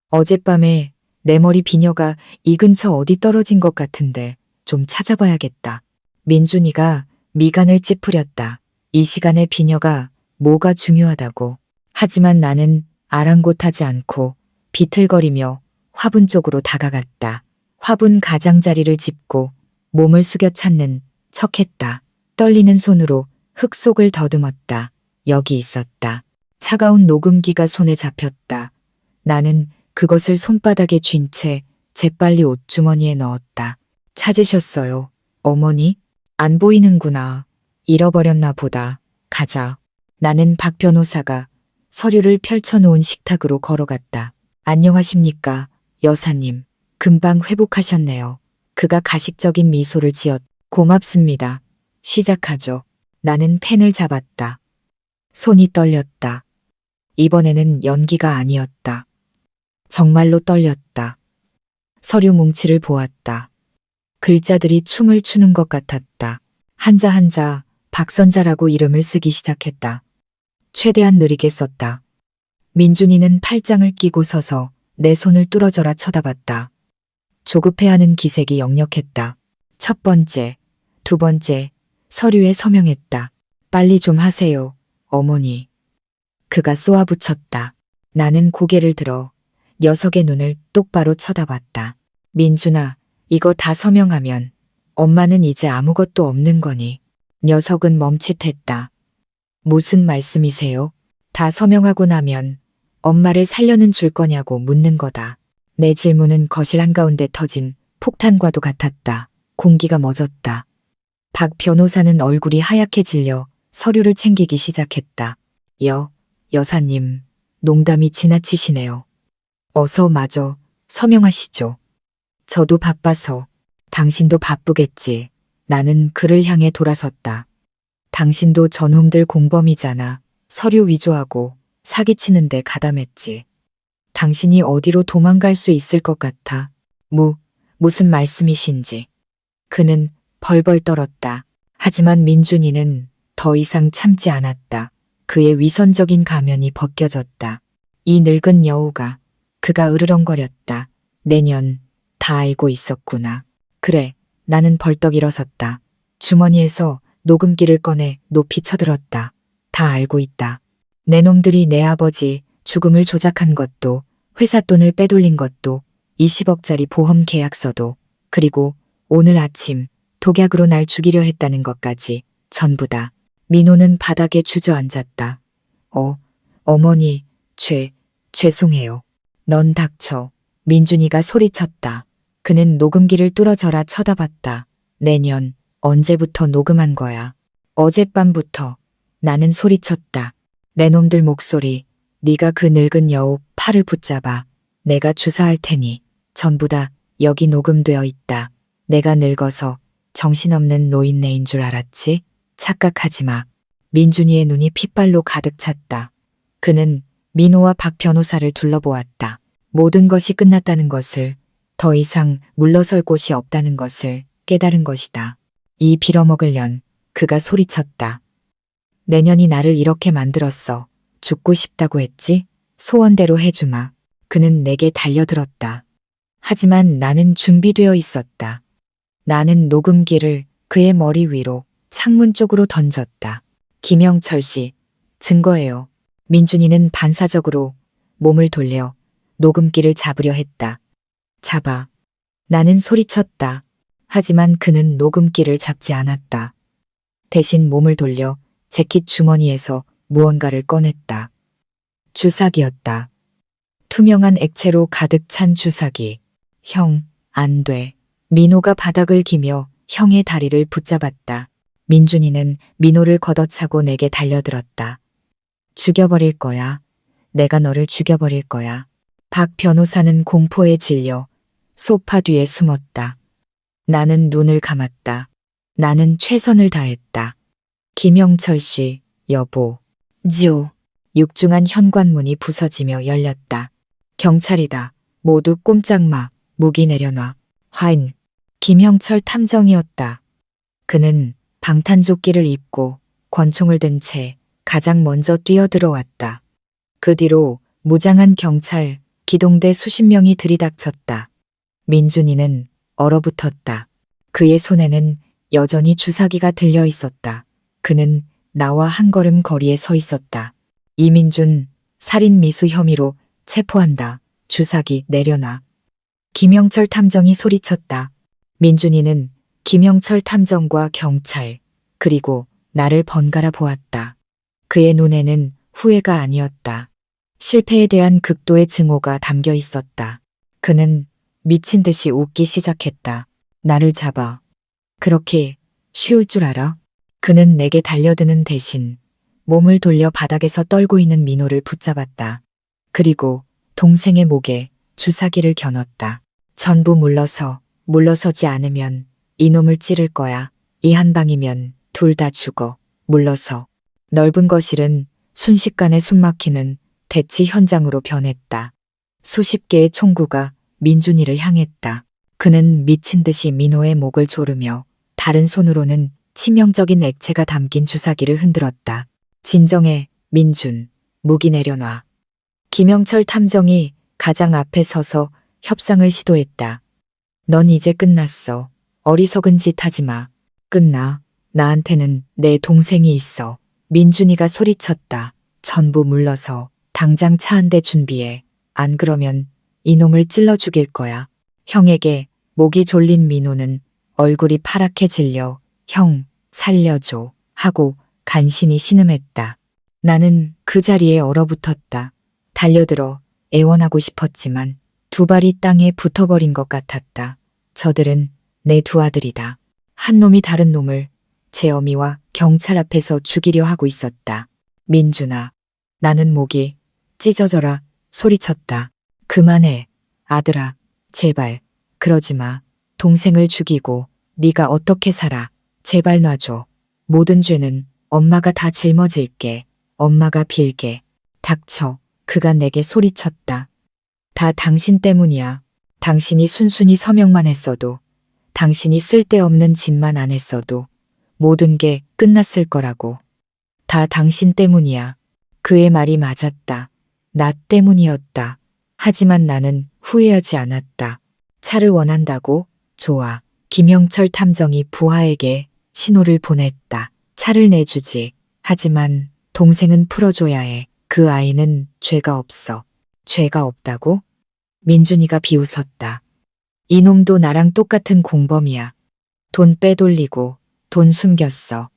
어젯밤에 내 머리 비녀가 이 근처 어디 떨어진 것 같은데 좀 찾아봐야겠다. 민준이가 미간을 찌푸렸다. 이 시간에 비녀가 뭐가 중요하다고. 하지만 나는 아랑곳하지 않고 비틀거리며 화분 쪽으로 다가갔다. 화분 가장자리를 짚고 몸을 숙여 찾는 척했다. 떨리는 손으로 흙 속을 더듬었다. 여기 있었다. 차가운 녹음기가 손에 잡혔다. 나는 그것을 손바닥에 쥔 채 재빨리 옷주머니에 넣었다. 찾으셨어요, 어머니? 안 보이는구나. 잃어버렸나 보다. 가자. 나는 박 변호사가 서류를 펼쳐놓은 식탁으로 걸어갔다. 안녕하십니까, 여사님. 금방 회복하셨네요. 그가 가식적인 미소를 지었. 고맙습니다. 시작하죠. 나는 펜을 잡았다. 손이 떨렸다. 이번에는 연기가 아니었다. 정말로 떨렸다. 서류 뭉치를 보았다. 글자들이 춤을 추는 것 같았다. 한자 한자 박선자라고 이름을 쓰기 시작했다. 최대한 느리게 썼다. 민준이는 팔짱을 끼고 서서 내 손을 뚫어져라 쳐다봤다. 조급해하는 기색이 역력했다. 첫 번째, 두 번째, 서류에 서명했다. 빨리 좀 하세요, 어머니. 그가 쏘아붙였다. 나는 고개를 들어 녀석의 눈을 똑바로 쳐다봤다. 민준아, 이거 다 서명하면 엄마는 이제 아무것도 없는 거니. 녀석은 멈칫했다. 무슨 말씀이세요? 다 서명하고 나면 엄마를 살려는 줄 거냐고 묻는 거다. 내 질문은 거실 한가운데 터진 폭탄과도 같았다. 공기가 멎었다. 박 변호사는 얼굴이 하얗게 질려 서류를 챙기기 시작했다. 여사님, 농담이 지나치시네요. 어서 마저 서명하시죠. 저도 바빠서. 당신도 바쁘겠지. 나는 그를 향해 돌아섰다. 당신도 저놈들 공범이잖아. 서류 위조하고 사기치는데 가담했지. 당신이 어디로 도망갈 수 있을 것 같아. 무슨 말씀이신지. 그는 벌벌 떨었다. 하지만 민준이는 더 이상 참지 않았다. 그의 위선적인 가면이 벗겨졌다. 이 늙은 여우가, 그가 으르렁거렸다. 내년 다 알고 있었구나. 그래, 나는 벌떡 일어섰다. 주머니에서 녹음기를 꺼내 높이 쳐들었다. 다 알고 있다. 내 놈들이 내 아버지 죽음을 조작한 것도, 회사 돈을 빼돌린 것도, 20억짜리 보험 계약서도, 그리고 오늘 아침 독약으로 날 죽이려 했다는 것까지 전부 다. 민호는 바닥에 주저앉았다. 어머니, 죄송해요. 넌 닥쳐. 민준이가 소리쳤다. 그는 녹음기를 뚫어져라 쳐다봤다. 내년 언제부터 녹음한 거야? 어젯밤부터. 나는 소리쳤다. 내 놈들 목소리. 네가 그 늙은 여우 팔을 붙잡아. 내가 주사할 테니. 전부 다 여기 녹음되어 있다. 내가 늙어서 정신없는 노인네인 줄 알았지? 착각하지 마. 민준이의 눈이 핏발로 가득 찼다. 그는 민호와 박 변호사를 둘러보았다. 모든 것이 끝났다는 것을, 더 이상 물러설 곳이 없다는 것을 깨달은 것이다. 이 빌어먹을 년, 그가 소리쳤다. 내년이 나를 이렇게 만들었어. 죽고 싶다고 했지? 소원대로 해주마. 그는 내게 달려들었다. 하지만 나는 준비되어 있었다. 나는 녹음기를 그의 머리 위로 창문 쪽으로 던졌다. 김영철 씨, 증거예요. 민준이는 반사적으로 몸을 돌려 녹음기를 잡으려 했다. 잡아. 나는 소리쳤다. 하지만 그는 녹음기를 잡지 않았다. 대신 몸을 돌려 재킷 주머니에서 무언가를 꺼냈다. 주사기였다. 투명한 액체로 가득 찬 주사기. 형, 안 돼. 민호가 바닥을 기며 형의 다리를 붙잡았다. 민준이는 민호를 걷어차고 내게 달려들었다. 죽여버릴 거야. 내가 너를 죽여버릴 거야. 박 변호사는 공포에 질려 소파 뒤에 숨었다. 나는 눈을 감았다. 나는 최선을 다했다. 김영철 씨, 여보. 지오. 육중한 현관문이 부서지며 열렸다. 경찰이다. 모두 꼼짝 마. 무기 내려놔. 화인. 김형철 탐정이었다. 그는 방탄조끼를 입고 권총을 든 채 가장 먼저 뛰어들어왔다. 그 뒤로 무장한 경찰, 기동대 수십 명이 들이닥쳤다. 민준이는 얼어붙었다. 그의 손에는 여전히 주사기가 들려 있었다. 그는 나와 한 걸음 거리에 서 있었다. 이민준, 살인 미수 혐의로 체포한다. 주사기 내려놔. 김영철 탐정이 소리쳤다. 민준이는 김영철 탐정과 경찰, 그리고 나를 번갈아 보았다. 그의 눈에는 후회가 아니었다. 실패에 대한 극도의 증오가 담겨 있었다. 그는 미친 듯이 웃기 시작했다. 나를 잡아. 그렇게 쉬울 줄 알아? 그는 내게 달려드는 대신 몸을 돌려 바닥에서 떨고 있는 민호를 붙잡았다. 그리고 동생의 목에 주사기를 겨눴다. 전부 물러서지 않으면 이놈을 찌를 거야. 이 한 방이면 둘 다 죽어. 물러서. 넓은 거실은 순식간에 숨막히는 대치 현장으로 변했다. 수십 개의 총구가 민준이를 향했다. 그는 미친 듯이 민호의 목을 조르며 다른 손으로는 치명적인 액체가 담긴 주사기를 흔들었다. 진정해, 민준. 무기 내려놔. 김영철 탐정이 가장 앞에 서서 협상을 시도했다. 넌 이제 끝났어. 어리석은 짓 하지 마. 끝나. 나한테는 내 동생이 있어. 민준이가 소리쳤다. 전부 물러서 당장 차 한 대 준비해. 안 그러면 이놈을 찔러 죽일 거야. 형에게 목이 졸린 민호는 얼굴이 파랗게 질려 형, 살려줘 하고 간신히 신음했다. 나는 그 자리에 얼어붙었다. 달려들어 애원하고 싶었지만 두 발이 땅에 붙어버린 것 같았다. 저들은 내 두 아들이다. 한 놈이 다른 놈을 제 어미와 경찰 앞에서 죽이려 하고 있었다. 민준아, 나는 목이 찢어져라 소리쳤다. 그만해. 아들아, 제발. 그러지 마. 동생을 죽이고 네가 어떻게 살아. 제발 놔줘. 모든 죄는 엄마가 다 짊어질게. 엄마가 빌게. 닥쳐. 그가 내게 소리쳤다. 다 당신 때문이야. 당신이 순순히 서명만 했어도, 당신이 쓸데없는 짓만 안 했어도 모든 게 끝났을 거라고. 다 당신 때문이야. 그의 말이 맞았다. 나 때문이었다. 하지만 나는 후회하지 않았다. 차를 원한다고? 좋아. 김영철 탐정이 부하에게 신호를 보냈다. 차를 내주지. 하지만 동생은 풀어줘야 해. 그 아이는 죄가 없어. 죄가 없다고? 민준이가 비웃었다. 이놈도 나랑 똑같은 공범이야. 돈 빼돌리고 돈 숨겼어.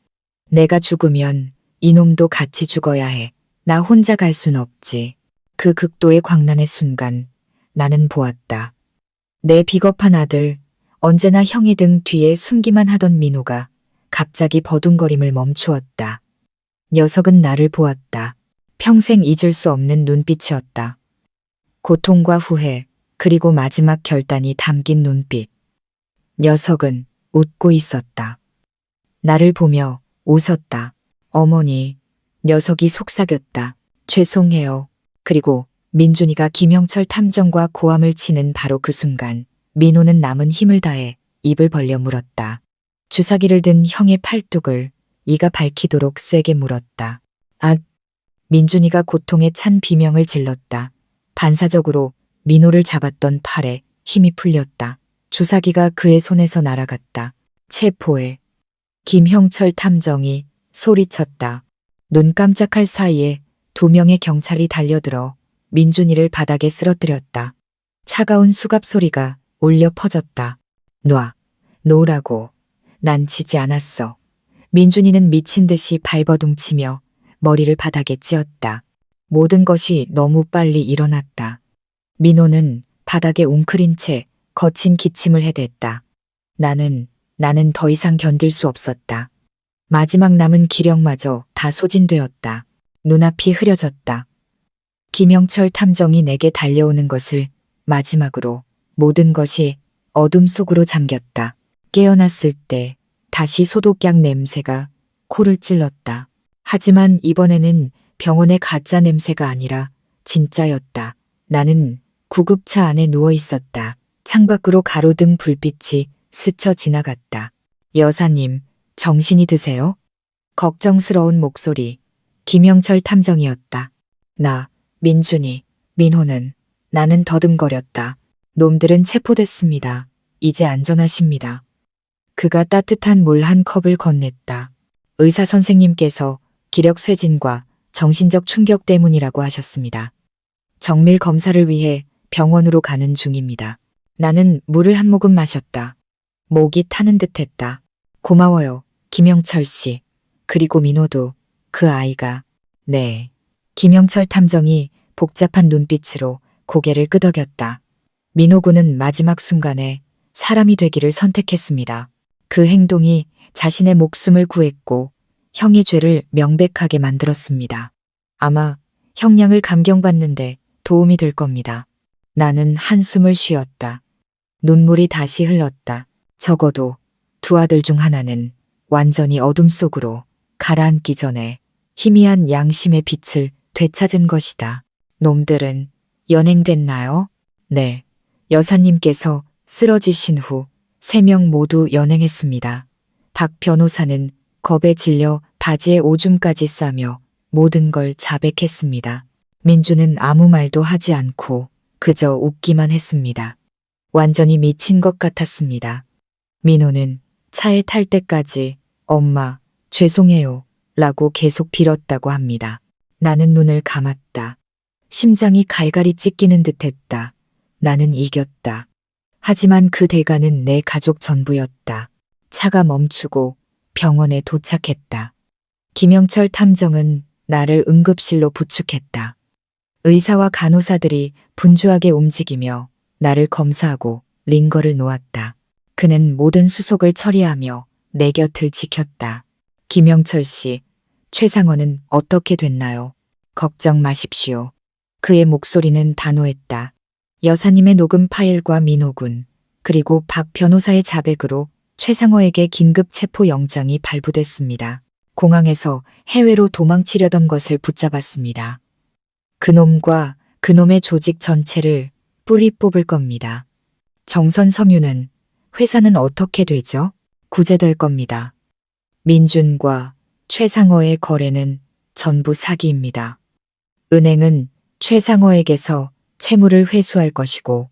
내가 죽으면 이놈도 같이 죽어야 해. 나 혼자 갈 순 없지. 그 극도의 광란의 순간 나는 보았다. 내 비겁한 아들, 언제나 형이 등 뒤에 숨기만 하던 민호가 갑자기 버둥거림을 멈추었다. 녀석은 나를 보았다. 평생 잊을 수 없는 눈빛이었다. 고통과 후회, 그리고 마지막 결단이 담긴 눈빛. 녀석은 웃고 있었다. 나를 보며 웃었다. 어머니, 녀석이 속삭였다. 죄송해요. 그리고 민준이가 김영철 탐정과 고함을 치는 바로 그 순간 민호는 남은 힘을 다해 입을 벌려 물었다. 주사기를 든 형의 팔뚝을 이가 밝히도록 세게 물었다. 아! 민준이가 고통에 찬 비명을 질렀다. 반사적으로 민호를 잡았던 팔에 힘이 풀렸다. 주사기가 그의 손에서 날아갔다. 체포해. 김형철 탐정이 소리쳤다. 눈 깜짝할 사이에 2명의 경찰이 달려들어 민준이를 바닥에 쓰러뜨렸다. 차가운 수갑 소리가 울려 퍼졌다. 놔. 놓으라고. 난 지지 않았어. 민준이는 미친 듯이 발버둥치며 머리를 바닥에 찧었다. 모든 것이 너무 빨리 일어났다. 민호는 바닥에 웅크린 채 거친 기침을 해댔다. 나는 더 이상 견딜 수 없었다. 마지막 남은 기력마저 다 소진되었다. 눈앞이 흐려졌다. 김영철 탐정이 내게 달려오는 것을 마지막으로 모든 것이 어둠 속으로 잠겼다. 깨어났을 때 다시 소독약 냄새가 코를 찔렀다. 하지만 이번에는 병원의 가짜 냄새가 아니라 진짜였다. 나는 구급차 안에 누워 있었다. 창밖으로 가로등 불빛이 스쳐 지나갔다. 여사님, 정신이 드세요? 걱정스러운 목소리. 김영철 탐정이었다. 나, 민준이, 민호는. 나는 더듬거렸다. 놈들은 체포됐습니다. 이제 안전하십니다. 그가 따뜻한 물 한 컵을 건넸다. 의사 선생님께서 기력 쇠진과 정신적 충격 때문이라고 하셨습니다. 정밀 검사를 위해 병원으로 가는 중입니다. 나는 물을 한 모금 마셨다. 목이 타는 듯했다. 고마워요, 김영철 씨. 그리고 민호도, 그 아이가. 네. 김영철 탐정이 복잡한 눈빛으로 고개를 끄덕였다. 민호 군은 마지막 순간에 사람이 되기를 선택했습니다. 그 행동이 자신의 목숨을 구했고 형의 죄를 명백하게 만들었습니다. 아마 형량을 감경받는데 도움이 될 겁니다. 나는 한숨을 쉬었다. 눈물이 다시 흘렀다. 적어도 2 아들 중 하나는 완전히 어둠 속으로 가라앉기 전에 희미한 양심의 빛을 되찾은 것이다. 놈들은 연행됐나요? 네. 여사님께서 쓰러지신 후 3명 모두 연행했습니다. 박 변호사는 겁에 질려 바지에 오줌까지 싸며 모든 걸 자백했습니다. 민주는 아무 말도 하지 않고 그저 웃기만 했습니다. 완전히 미친 것 같았습니다. 민호는 차에 탈 때까지 엄마, 죄송해요 라고 계속 빌었다고 합니다. 나는 눈을 감았다. 심장이 갈갈이 찢기는 듯했다. 나는 이겼다. 하지만 그 대가는 내 가족 전부였다. 차가 멈추고 병원에 도착했다. 김영철 탐정은 나를 응급실로 부축했다. 의사와 간호사들이 분주하게 움직이며 나를 검사하고 링거를 놓았다. 그는 모든 수속을 처리하며 내 곁을 지켰다. 김영철 씨, 최상원은 어떻게 됐나요? 걱정 마십시오. 그의 목소리는 단호했다. 여사님의 녹음 파일과 민호군, 그리고 박 변호사의 자백으로 최상호에게 긴급 체포 영장이 발부됐습니다. 공항에서 해외로 도망치려던 것을 붙잡았습니다. 그놈과 그놈의 조직 전체를 뿌리 뽑을 겁니다. 정선 섬유는 회사는 어떻게 되죠? 구제될 겁니다. 민준과 최상호의 거래는 전부 사기입니다. 은행은 최상호에게서 채무를 회수할 것이고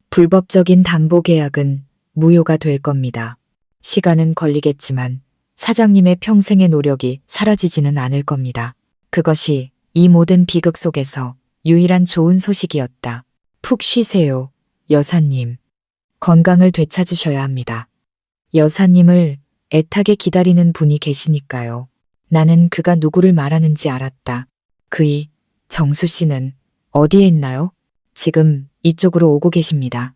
불법적인 담보계약은 무효가 될 겁니다. 시간은 걸리겠지만 사장님의 평생의 노력이 사라지지는 않을 겁니다. 그것이 이 모든 비극 속에서 유일한 좋은 소식이었다. 푹 쉬세요, 여사님. 건강을 되찾으셔야 합니다. 여사님을 애타게 기다리는 분이 계시니까요. 나는 그가 누구를 말하는지 알았다. 그이 정수 씨는 어디에 있나요? 지금 이쪽으로 오고 계십니다.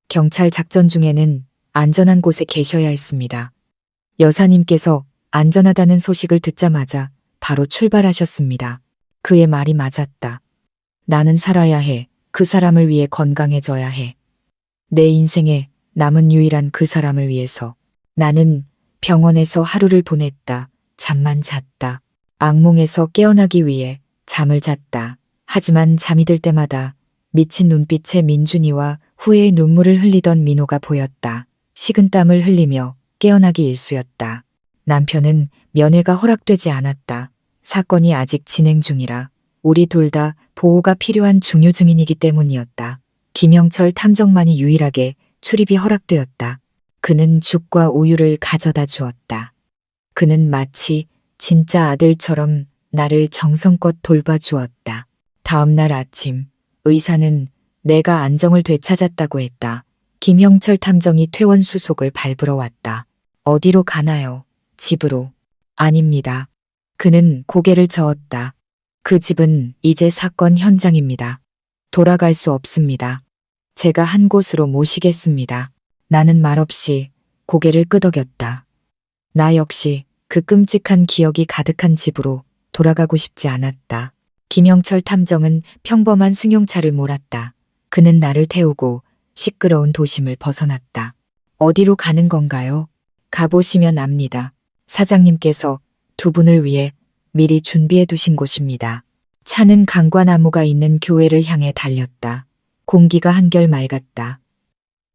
경찰 작전 중에는 안전한 곳에 계셔야 했습니다. 여사님께서 안전하다는 소식을 듣자마자 바로 출발하셨습니다. 그의 말이 맞았다. 나는 살아야 해. 그 사람을 위해 건강해져야 해. 내 인생에 남은 유일한 그 사람을 위해서. 나는 병원에서 하루를 보냈다. 잠만 잤다. 악몽에서 깨어나기 위해 잠을 잤다. 하지만 잠이 들 때마다 미친 눈빛의 민준이와 후회의 눈물을 흘리던 민호가 보였다. 식은땀을 흘리며 깨어나기 일쑤였다. 남편은 면회가 허락되지 않았다. 사건이 아직 진행 중이라 우리 둘 다 보호가 필요한 중요 증인이기 때문이었다. 김영철 탐정만이 유일하게 출입이 허락되었다. 그는 죽과 우유를 가져다 주었다. 그는 마치 진짜 아들처럼 나를 정성껏 돌봐주었다. 다음 날 아침 의사는 내가 안정을 되찾았다고 했다. 김형철 탐정이 퇴원 수속을 밟으러 왔다. 어디로 가나요? 집으로. 아닙니다. 그는 고개를 저었다. 그 집은 이제 사건 현장입니다. 돌아갈 수 없습니다. 제가 한 곳으로 모시겠습니다. 나는 말없이 고개를 끄덕였다. 나 역시 그 끔찍한 기억이 가득한 집으로 돌아가고 싶지 않았다. 김영철 탐정은 평범한 승용차를 몰았다. 그는 나를 태우고 시끄러운 도심을 벗어났다. 어디로 가는 건가요? 가보시면 압니다. 사장님께서 두 분을 위해 미리 준비해 두신 곳입니다. 차는 강과 나무가 있는 교회를 향해 달렸다. 공기가 한결 맑았다.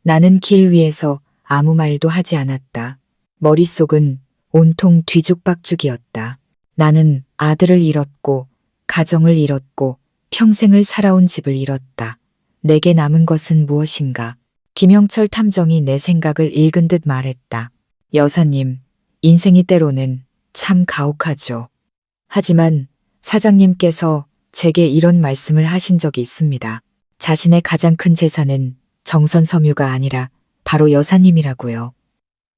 나는 길 위에서 아무 말도 하지 않았다. 머릿속은 온통 뒤죽박죽이었다. 나는 아들을 잃었고 가정을 잃었고 평생을 살아온 집을 잃었다. 내게 남은 것은 무엇인가? 김영철 탐정이 내 생각을 읽은 듯 말했다. 여사님, 인생이 때로는 참 가혹하죠. 하지만 사장님께서 제게 이런 말씀을 하신 적이 있습니다. 자신의 가장 큰 재산은 정선 섬유가 아니라 바로 여사님이라고요.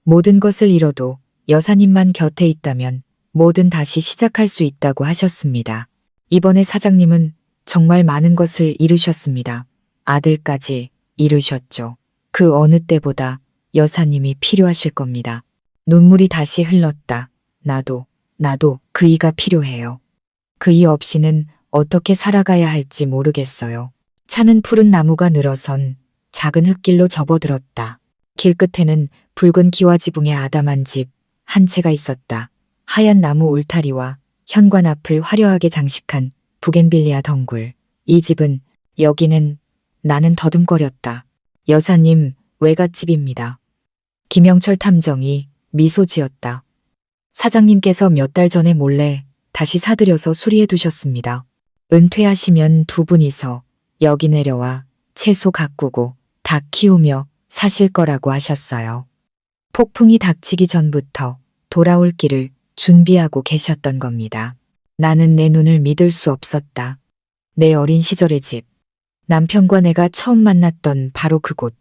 모든 것을 잃어도 여사님만 곁에 있다면 뭐든 다시 시작할 수 있다고 하셨습니다. 이번에 사장님은 정말 많은 것을 잃으셨습니다. 아들까지 잃으셨죠. 그 어느 때보다 여사님이 필요하실 겁니다. 눈물이 다시 흘렀다. 나도 그이가 필요해요. 그이 없이는 어떻게 살아가야 할지 모르겠어요. 차는 푸른 나무가 늘어선 작은 흙길로 접어들었다. 길 끝에는 붉은 기와지붕의 아담한 집 한 채가 있었다. 하얀 나무 울타리와 현관 앞을 화려하게 장식한 부겐빌리아 덩굴. 이 집은, 여기는, 나는 더듬거렸다. 여사님 외갓집입니다. 김영철 탐정이 미소 지었다. 사장님께서 몇 달 전에 몰래 다시 사들여서 수리해 두셨습니다. 은퇴하시면 두 분이서 여기 내려와 채소 가꾸고 닭 키우며 사실 거라고 하셨어요. 폭풍이 닥치기 전부터 돌아올 길을 준비하고 계셨던 겁니다. 나는 내 눈을 믿을 수 없었다. 내 어린 시절의 집. 남편과 내가 처음 만났던 바로 그곳.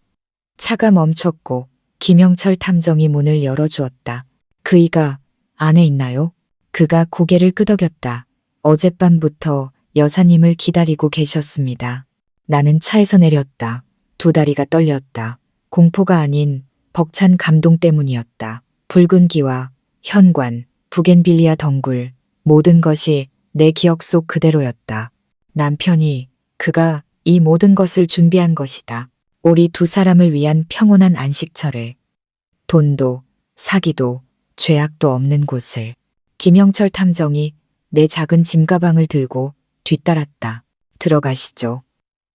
차가 멈췄고 김영철 탐정이 문을 열어주었다. 그이가 안에 있나요? 그가 고개를 끄덕였다. 어젯밤부터 여사님을 기다리고 계셨습니다. 나는 차에서 내렸다. 두 다리가 떨렸다. 공포가 아닌 벅찬 감동 때문이었다. 붉은 기와 현관, 부겐빌리아 덩굴, 모든 것이 내 기억 속 그대로였다. 남편이, 그가 이 모든 것을 준비한 것이다. 우리 두 사람을 위한 평온한 안식처를. 돈도, 사기도, 죄악도 없는 곳을. 김영철 탐정이 내 작은 짐가방을 들고 뒤따랐다. 들어가시죠.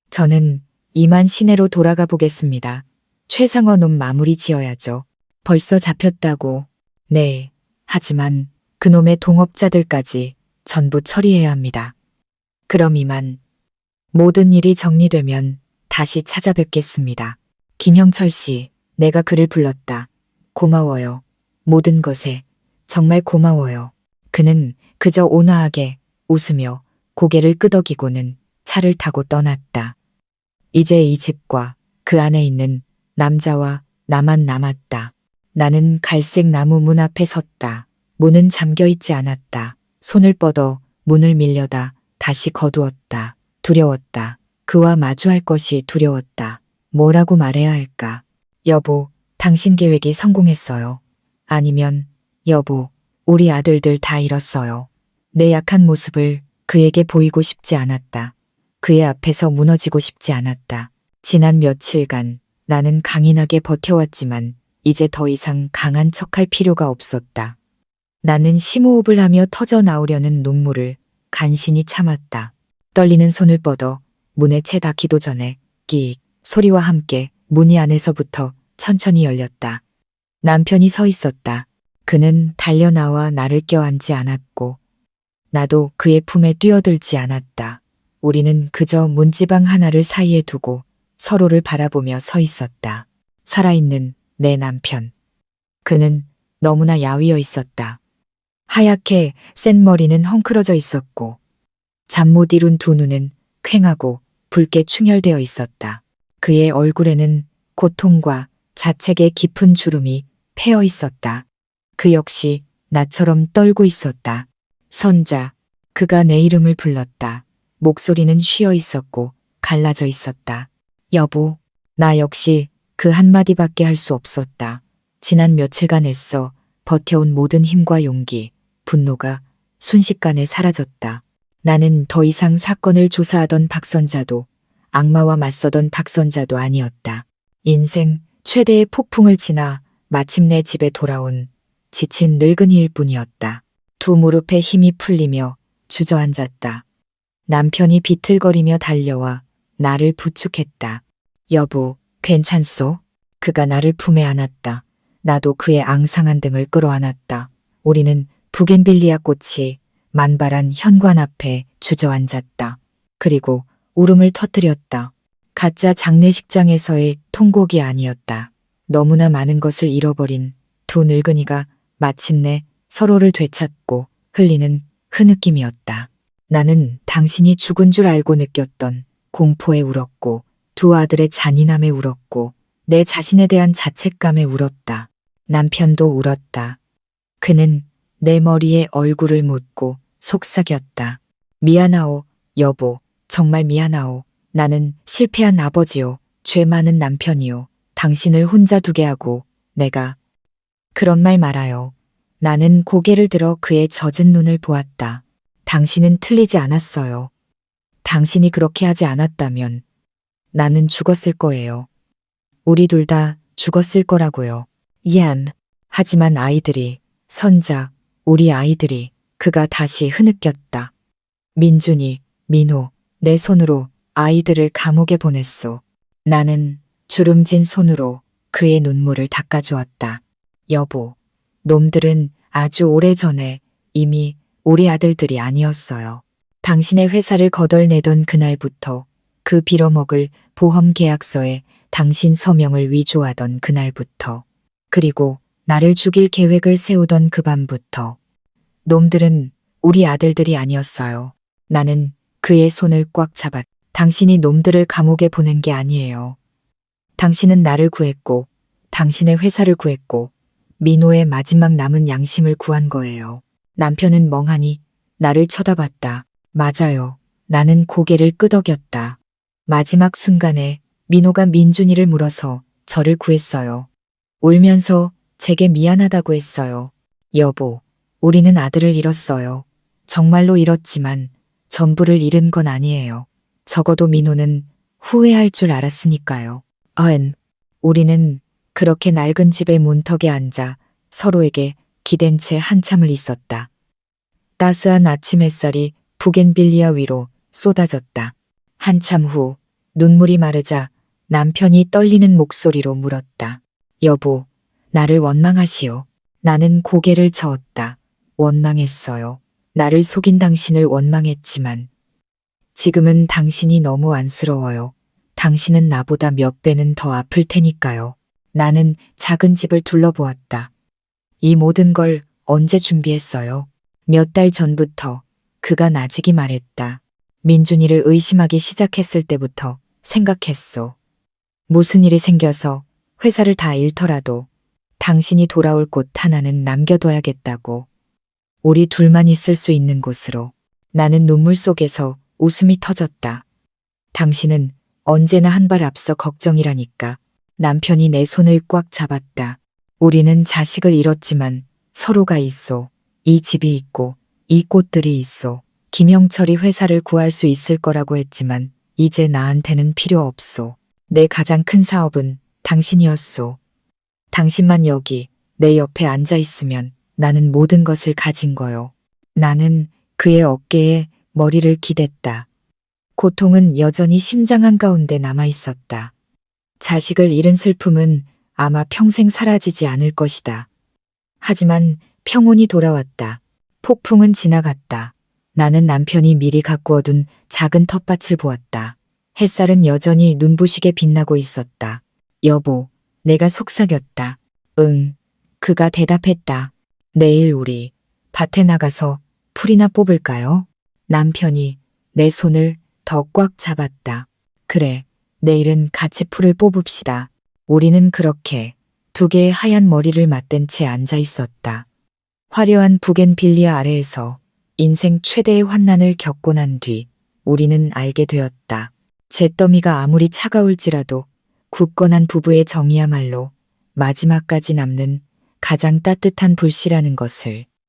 저는 이만 시내로 돌아가 보겠습니다. 최상원 옷 마무리 지어야죠. 벌써 잡혔다고. 네. 하지만 그놈의 동업자들까지 전부 처리해야 합니다. 그럼 이만. 모든 일이 정리되면 다시 찾아뵙겠습니다. 김영철 씨, 내가 그를 불렀다. 고마워요. 모든 것에 정말 고마워요. 그는 그저 온화하게 웃으며 고개를 끄덕이고는 차를 타고 떠났다. 이제 이 집과 그 안에 있는 남자와 나만 남았다. 나는 갈색 나무 문 앞에 섰다. 문은 잠겨 있지 않았다. 손을 뻗어 문을 밀려다 다시 거두었다. 두려웠다. 그와 마주할 것이 두려웠다. 뭐라고 말해야 할까? 여보, 당신 계획이 성공했어요. 아니면 여보, 우리 아들들 다 잃었어요. 내 약한 모습을 그에게 보이고 싶지 않았다. 그의 앞에서 무너지고 싶지 않았다. 지난 며칠간 나는 강인하게 버텨왔지만 이제 더 이상 강한 척할 필요가 없었다. 나는 심호흡을 하며 터져 나오려는 눈물을 간신히 참았다. 떨리는 손을 뻗어 문에 채 닿기도 전에 끼익 소리와 함께 문이 안에서부터 천천히 열렸다. 남편이 서 있었다. 그는 달려나와 나를 껴안지 않았고 나도 그의 품에 뛰어들지 않았다. 우리는 그저 문지방 하나를 사이에 두고 서로를 바라보며 서 있었다. 살아있는 내 남편. 그는 너무나 야위어 있었다. 하얗게 센 머리는 헝클어져 있었고 잠 못 이룬 두 눈은 퀭하고 붉게 충혈되어 있었다. 그의 얼굴에는 고통과 자책의 깊은 주름이 패어 있었다. 그 역시 나처럼 떨고 있었다. 선자, 그가 내 이름을 불렀다. 목소리는 쉬어 있었고 갈라져 있었다. 여보, 나 역시 그 한마디밖에 할 수 없었다. 지난 며칠간 애써 버텨온 모든 힘과 용기, 분노가 순식간에 사라졌다. 나는 더 이상 사건을 조사하던 박선자도 악마와 맞서던 박선자도 아니었다. 인생 최대의 폭풍을 지나 마침내 집에 돌아온 지친 늙은이일 뿐이었다. 두 무릎에 힘이 풀리며 주저앉았다. 남편이 비틀거리며 달려와 나를 부축했다. 여보, 괜찮소? 그가 나를 품에 안았다. 나도 그의 앙상한 등을 끌어안았다. 우리는 부겐빌리아 꽃이 만발한 현관 앞에 주저앉았다. 그리고 울음을 터뜨렸다. 가짜 장례식장에서의 통곡이 아니었다. 너무나 많은 것을 잃어버린 두 늙은이가 마침내 서로를 되찾고 흘리는 흐느낌이었다. 나는 당신이 죽은 줄 알고 느꼈던 공포에 울었고 두 아들의 잔인함에 울었고 내 자신에 대한 자책감에 울었다. 남편도 울었다. 그는 내 머리에 얼굴을 묻고 속삭였다. 미안하오, 여보. 정말 미안하오. 나는 실패한 아버지요. 죄 많은 남편이요. 당신을 혼자 두게 하고 내가 그런 말 말아요. 나는 고개를 들어 그의 젖은 눈을 보았다. 당신은 틀리지 않았어요. 당신이 그렇게 하지 않았다면 나는 죽었을 거예요. 우리 둘 다 죽었을 거라고요. 이안. 하지만 아이들이, 선자, 우리 아이들이, 그가 다시 흐느꼈다. 민준이, 민호, 내 손으로 아이들을 감옥에 보냈소. 나는 주름진 손으로 그의 눈물을 닦아주었다. 여보, 놈들은 아주 오래전에 이미 우리 아들들이 아니었어요. 당신의 회사를 거덜내던 그날부터 그 빌어먹을 보험 계약서에 당신 서명을 위조하던 그날부터 그리고 나를 죽일 계획을 세우던 그 밤부터 놈들은 우리 아들들이 아니었어요. 나는 그의 손을 꽉 잡았. 당신이 놈들을 감옥에 보낸 게 아니에요. 당신은 나를 구했고 당신의 회사를 구했고 민호의 마지막 남은 양심을 구한 거예요. 남편은 멍하니 나를 쳐다봤다. 맞아요. 나는 고개를 끄덕였다. 마지막 순간에 민호가 민준이를 물어서 저를 구했어요. 울면서 제게 미안하다고 했어요. 여보, 우리는 아들을 잃었어요. 정말로 잃었지만 전부를 잃은 건 아니에요. 적어도 민호는 후회할 줄 알았으니까요. 우리는 그렇게 낡은 집의 문턱에 앉아 서로에게 기댄 채 한참을 있었다. 따스한 아침 햇살이 부겐빌리아 위로 쏟아졌다. 한참 후 눈물이 마르자 남편이 떨리는 목소리로 물었다. 여보, 나를 원망하시오. 나는 고개를 저었다. 원망했어요. 나를 속인 당신을 원망했지만 지금은 당신이 너무 안쓰러워요. 당신은 나보다 몇 배는 더 아플 테니까요. 나는 작은 집을 둘러보았다. 이 모든 걸 언제 준비했어요? 몇 달 전부터 그가 나직이 말했다. 민준이를 의심하기 시작했을 때부터 생각했소. 무슨 일이 생겨서 회사를 다 잃더라도 당신이 돌아올 곳 하나는 남겨둬야겠다고. 우리 둘만 있을 수 있는 곳으로. 나는 눈물 속에서 웃음이 터졌다. 당신은 언제나 한 발 앞서 걱정이라니까. 남편이 내 손을 꽉 잡았다. 우리는 자식을 잃었지만 서로가 있소. 이 집이 있고 이 꽃들이 있소. 김영철이 회사를 구할 수 있을 거라고 했지만 이제 나한테는 필요 없소. 내 가장 큰 사업은 당신이었소. 당신만 여기 내 옆에 앉아 있으면 나는 모든 것을 가진 거요. 나는 그의 어깨에 머리를 기댔다. 고통은 여전히 심장 한가운데 남아 있었다. 자식을 잃은 슬픔은 아마 평생 사라지지 않을 것이다. 하지만 평온이 돌아왔다. 폭풍은 지나갔다. 나는 남편이 미리 가꾸어둔 작은 텃밭을 보았다. 햇살은 여전히 눈부시게 빛나고 있었다. 여보, 내가 속삭였다. 응, 그가 대답했다. 내일 우리 밭에 나가서 풀이나 뽑을까요? 남편이 내 손을 더 꽉 잡았다. 그래, 내일은 같이 풀을 뽑읍시다. 우리는 그렇게 두 개의 하얀 머리를 맞댄 채 앉아 있었다. 화려한 부겐빌리아 아래에서 인생 최대의 환난을 겪고 난 뒤 우리는 알게 되었다. 잿더미가 아무리 차가울지라도 굳건한 부부의 정이야말로 마지막까지 남는 가장 따뜻한 불씨라는 것을.